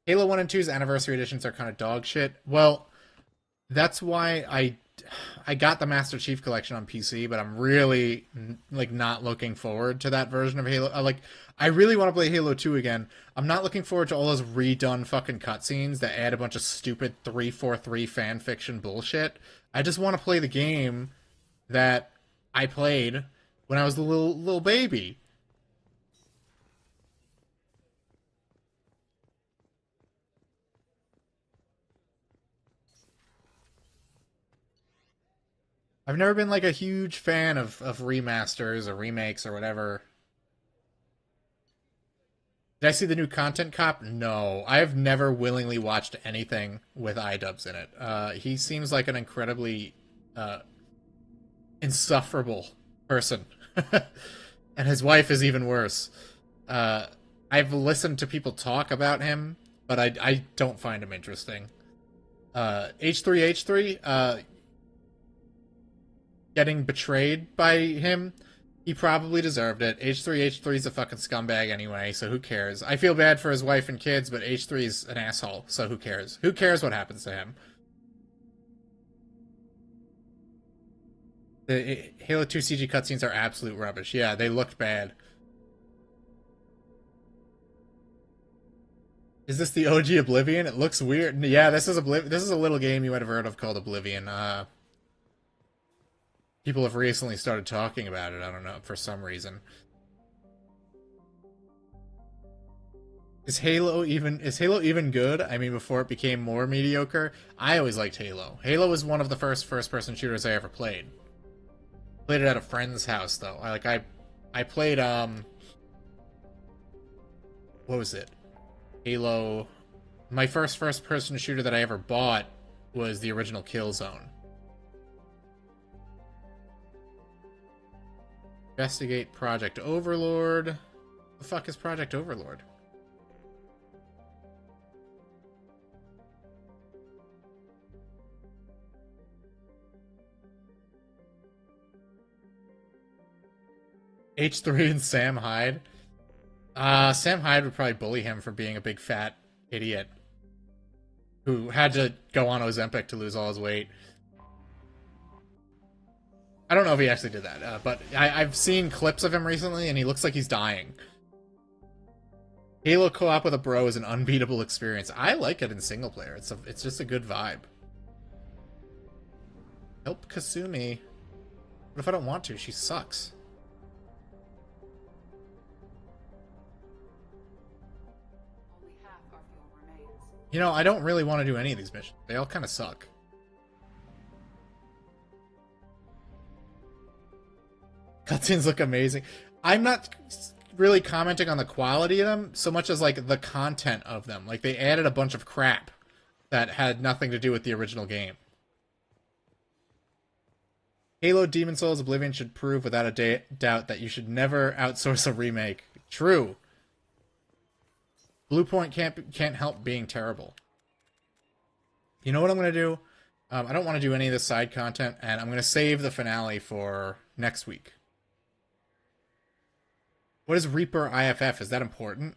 [SPEAKER 2] Halo 1 and 2's anniversary editions are kind of dog shit. Well, that's why I got the Master Chief Collection on PC, but I'm really, like, not looking forward to that version of Halo. I really want to play Halo 2 again. I'm not looking forward to all those redone fucking cutscenes that add a bunch of stupid 343 fanfiction bullshit. I just want to play the game that I played when I was a little baby. I've never been, like, a huge fan of remasters or remakes or whatever. Did I see the new Content Cop? No. I've never willingly watched anything with iDubbbz in it. He seems like an incredibly insufferable person. And his wife is even worse. I've listened to people talk about him, but I don't find him interesting. H3H3, getting betrayed by him, he probably deserved it. H3H3's a fucking scumbag anyway, so who cares? I feel bad for his wife and kids, but H3's an asshole, so who cares? Who cares what happens to him? The Halo 2 CG cutscenes are absolute rubbish. Yeah, they looked bad. Is this the OG Oblivion? It looks weird. Yeah, this is a little game you might have heard of called Oblivion. People have recently started talking about it, I don't know, for some reason. Is Halo even good? I mean, before it became more mediocre? I always liked Halo. Halo was one of the first-person shooters I ever played. Played it at a friend's house, though. I played, what was it? Halo... My first-person shooter that I ever bought was the original Killzone. Investigate Project Overlord. The fuck is Project Overlord? H3 and Sam Hyde. Sam Hyde would probably bully him for being a big fat idiot who had to go on Ozempic to lose all his weight. I don't know if he actually did that, but I've seen clips of him recently, and he looks like he's dying. Halo co-op with a bro is an unbeatable experience. I like it in single player. It's just a good vibe. Help Kasumi. What if I don't want to? She sucks. You know, I don't really want to do any of these missions. They all kind of suck. Cutscenes look amazing. I'm not really commenting on the quality of them so much as, like, the content of them. Like, they added a bunch of crap that had nothing to do with the original game. Halo, Demon Souls, Oblivion should prove without a doubt that you should never outsource a remake. True. Bluepoint can't help being terrible. You know what I'm going to do? I don't want to do any of the side content, and I'm going to save the finale for next week. What is Reaper IFF? Is that important?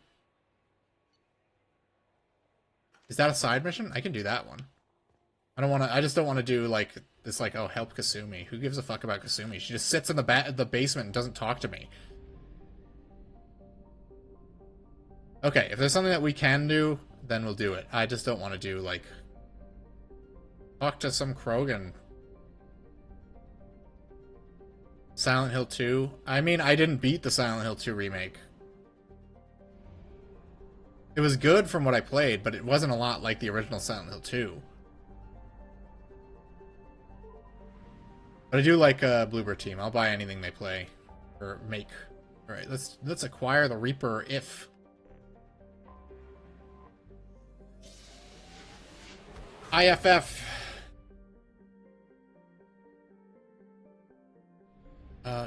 [SPEAKER 2] Is that a side mission? I can do that one. I just don't want to do, like, this, like, oh, help Kasumi. Who gives a fuck about Kasumi? She just sits in the basement and doesn't talk to me. Okay, if there's something that we can do, then we'll do it. I just don't want to do, like... Talk to some Krogan. Silent Hill 2? I mean, I didn't beat the Silent Hill 2 remake. It was good from what I played, but it wasn't a lot like the original Silent Hill 2. But I do like Bluebird Team. I'll buy anything they play or make. All right, let's acquire the Reaper if. IFF.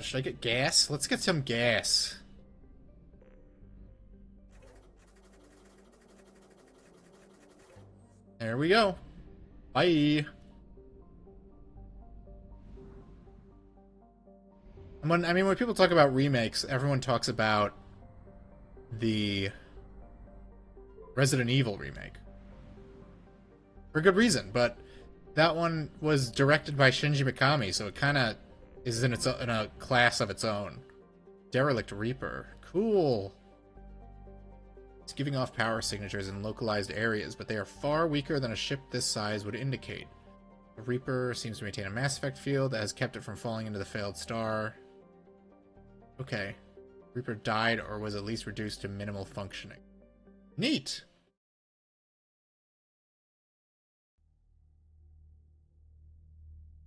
[SPEAKER 2] Should I get gas? Let's get some gas. There we go. Bye. When people talk about remakes, everyone talks about the Resident Evil remake. For good reason, but that one was directed by Shinji Mikami, so it kind of is in a class of its own. Derelict Reaper. Cool. It's giving off power signatures in localized areas, but they are far weaker than a ship this size would indicate. The Reaper seems to maintain a Mass Effect field that has kept it from falling into the failed star. Okay. Reaper died or was at least reduced to minimal functioning. Neat!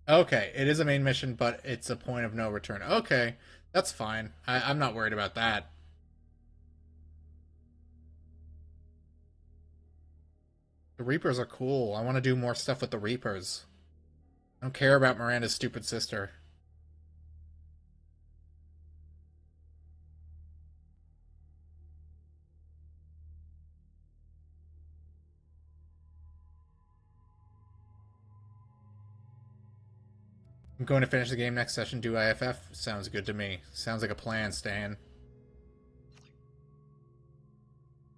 [SPEAKER 2] Okay, it is a main mission, but it's a point of no return. Okay, that's fine. I'm not worried about that. The Reapers are cool. I want to do more stuff with the Reapers. I don't care about Miranda's stupid sister. I'm going to finish the game next session, do IFF. Sounds good to me. Sounds like a plan, Stan.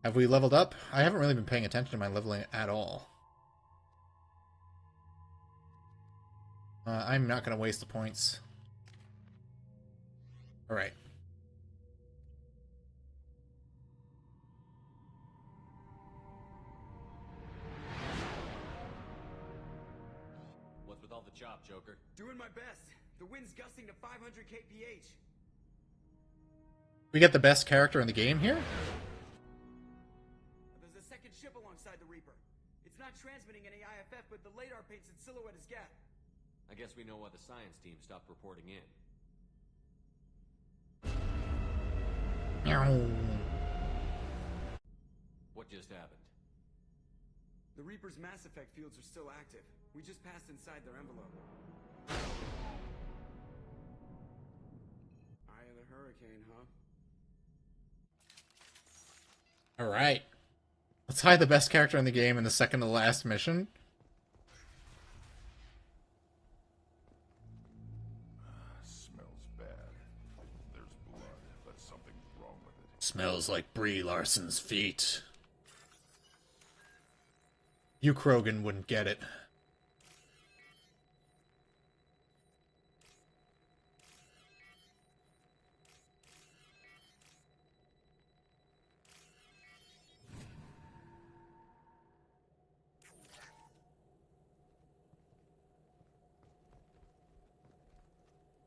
[SPEAKER 2] Have we leveled up? I haven't really been paying attention to my leveling at all. I'm not going to waste the points. Alright.
[SPEAKER 6] What's with all the chop, Joker?
[SPEAKER 8] Doing my best. The wind's gusting to 500 kph.
[SPEAKER 2] We get the best character in the game here?
[SPEAKER 8] There's a second ship alongside the Reaper. It's not transmitting any IFF, but the radar paints its silhouette as Gap.
[SPEAKER 6] I guess we know why the science team stopped reporting in. What just happened?
[SPEAKER 8] The Reaper's Mass Effect fields are still active. We just passed inside their envelope. Eye of the Hurricane, huh?
[SPEAKER 2] Alright. Let's hide the best character in the game in the second to last mission.
[SPEAKER 19] Smells bad. There's blood, but something's wrong with it.
[SPEAKER 2] Smells like Brie Larson's feet. You Krogan wouldn't get it.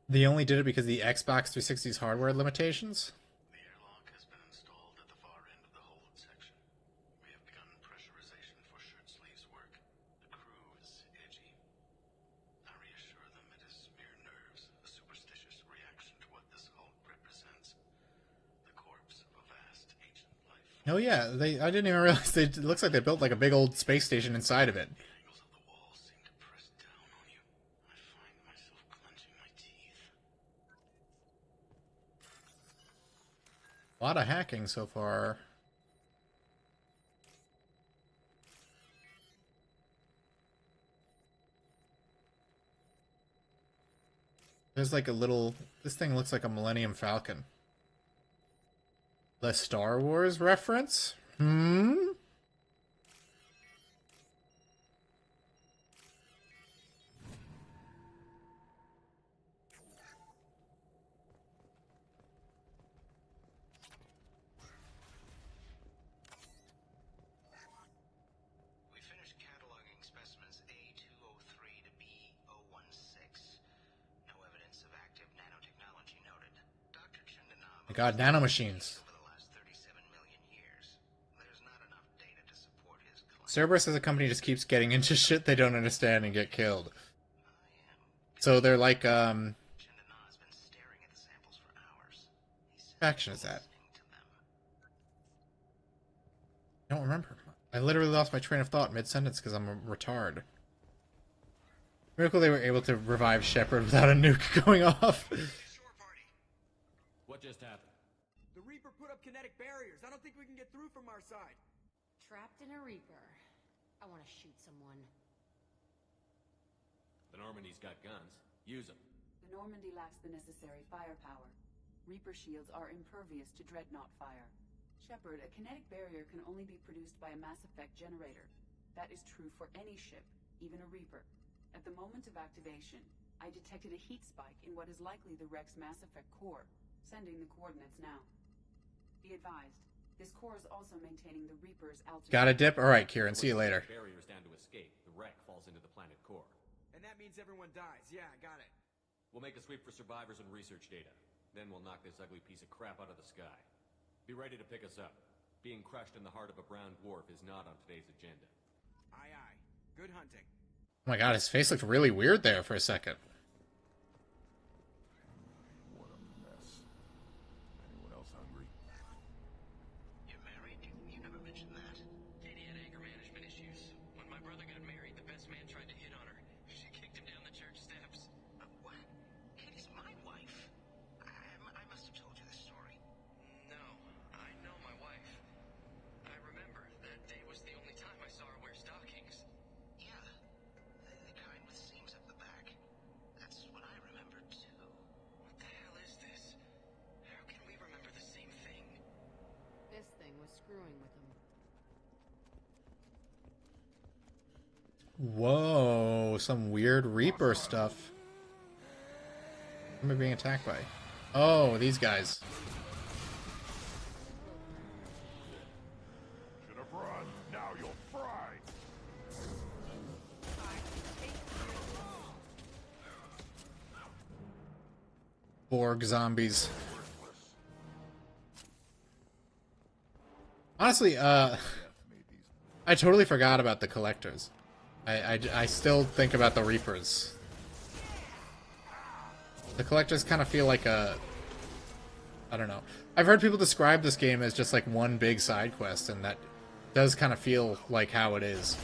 [SPEAKER 2] They only did it because of the Xbox 360's hardware limitations?
[SPEAKER 19] The airlock has been installed at the far end of the hold section. We have begun pressurization for shirt sleeves work. The crew is edgy. I reassure them it is mere nerves, a superstitious reaction to what this hulk represents. The corpse of a vast ancient life form.
[SPEAKER 2] Oh yeah, I didn't even realize it looks like they built like a big old space station inside of it. A lot of hacking so far. There's like a little... This thing looks like a Millennium Falcon. The Star Wars reference? Hmm? god, nanomachines. Cerberus as a company just keeps getting into shit they don't understand and get killed. So they're like, what faction is that? I don't remember. I literally lost my train of thought mid-sentence because I'm a retard. Miracle they were able to revive Shepard without a nuke going off.
[SPEAKER 6] What just happened?
[SPEAKER 8] The Reaper put up kinetic barriers. I don't think we can get through from our side.
[SPEAKER 13] Trapped in a Reaper. I want to shoot someone.
[SPEAKER 6] The Normandy's got guns. Use them.
[SPEAKER 20] The Normandy lacks the necessary firepower. Reaper shields are impervious to dreadnought fire. Shepard, a kinetic barrier can only be produced by a Mass Effect generator. That is true for any ship, even a Reaper. At the moment of activation, I detected a heat spike in what is likely the Rex Mass Effect core. Sending the coordinates now. Be advised, this core is also maintaining the Reaper's altitude.
[SPEAKER 2] Got a dip? Alright, Kieran, see you later.
[SPEAKER 6] Barriers down to escape. The wreck falls into the planet core.
[SPEAKER 8] And that means everyone dies. Yeah, I got it.
[SPEAKER 6] We'll make a sweep for survivors and research data. Then we'll knock this ugly piece of crap out of the sky. Be ready to pick us up. Being crushed in the heart of a brown dwarf is not on today's agenda.
[SPEAKER 8] Aye, aye. Good hunting.
[SPEAKER 2] Oh my god, his face looked really weird there for a second.
[SPEAKER 3] What a mess. Anyone else hungry?
[SPEAKER 19] You're married? You never mentioned that. Katie had anger management issues. When my brother got married, the best man tried to hit on her. She kicked him down the church steps. What? Katie's my wife. I must have told you this story. No, I know my wife. I remember that day was the only time I saw her wear stockings. Yeah, the kind with seams up the back. That's what I remember too. What the hell is this? How can we remember the same thing?
[SPEAKER 13] This thing was screwing with him.
[SPEAKER 2] Whoa, some weird Reaper stuff. What am I being attacked by? Oh, these guys.
[SPEAKER 3] Should have run. Now you'll fry.
[SPEAKER 2] Borg zombies. Honestly, I totally forgot about the collectors. I still think about the Reapers. The collectors kind of feel like a... I don't know. I've heard people describe this game as just like one big side quest, and that does kind of feel like how it is.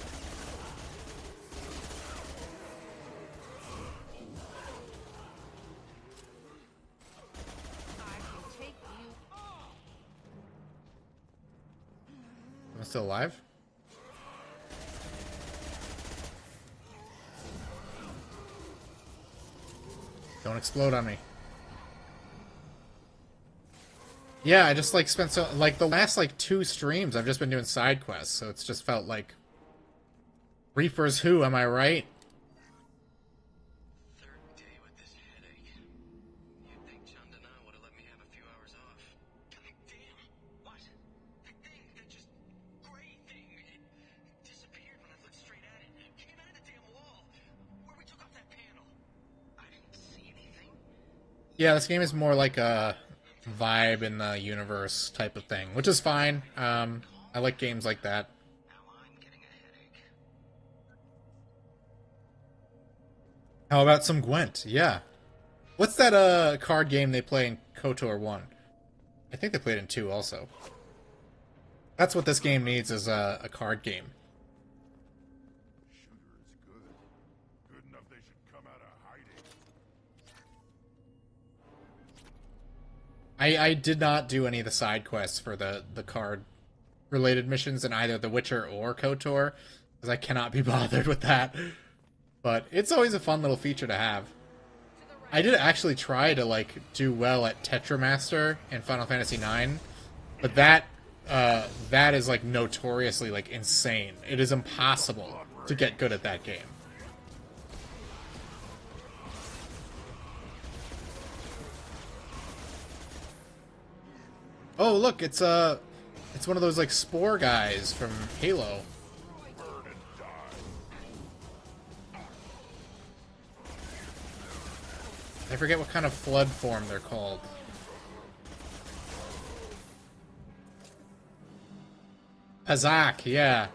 [SPEAKER 2] Am I still alive? Don't explode on me. Yeah, I just like spent so like the last like 2 streams I've just been doing side quests, so it's just felt like Reapers who, am I right?
[SPEAKER 19] Third day with this headache. You'd think Chandana would have let me have a few hours off. Damn! What? The thing, that just gray thing. It disappeared when I looked straight at it. It came out of the damn wall. Where we took off that panel. I didn't see anything.
[SPEAKER 2] Yeah, this game is more like a vibe in the universe type of thing, which is fine. I like games like that. How about some Gwent? Yeah. What's that card game they play in KOTOR 1? I think they played in 2 also. That's what this game needs, is a card game.
[SPEAKER 3] Sugar is good. Good enough they should come out of hiding.
[SPEAKER 2] I did not do any of the side quests for the card related missions in either The Witcher or KOTOR, because I cannot be bothered with that. But it's always a fun little feature to have. I did actually try to like do well at Tetramaster in Final Fantasy IX, but that is like notoriously like insane. It is impossible to get good at that game. Oh, look, it's one of those like spore guys from Halo. I forget what kind of flood form they're called. Pazak, yeah.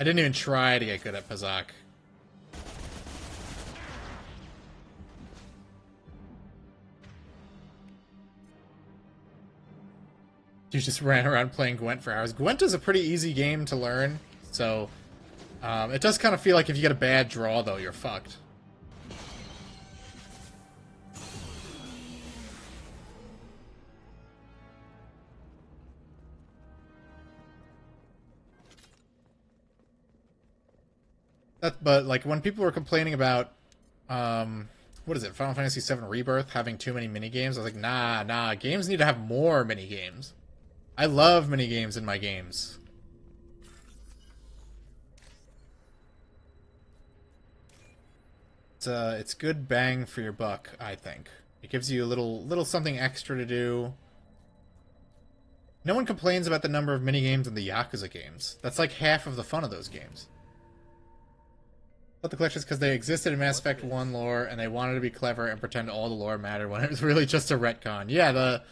[SPEAKER 2] I didn't even try to get good at Pazak. You just ran around playing Gwent for hours. Gwent is a pretty easy game to learn, so it does kind of feel like if you get a bad draw, though, you're fucked. But like when people were complaining about what is it, Final Fantasy VII Rebirth having too many minigames, I was like, nah, games need to have more minigames. I love minigames in my games. It's good bang for your buck, I think. It gives you a little something extra to do. No one complains about the number of minigames in the Yakuza games. That's like half of the fun of those games. But the collections because they existed in Mass Effect 1 lore, and they wanted to be clever and pretend all the lore mattered when it was really just a retcon. Yeah, the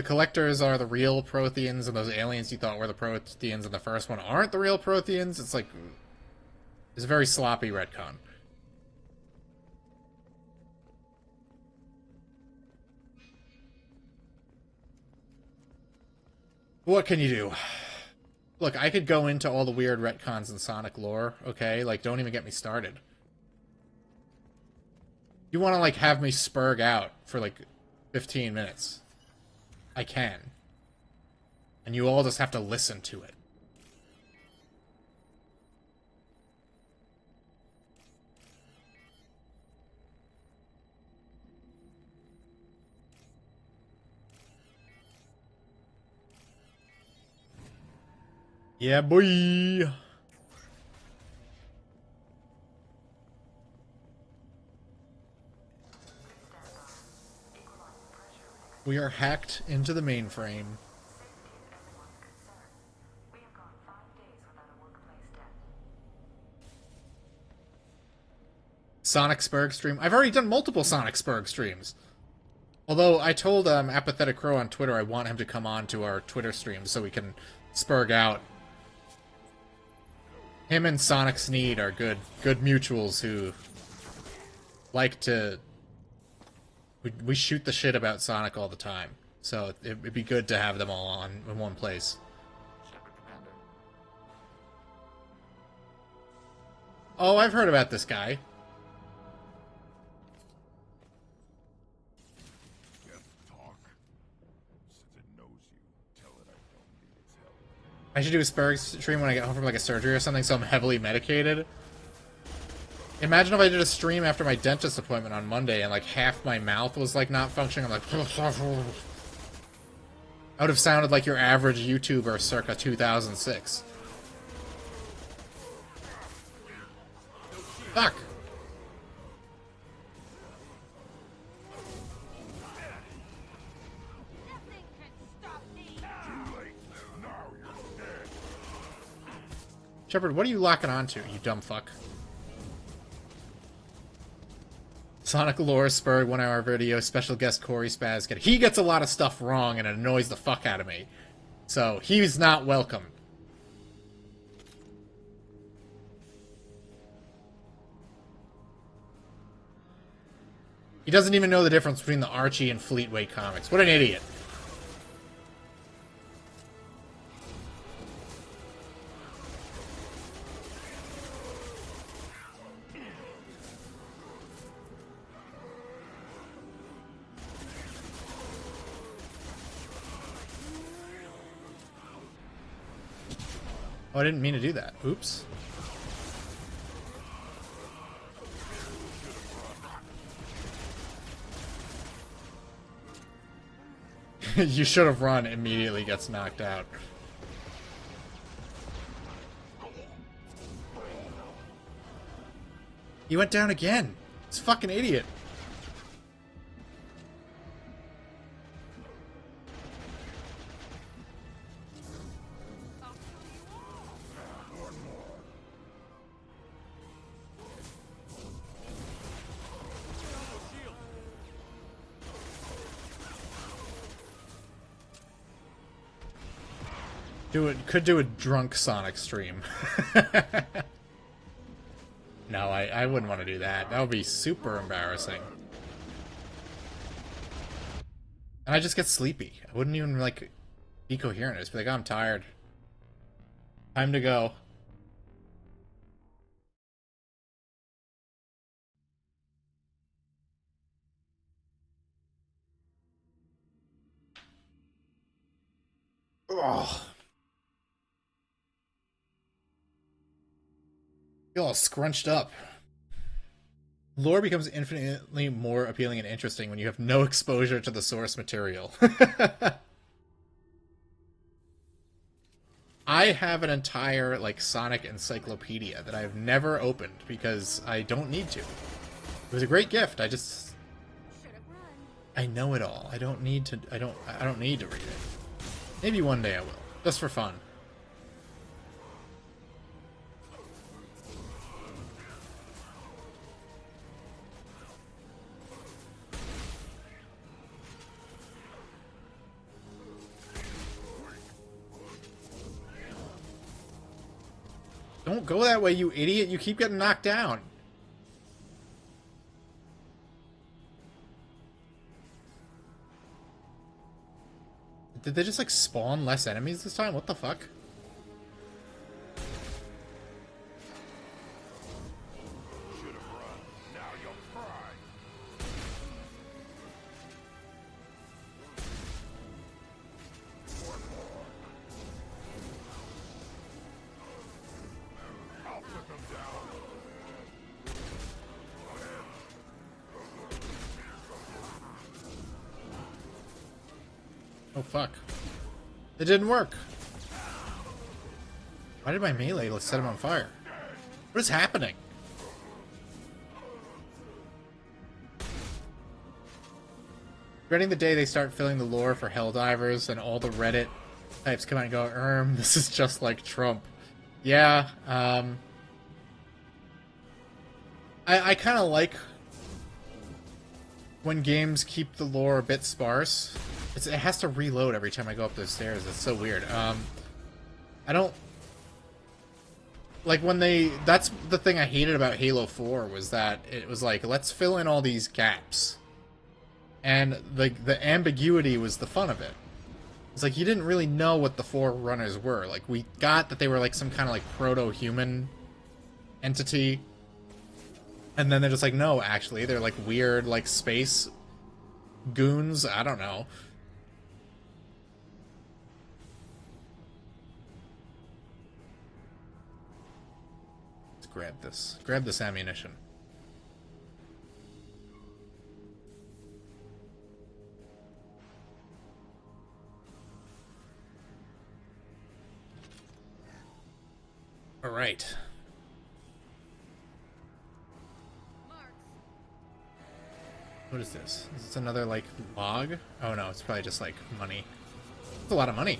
[SPEAKER 2] collectors are the real Protheans, and those aliens you thought were the Protheans in the first one aren't the real Protheans. It's like... it's a very sloppy retcon. What can you do? Look, I could go into all the weird retcons in Sonic lore, okay? Like, don't even get me started. You want to, like, have me spurg out for, like, 15 minutes. I can. And you all just have to listen to it. Yeah, boy! We are hacked into the mainframe. Sonic Spurg stream. I've already done multiple Sonic Spurg streams. Although I told Apathetic Crow on Twitter I want him to come on to our Twitter stream so we can spurg out. Him and Sonic Sneed are good mutuals who like to... We shoot the shit about Sonic all the time. So it'd be good to have them all on in one place. Oh, I've heard about this guy. I should do a Spurg stream when I get home from like a surgery or something, so I'm heavily medicated. Imagine if I did a stream after my dentist appointment on Monday and like half my mouth was like not functioning. I'm like... I would have sounded like your average YouTuber circa 2006. Fuck! Shepard, what are you locking onto, you dumb fuck? Sonic Lore Spurg 1 hour video, special guest Corey Spaz. He gets a lot of stuff wrong and it annoys the fuck out of me. So, he's not welcome. He doesn't even know the difference between the Archie and Fleetway comics. What an idiot. Oh, I didn't mean to do that. Oops. You should have run, immediately gets knocked out. He went down again. This fucking idiot. Could do a drunk Sonic stream. No, I wouldn't want to do that. That would be super embarrassing. And I just get sleepy. I wouldn't even, like, be coherent. I'd just be like, oh, I'm tired. Time to go. Ugh. Feel all scrunched up. Lore becomes infinitely more appealing and interesting when you have no exposure to the source material. I have an entire, like, Sonic encyclopedia that I've never opened because I don't need to. It was a great gift. I know it all. I don't need to need to read it. Maybe one day I will. Just for fun. Don't go that way, you idiot. You keep getting knocked down. Did they just, like, spawn less enemies this time? What the fuck? Oh, fuck. It didn't work. Why did my melee set him on fire? What is happening? Dreading the day they start filling the lore for Helldivers and all the Reddit types come out and go, this is just like Trump. Yeah, I kind of like when games keep the lore a bit sparse. It has to reload every time I go up those stairs. It's so weird. I don't... Like, when they... That's the thing I hated about Halo 4, was that it was like, let's fill in all these gaps. And the ambiguity was the fun of it. It's like, you didn't really know what the Forerunners were. Like, we got that they were, like, some kind of, like, proto-human entity. And then they're just like, no, actually, they're, like, weird, like, space goons. I don't know. Grab this. Grab this ammunition. All right. What is this? Is this another, like, log? Oh no, it's probably just, like, money. It's a lot of money.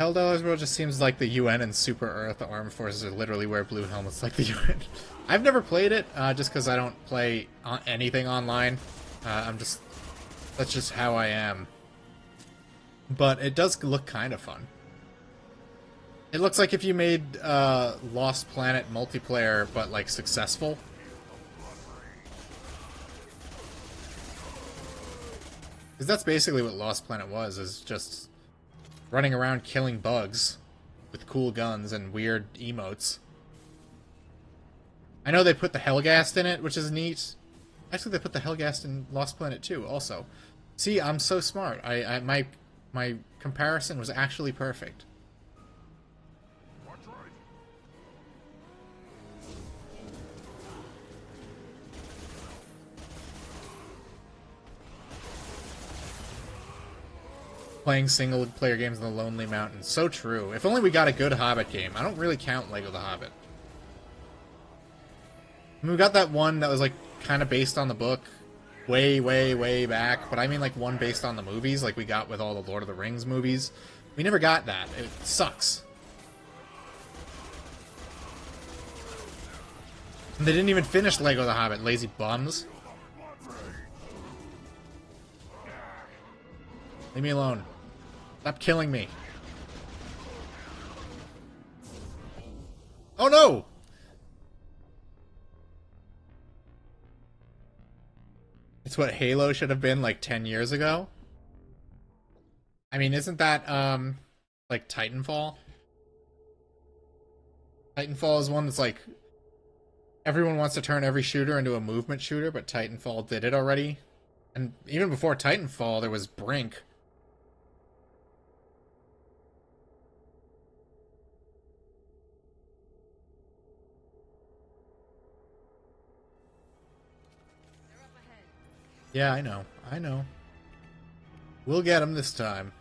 [SPEAKER 2] Helldivers World just seems like the UN and Super Earth Armed Forces are literally wear blue helmets like the UN. I've never played it, just because I don't play anything online. That's just how I am. But it does look kind of fun. It looks like if you made Lost Planet multiplayer, but, like, successful. Because that's basically what Lost Planet was, is just running around killing bugs with cool guns and weird emotes. I know they put the Hellgast in it, which is neat. Actually, they put the Hellgast in Lost Planet too, also. See, I'm so smart. My comparison was actually perfect. Playing single-player games in the Lonely Mountains. So true. If only we got a good Hobbit game. I don't really count Lego the Hobbit. I mean, we got that one that was, like, kind of based on the book way, way, way back. But I mean, like, one based on the movies, like we got with all the Lord of the Rings movies. We never got that. It sucks. And they didn't even finish Lego the Hobbit, lazy bums. Leave me alone. Stop killing me. Oh no! It's what Halo should have been like 10 years ago. I mean, isn't that, like Titanfall? Titanfall is one that's like, everyone wants to turn every shooter into a movement shooter, but Titanfall did it already. And even before Titanfall, there was Brink. Yeah, I know. I know. We'll get him this time.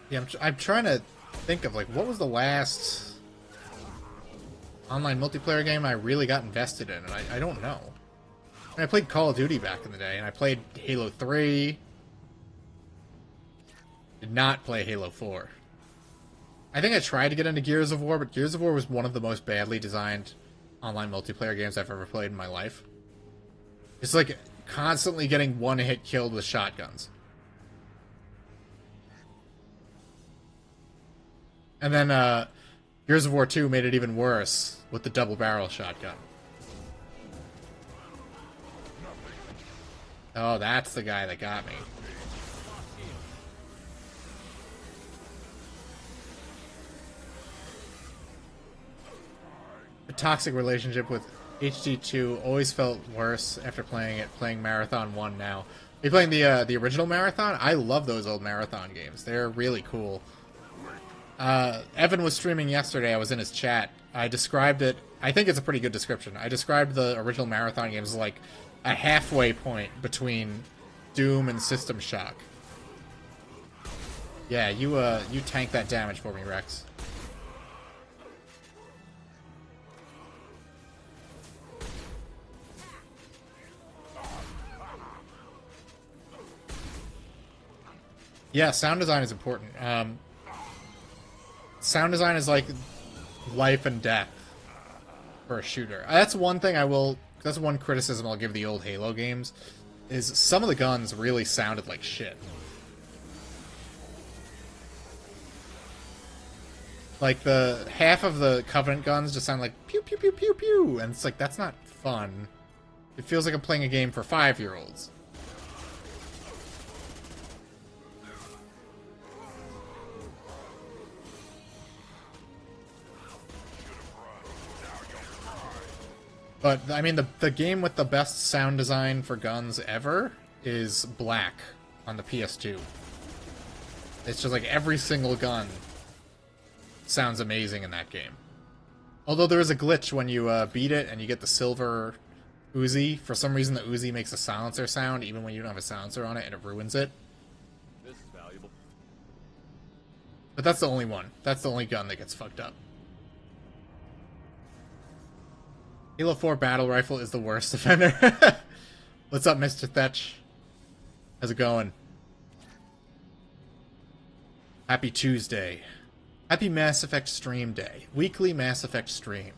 [SPEAKER 2] Yeah, I'm trying to think of, like, what was the last online multiplayer game I really got invested in, and I don't know. I mean, I played Call of Duty back in the day, and I played Halo 3. Did not play Halo 4. I think I tried to get into Gears of War, but Gears of War was one of the most badly designed online multiplayer games I've ever played in my life. It's like constantly getting one-hit killed with shotguns. And then, Gears of War 2 made it even worse with the double-barrel shotgun. Oh, that's the guy that got me. The toxic relationship with HD2 always felt worse after playing it, playing Marathon 1 now. Are you playing the original Marathon? I love those old Marathon games. They're really cool. Evan was streaming yesterday. I was in his chat. I described it. I think it's a pretty good description. I described the original Marathon games as like a halfway point between Doom and System Shock. Yeah, you tank that damage for me, Rex. Yeah, sound design is important. Sound design is like life and death for a shooter. That's one thing that's one criticism I'll give the old Halo games, is some of the guns really sounded like shit. Like, the half of the Covenant guns just sound like pew pew pew pew pew, and it's like, that's not fun. It feels like I'm playing a game for 5-year-olds. But, I mean, the game with the best sound design for guns ever is Black on the PS2. It's just like every single gun sounds amazing in that game. Although there is a glitch when you beat it and you get the silver Uzi. For some reason the Uzi makes a silencer sound even when you don't have a silencer on it, and it ruins it.
[SPEAKER 4] This is valuable.
[SPEAKER 2] But that's the only one. That's the only gun that gets fucked up. Halo 4 battle rifle is the worst offender. What's up, Mr. Thetch? How's it going? Happy Tuesday. Happy Mass Effect stream day. Weekly Mass Effect stream.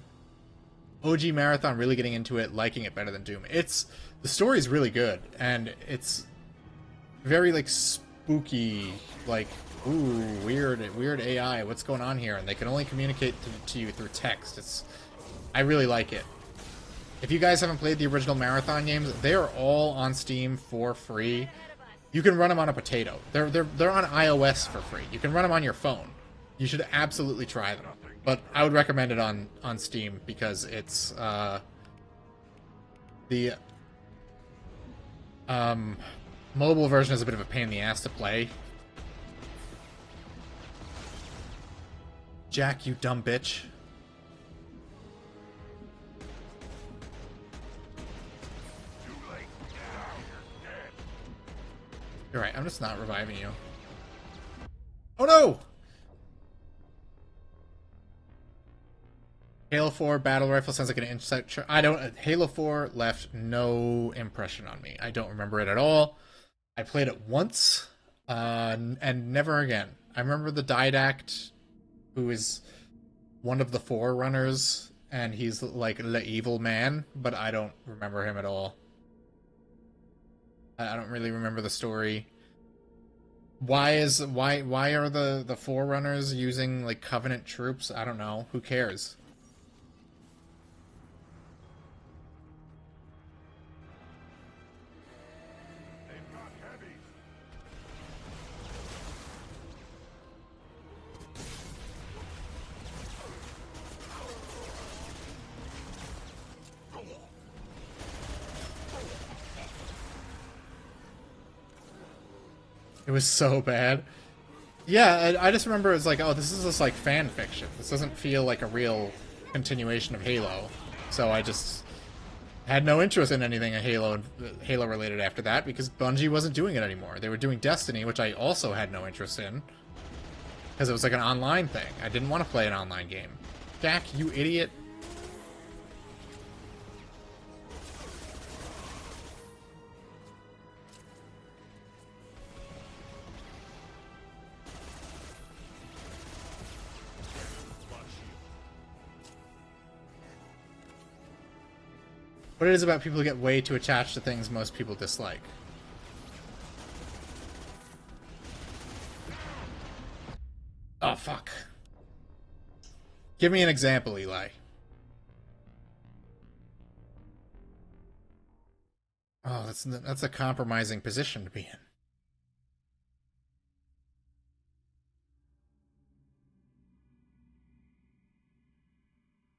[SPEAKER 2] OG Marathon, really getting into it, liking it better than Doom. The story's really good, and it's very, like, spooky, like, ooh, weird AI, what's going on here? And they can only communicate to you through text. I really like it. If you guys haven't played the original Marathon games, they are all on Steam for free. You can run them on a potato. They're on iOS for free. You can run them on your phone. You should absolutely try them. But I would recommend it on Steam because it's the mobile version is a bit of a pain in the ass to play. Jack, you dumb bitch. You're right, I'm just not reviving you. Oh no! Halo 4 battle rifle sounds like an insect. Halo 4 left no impression on me. I don't remember it at all. I played it once. And never again. I remember the Didact, who is one of the Forerunners, and he's like the evil man, but I don't remember him at all. I don't really remember the story. Why are the Forerunners using like Covenant troops? I don't know. Who cares? It was so bad. Yeah, I just remember it was like, oh, this is just like fan fiction. This doesn't feel like a real continuation of Halo. So I just had no interest in anything Halo related after that because Bungie wasn't doing it anymore. They were doing Destiny, which I also had no interest in because it was like an online thing. I didn't want to play an online game. Jack, you idiot. What it is about people who get way too attached to things most people dislike. Oh, fuck. Give me an example, Eli. Oh, that's a compromising position to be in.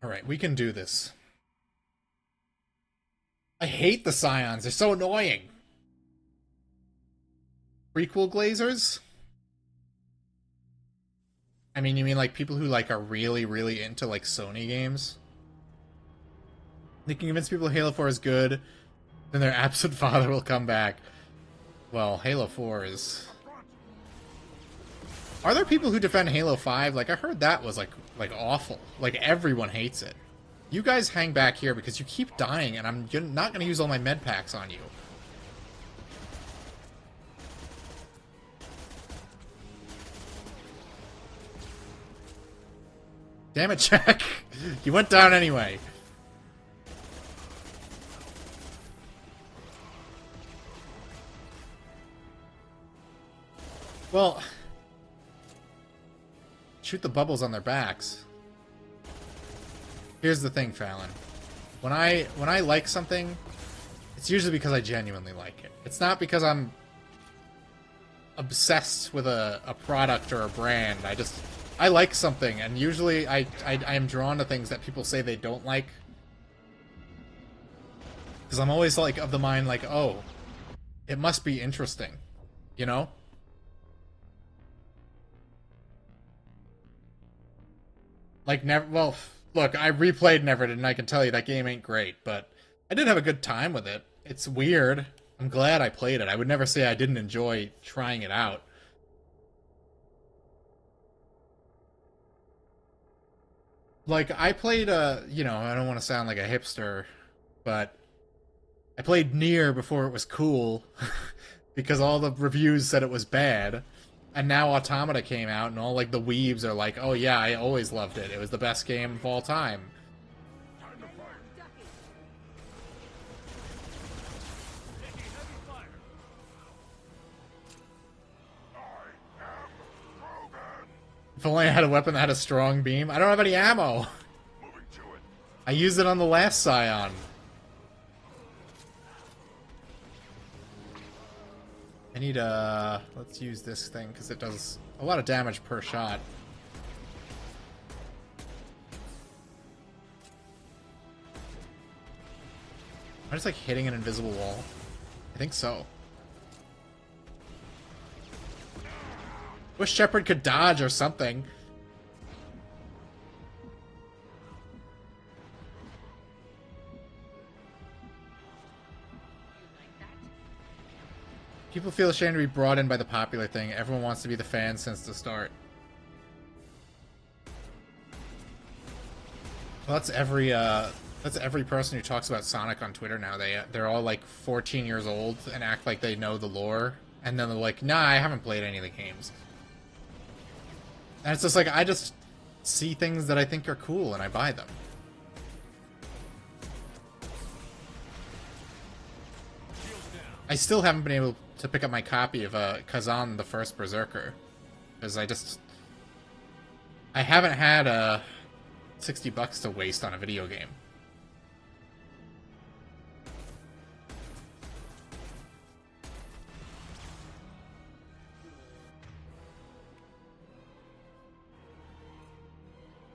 [SPEAKER 2] Alright, we can do this. I hate the Scions. They're so annoying. Prequel glazers? I mean, you mean like people who like are really, really into like Sony games? They can convince people Halo 4 is good, then their absent father will come back. Well, Halo 4 is... Are there people who defend Halo 5? Like, I heard that was like awful. Like, everyone hates it. You guys hang back here because you keep dying, and I'm not going to use all my med packs on you. Damn it, Jack. You went down anyway. Well, shoot the bubbles on their backs. Here's the thing, Fallon. When I like something, it's usually because I genuinely like it. It's not because I'm obsessed with a product or a brand. I like something, and usually I am drawn to things that people say they don't like. Because I'm always like of the mind like, oh, it must be interesting. You know? Like, never, well, look, I replayed Neverton, and I can tell you that game ain't great, but I did have a good time with it. It's weird. I'm glad I played it. I would never say I didn't enjoy trying it out. Like, I played, you know, I don't want to sound like a hipster, but I played Nier before it was cool, because all the reviews said it was bad. And now Automata came out, and all, like, the weebs are like, oh yeah, I always loved it. It was the best game of all time. If only I had a weapon that had a strong beam. I don't have any ammo. I used it on the last Scion. I need let's use this thing, because it does a lot of damage per shot. Am I just like hitting an invisible wall? I think so. Wish Shepard could dodge or something. People feel ashamed to be brought in by the popular thing. Everyone wants to be the fan since the start. Well, that's every person who talks about Sonic on Twitter now. They're all like 14 years old and act like they know the lore. And then they're like, nah, I haven't played any of the games. And it's just like, I just see things that I think are cool and I buy them. I still haven't been able to pick up my copy of Kazan the First Berserker. Because I haven't had $60 to waste on a video game.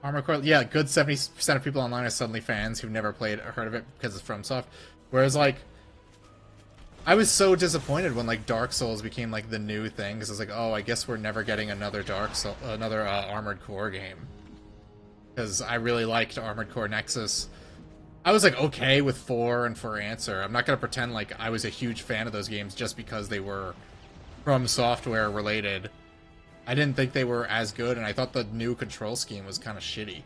[SPEAKER 2] Armored Core, yeah, good 70% of people online are suddenly fans who've never played or heard of it because it's FromSoft. Whereas, like, I was so disappointed when, like, Dark Souls became, like, the new thing, because it's like, oh, I guess we're never getting another Armored Core game. Because I really liked Armored Core Nexus. I was, like, okay with 4 and For Answer. I'm not going to pretend like I was a huge fan of those games just because they were From Software related. I didn't think they were as good, and I thought the new control scheme was kind of shitty.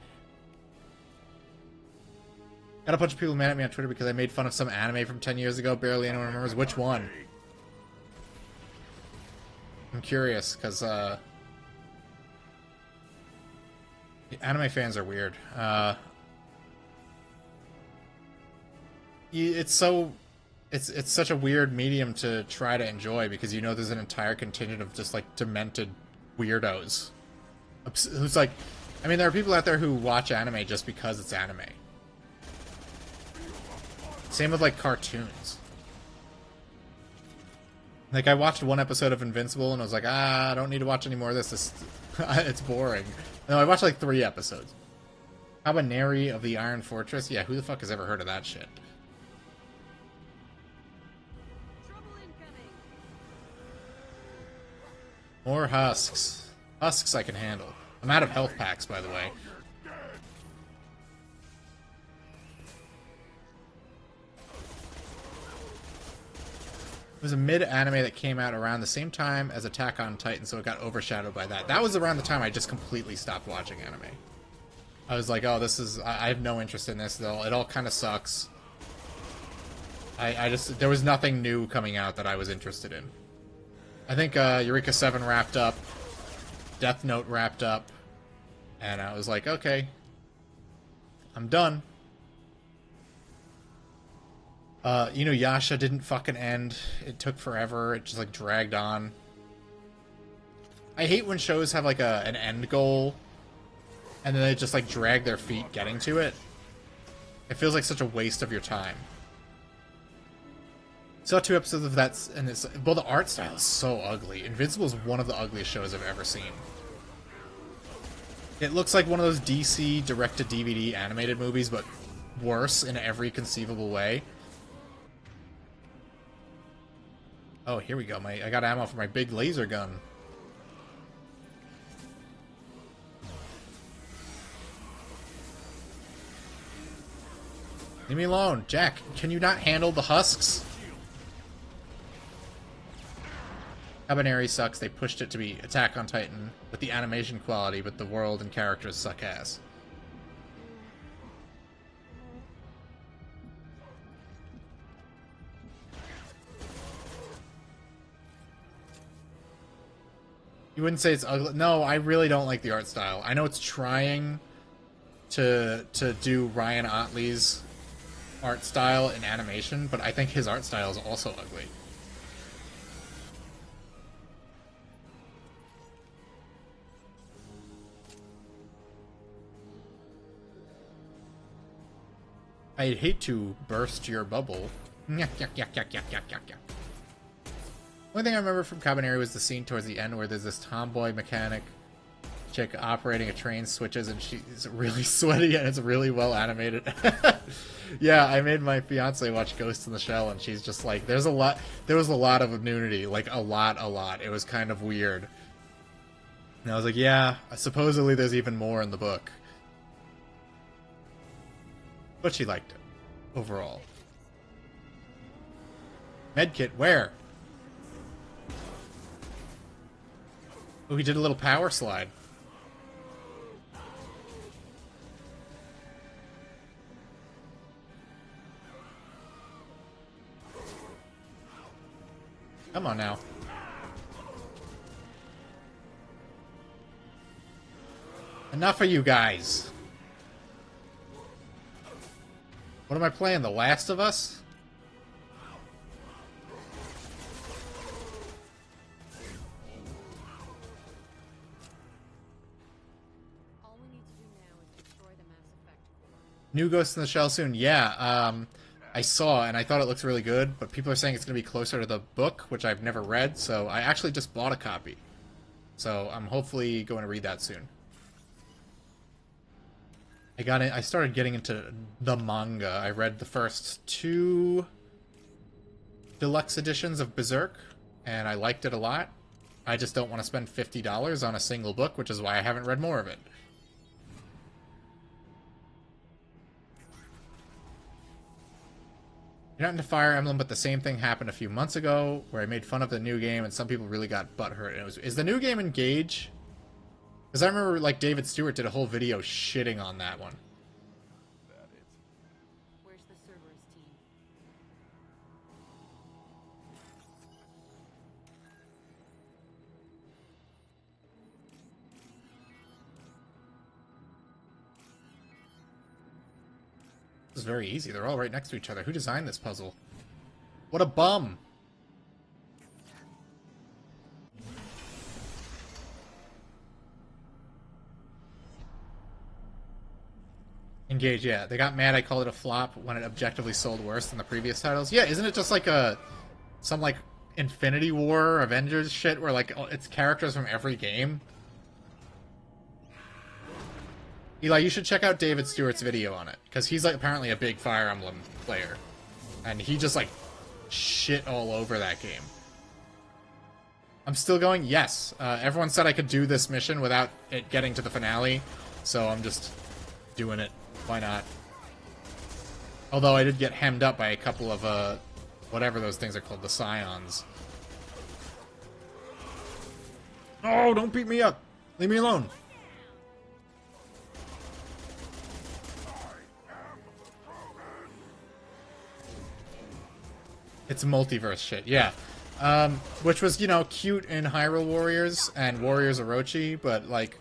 [SPEAKER 2] Got a bunch of people mad at me on Twitter because I made fun of some anime from 10 years ago. Barely anyone remembers which one. I'm curious, because, anime fans are weird. It's such a weird medium to try to enjoy, because you know there's an entire contingent of just, like, demented weirdos. Who's like... I mean, there are people out there who watch anime just because it's anime. Same with, like, cartoons. Like, I watched one episode of Invincible, and I was like, I don't need to watch any more of this. It's boring. No, I watched, like, 3 episodes. Cabaneri of the Iron Fortress? Yeah, who the fuck has ever heard of that shit? More husks. Husks I can handle. I'm out of health packs, by the way. It was a mid-anime that came out around the same time as Attack on Titan, so it got overshadowed by that. That was around the time I just completely stopped watching anime. I was like, oh, this is... I have no interest in this, though. It all kind of sucks. I just... There was nothing new coming out that I was interested in. I think Eureka 7 wrapped up. Death Note wrapped up. And I was like, okay. I'm done. Yasha didn't fucking end. It took forever. It just, like, dragged on. I hate when shows have, like, an end goal, and then they just, like, drag their feet getting to it. It feels like such a waste of your time. Saw 2 episodes of that, and it's... Well, the art style is so ugly. Invincible is one of the ugliest shows I've ever seen. It looks like one of those DC direct-to-DVD animated movies, but worse in every conceivable way. Oh, here we go. I got ammo for my big laser gun. Leave me alone. Jack, can you not handle the husks? Cabaneri sucks. They pushed it to be Attack on Titan with the animation quality, but the world and characters suck ass. You wouldn't say it's ugly? No, I really don't like the art style. I know it's trying to do Ryan Otley's art style in animation, but I think his art style is also ugly. I'd hate to burst your bubble. Only thing I remember from Cabaneri was the scene towards the end where there's this tomboy mechanic chick operating a train, switches, and she's really sweaty and it's really well animated. Yeah, I made my fiance watch Ghost in the Shell, and she's just like, there was a lot of nudity, like a lot. It was kind of weird. And I was like, yeah, supposedly there's even more in the book. But she liked it, overall. Medkit, where? Oh, he did a little power slide. Come on now. Enough of you guys. What am I playing? The Last of Us? New Ghost in the Shell soon. Yeah, I saw, and I thought it looks really good, but people are saying it's going to be closer to the book, which I've never read, so I actually just bought a copy. So I'm hopefully going to read that soon. I started getting into the manga. I read the first 2 deluxe editions of Berserk, and I liked it a lot. I just don't want to spend $50 on a single book, which is why I haven't read more of it. You're not into Fire Emblem, but the same thing happened a few months ago, where I made fun of the new game, and some people really got butthurt. And is the new game Engage? Because I remember, like, David Stewart did a whole video shitting on that one.
[SPEAKER 13] Where's the Cerberus team?
[SPEAKER 2] This is very easy. They're all right next to each other. Who designed this puzzle? What a bum! Engage, yeah. They got mad I called it a flop when it objectively sold worse than the previous titles. Yeah, isn't it just like some like Infinity War Avengers shit where like it's characters from every game? Eli, you should check out David Stewart's video on it, because he's like apparently a big Fire Emblem player. And he just like shit all over that game. I'm still going? Yes. Everyone said I could do this mission without it getting to the finale, so I'm just doing it. Why not? Although I did get hemmed up by a couple of, whatever those things are called, the Scions. Oh, don't beat me up! Leave me alone! It's multiverse shit, yeah. Which was, you know, cute in Hyrule Warriors and Warriors Orochi, but, like,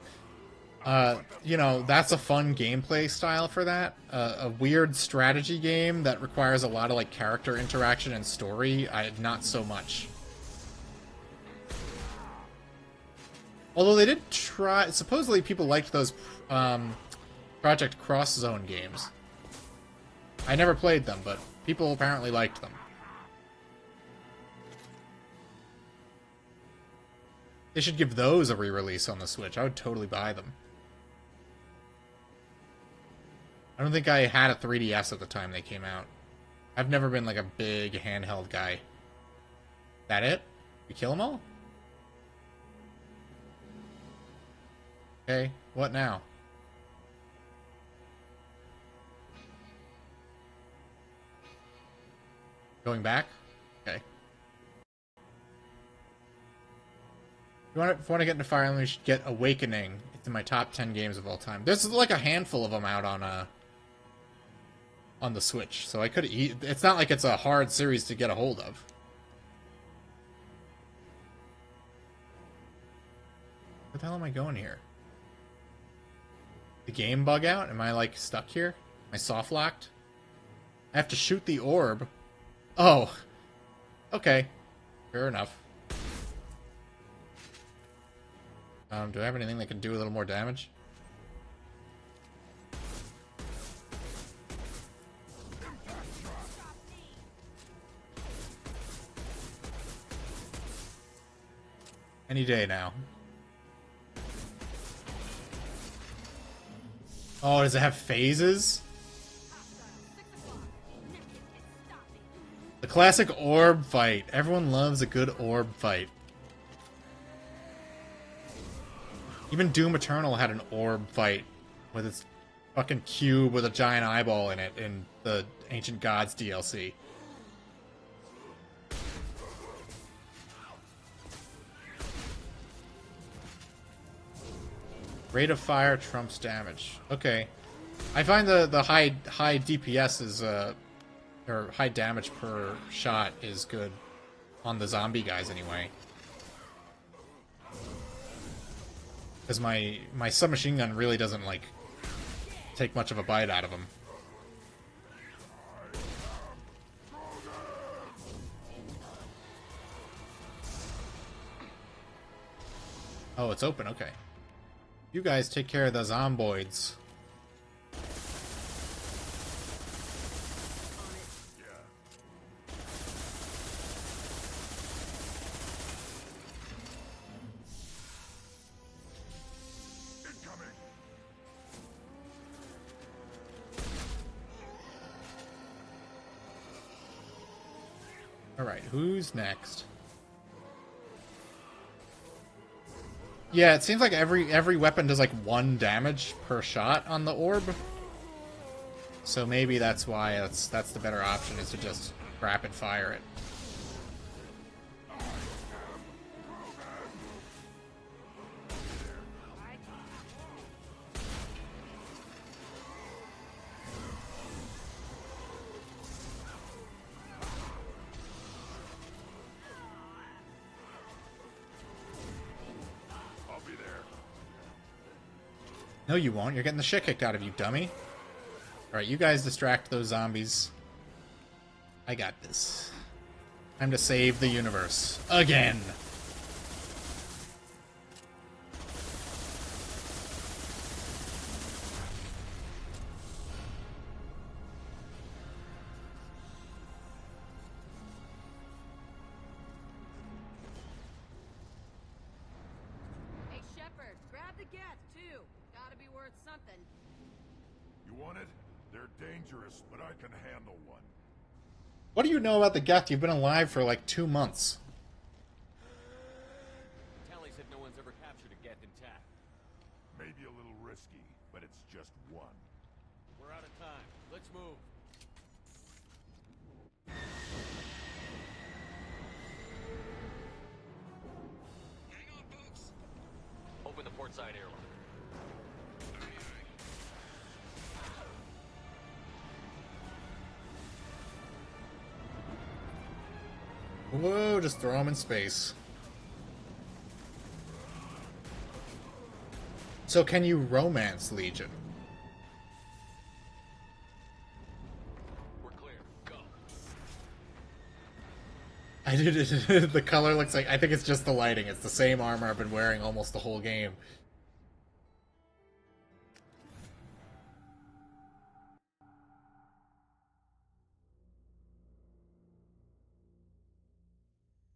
[SPEAKER 2] you know, that's a fun gameplay style for that. A weird strategy game that requires a lot of, like, character interaction and story, not so much. Although they did try... Supposedly people liked those, Project Cross Zone games. I never played them, but people apparently liked them. They should give those a re-release on the Switch. I would totally buy them. I don't think I had a 3DS at the time they came out. I've never been like a big handheld guy. That it? We kill them all? Okay, what now? Going back? Okay. If you want to get into Fire Emblem, you should get Awakening. It's in my top 10 games of all time. There's like a handful of them out on the Switch, so I could. It's not like it's a hard series to get a hold of. Where the hell am I going here? The game bug out? Am I like stuck here? Am I soft locked? I have to shoot the orb. Oh. Okay. Fair enough. Do I have anything that can do a little more damage? Any day now. Oh, does it have phases? The classic orb fight. Everyone loves a good orb fight. Even Doom Eternal had an orb fight with its fucking cube with a giant eyeball in it in the Ancient Gods DLC. Rate of fire trumps damage. Okay. I find the high DPS is or high damage per shot is good on the zombie guys anyway. Because my submachine gun really doesn't, like, take much of a bite out of him. Oh, it's open, okay. You guys take care of the zomboids. Alright, who's next? Yeah, it seems like every weapon does like 1 damage per shot on the orb. So maybe that's why that's the better option, is to just rapid fire it. No, you won't. You're getting the shit kicked out of you, dummy. Alright, you guys distract those zombies. I got this. Time to save the universe. Again!
[SPEAKER 13] Hey, Shepard, grab the Geth, too. Gotta be worth something.
[SPEAKER 21] You want it? They're dangerous, but I can handle one.
[SPEAKER 2] What do you know about the Geth? You've been alive for like 2 months.
[SPEAKER 6] Tally said no one's ever captured a Geth intact.
[SPEAKER 21] Maybe a little risky, but it's just one.
[SPEAKER 6] We're out of time. Let's move.
[SPEAKER 19] Hang on, folks.
[SPEAKER 6] Open the port side airlock.
[SPEAKER 2] Whoa, just throw them in space. So can you romance Legion?
[SPEAKER 6] We're clear. Go.
[SPEAKER 2] I did it. The color looks like, I think it's just the lighting. It's the same armor I've been wearing almost the whole game.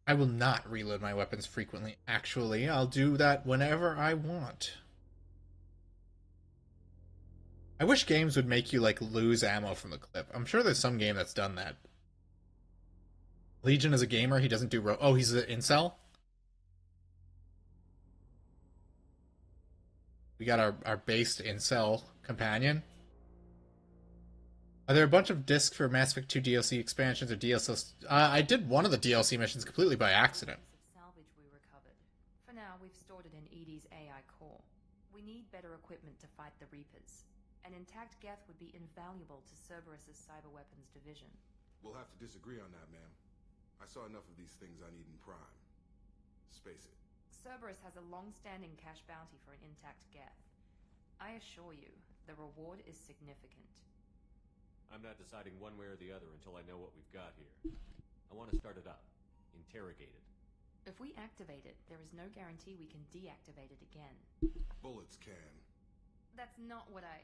[SPEAKER 2] I will not reload my weapons frequently, actually. I'll do that whenever I want. I wish games would make you, like, lose ammo from the clip. I'm sure there's some game that's done that. Legion is a gamer, he doesn't do oh, he's an incel? We got our based incel companion. Are there a bunch of discs for Mass Effect 2 DLC expansions or DLCs? I did one of the DLC missions completely by accident.
[SPEAKER 10] Salvage we recovered. For now, we've stored it in EDI's AI core. We need better equipment to fight the Reapers. An intact Geth would be invaluable to Cerberus's cyber weapons division.
[SPEAKER 3] We'll have to disagree on that, ma'am. I saw enough of these things I need in Prime. Space it.
[SPEAKER 10] Cerberus has a long-standing cash bounty for an intact Geth. I assure you, the reward is significant.
[SPEAKER 6] I'm not deciding one way or the other until I know what we've got here. I want to start it up. Interrogate it.
[SPEAKER 10] If we activate it, there is no guarantee we can deactivate it again.
[SPEAKER 3] Bullets can.
[SPEAKER 10] That's not what I...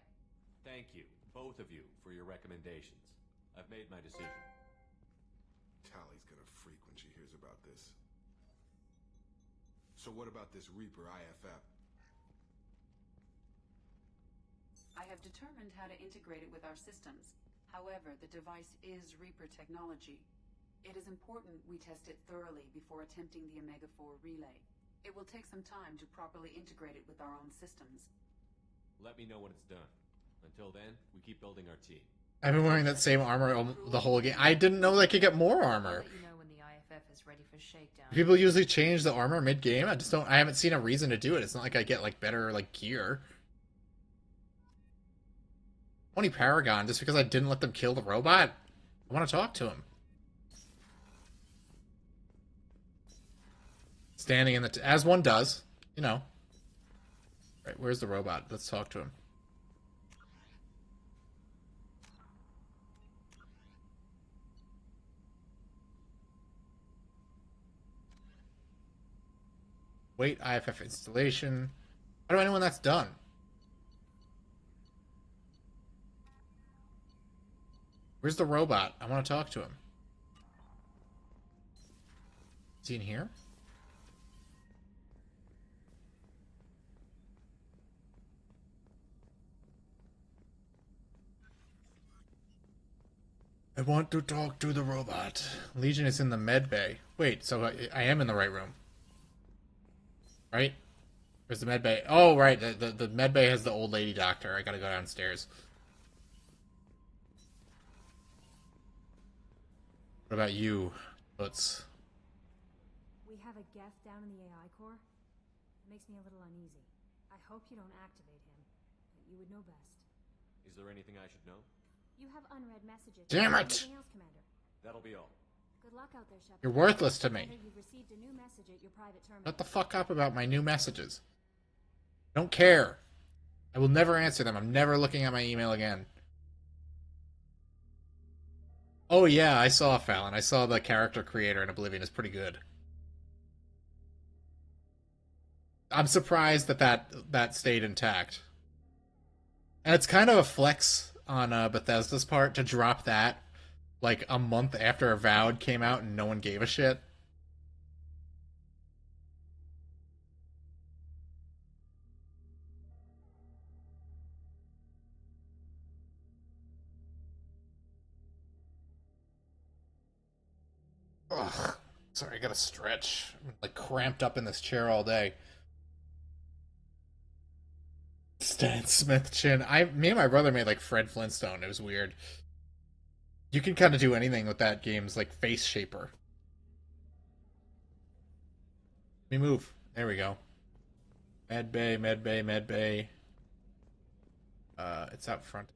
[SPEAKER 6] Thank you, both of you, for your recommendations. I've made my decision.
[SPEAKER 3] Tally's gonna freak when she hears about this. So what about this Reaper IFF?
[SPEAKER 20] I have determined how to integrate it with our systems. However, the device is Reaper technology. It is important we test it thoroughly before attempting the Omega-4 relay. It will take some time to properly integrate it with our own systems.
[SPEAKER 6] Let me know when it's done. Until then, we keep building our team.
[SPEAKER 2] I've been wearing that same armor the whole game. I didn't know they could get more armor.
[SPEAKER 10] I'll let you know when the IFF is ready for shakedown.
[SPEAKER 2] People usually change the armor mid-game. I haven't seen a reason to do it. It's not like I get, like, better, like, gear. Only Paragon, just because I didn't let them kill the robot? I want to talk to him. Standing in the... as one does, you know. Right, where's the robot? Let's talk to him. Wait, IFF installation. How do I know when that's done? Where's the robot? I want to talk to him. Is he in here? I want to talk to the robot. Legion is in the med bay. Wait, so I am in the right room. Right? Where's the med bay? Oh, right. The med bay has the old lady doctor. I gotta go downstairs. What about you, Toots?
[SPEAKER 9] We have a Geth down in the AI core. It makes me a little uneasy. I hope you don't activate him, but you would know best.
[SPEAKER 6] Is there anything I should know?
[SPEAKER 9] You have unread messages.
[SPEAKER 2] Damn it!
[SPEAKER 9] Anything else, Commander?
[SPEAKER 6] That'll be all.
[SPEAKER 9] Good luck out there, Shepard.
[SPEAKER 2] You're worthless to me.
[SPEAKER 9] Commander, you've received a new message at your private terminal.
[SPEAKER 2] Shut the fuck up about my new messages. Don't care. I will never answer them. I'm never looking at my email again. Oh yeah, I saw Fallon. I saw the character creator in Oblivion is pretty good. I'm surprised that stayed intact. And it's kind of a flex on Bethesda's part to drop that like a month after Avowed came out and no one gave a shit. Ugh. Sorry, I gotta stretch. I'm like cramped up in this chair all day. Stan Smith chin. Me and my brother made like Fred Flintstone. It was weird. You can kind of do anything with that game's like face shaper. Let me move. There we go. Med bay, med bay, med bay. It's out front.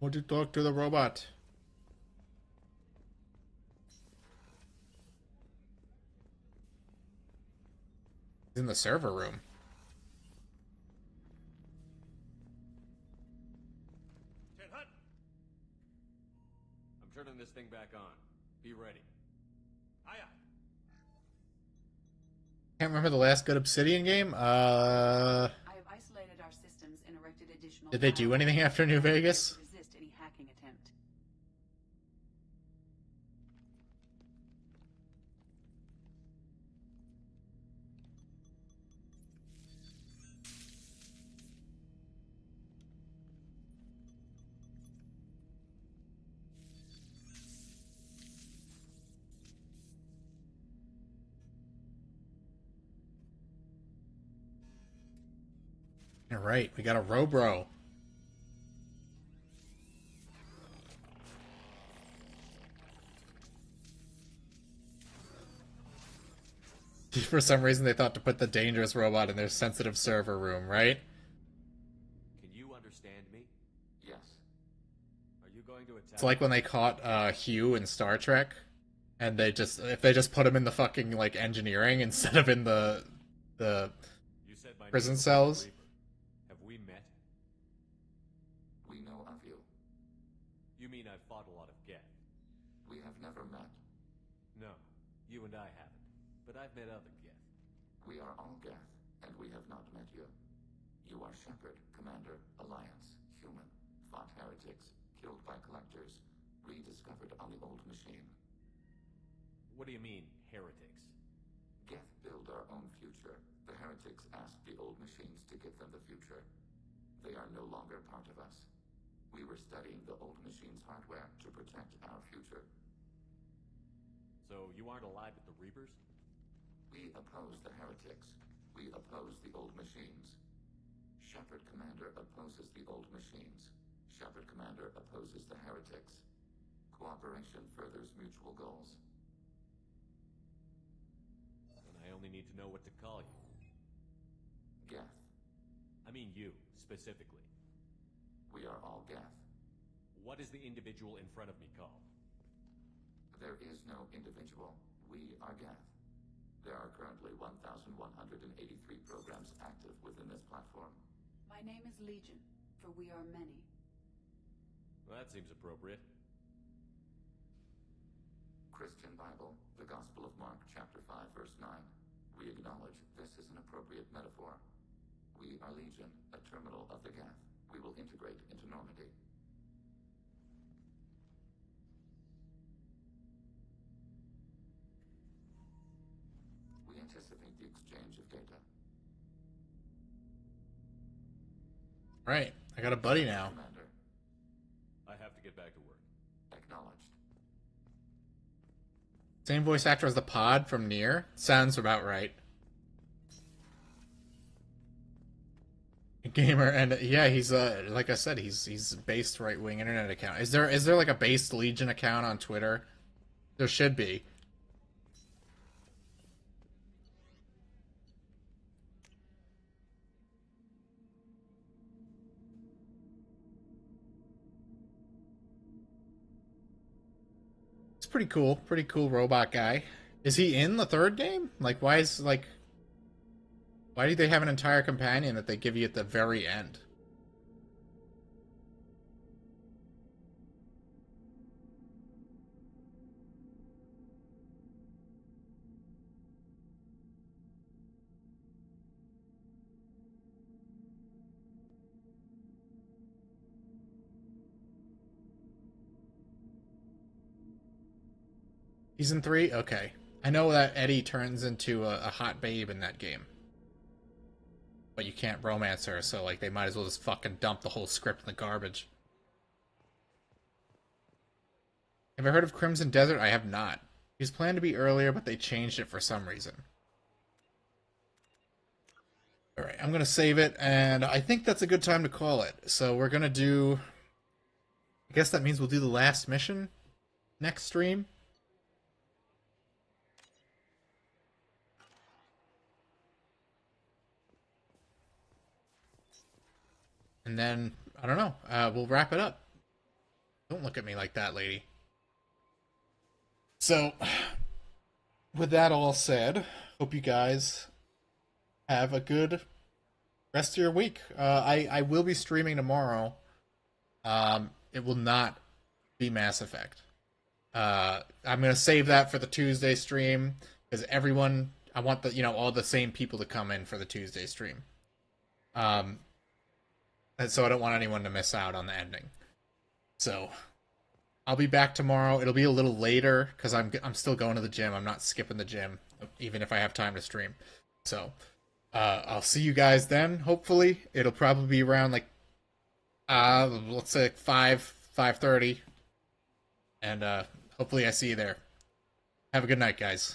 [SPEAKER 2] Want to talk to the robot? In the server room.
[SPEAKER 6] I'm turning this thing back on. Be ready. Aye, aye.
[SPEAKER 2] Can't remember the last good Obsidian game.
[SPEAKER 20] I have isolated our systems and erected additional.
[SPEAKER 2] Did they do anything after New Vegas?
[SPEAKER 20] Resist any hacking attempt.
[SPEAKER 2] All right, we got a Robro. For some reason, they thought to put the dangerous robot in their sensitive server room, right?
[SPEAKER 6] Can you understand me?
[SPEAKER 18] Yes.
[SPEAKER 6] Are you going to attack?
[SPEAKER 2] It's like when they caught Hugh in Star Trek, and if they just put him in the fucking like engineering instead of in the prison cells.
[SPEAKER 6] Have we met?
[SPEAKER 18] We know of you.
[SPEAKER 6] You mean I've fought a lot of Geth?
[SPEAKER 18] We have never met.
[SPEAKER 6] No, you and I haven't. But I've met other Geth.
[SPEAKER 18] We are all Geth, and we have not met you. You are Shepard, Commander, Alliance, human, fought heretics, killed by collectors, rediscovered on the old machine.
[SPEAKER 6] What do you mean, heretics?
[SPEAKER 18] Geth build our own future. The heretics asked the old machines to give them the future. They are no longer part of us. We were studying the old machines' hardware to protect our future.
[SPEAKER 6] So you aren't allied with the Reapers?
[SPEAKER 18] We oppose the heretics. We oppose the old machines. Shepard Commander opposes the old machines. Shepard Commander opposes the heretics. Cooperation furthers mutual goals.
[SPEAKER 6] And I only need to know what to call you.
[SPEAKER 18] Geth.
[SPEAKER 6] I mean you, specifically.
[SPEAKER 18] We are all Geth.
[SPEAKER 6] What is the individual in front of me called?
[SPEAKER 18] There is no individual. We are Geth. There are currently 1,183 programs active within this platform.
[SPEAKER 20] My name is Legion, for we are many.
[SPEAKER 6] Well, that seems appropriate.
[SPEAKER 18] Christian Bible, the Gospel of Mark, chapter 5, verse 9. We acknowledge this is an appropriate metaphor. We are Legion, a terminal of the Gath. We will integrate into Normandy. We anticipate the exchange of data.
[SPEAKER 2] Right, I got a buddy now.
[SPEAKER 18] Commander.
[SPEAKER 6] I have to get back to work.
[SPEAKER 18] Acknowledged.
[SPEAKER 2] Same voice actor as the Pod from Nier? Sounds about right. Gamer, and yeah, he's like I said, he's based right-wing internet account. Is there like a based Legion account on Twitter? There should be. It's pretty cool robot guy. Is he in the third game? Like, why do they have an entire companion that they give you at the very end? Season 3? Okay. I know that Eddie turns into a hot babe in that game. But you can't romance her, so like they might as well just fucking dump the whole script in the garbage. Have I heard of Crimson Desert? I have not. It was planned to be earlier, but they changed it for some reason. Alright, I'm gonna save it, and I think that's a good time to call it. So we're gonna do... I guess that means we'll do the last mission next stream. And then, I don't know, we'll wrap it up. Don't look at me like that, lady. So, with that all said, hope you guys have a good rest of your week. I will be streaming tomorrow. It will not be Mass Effect. I'm going to save that for the Tuesday stream, because I want all the same people to come in for the Tuesday stream. And so I don't want anyone to miss out on the ending. So I'll be back tomorrow. It'll be a little later because I'm still going to the gym. I'm not skipping the gym, even if I have time to stream. So I'll see you guys then. Hopefully, it'll probably be around like let's say 5:30, and hopefully I see you there. Have a good night, guys.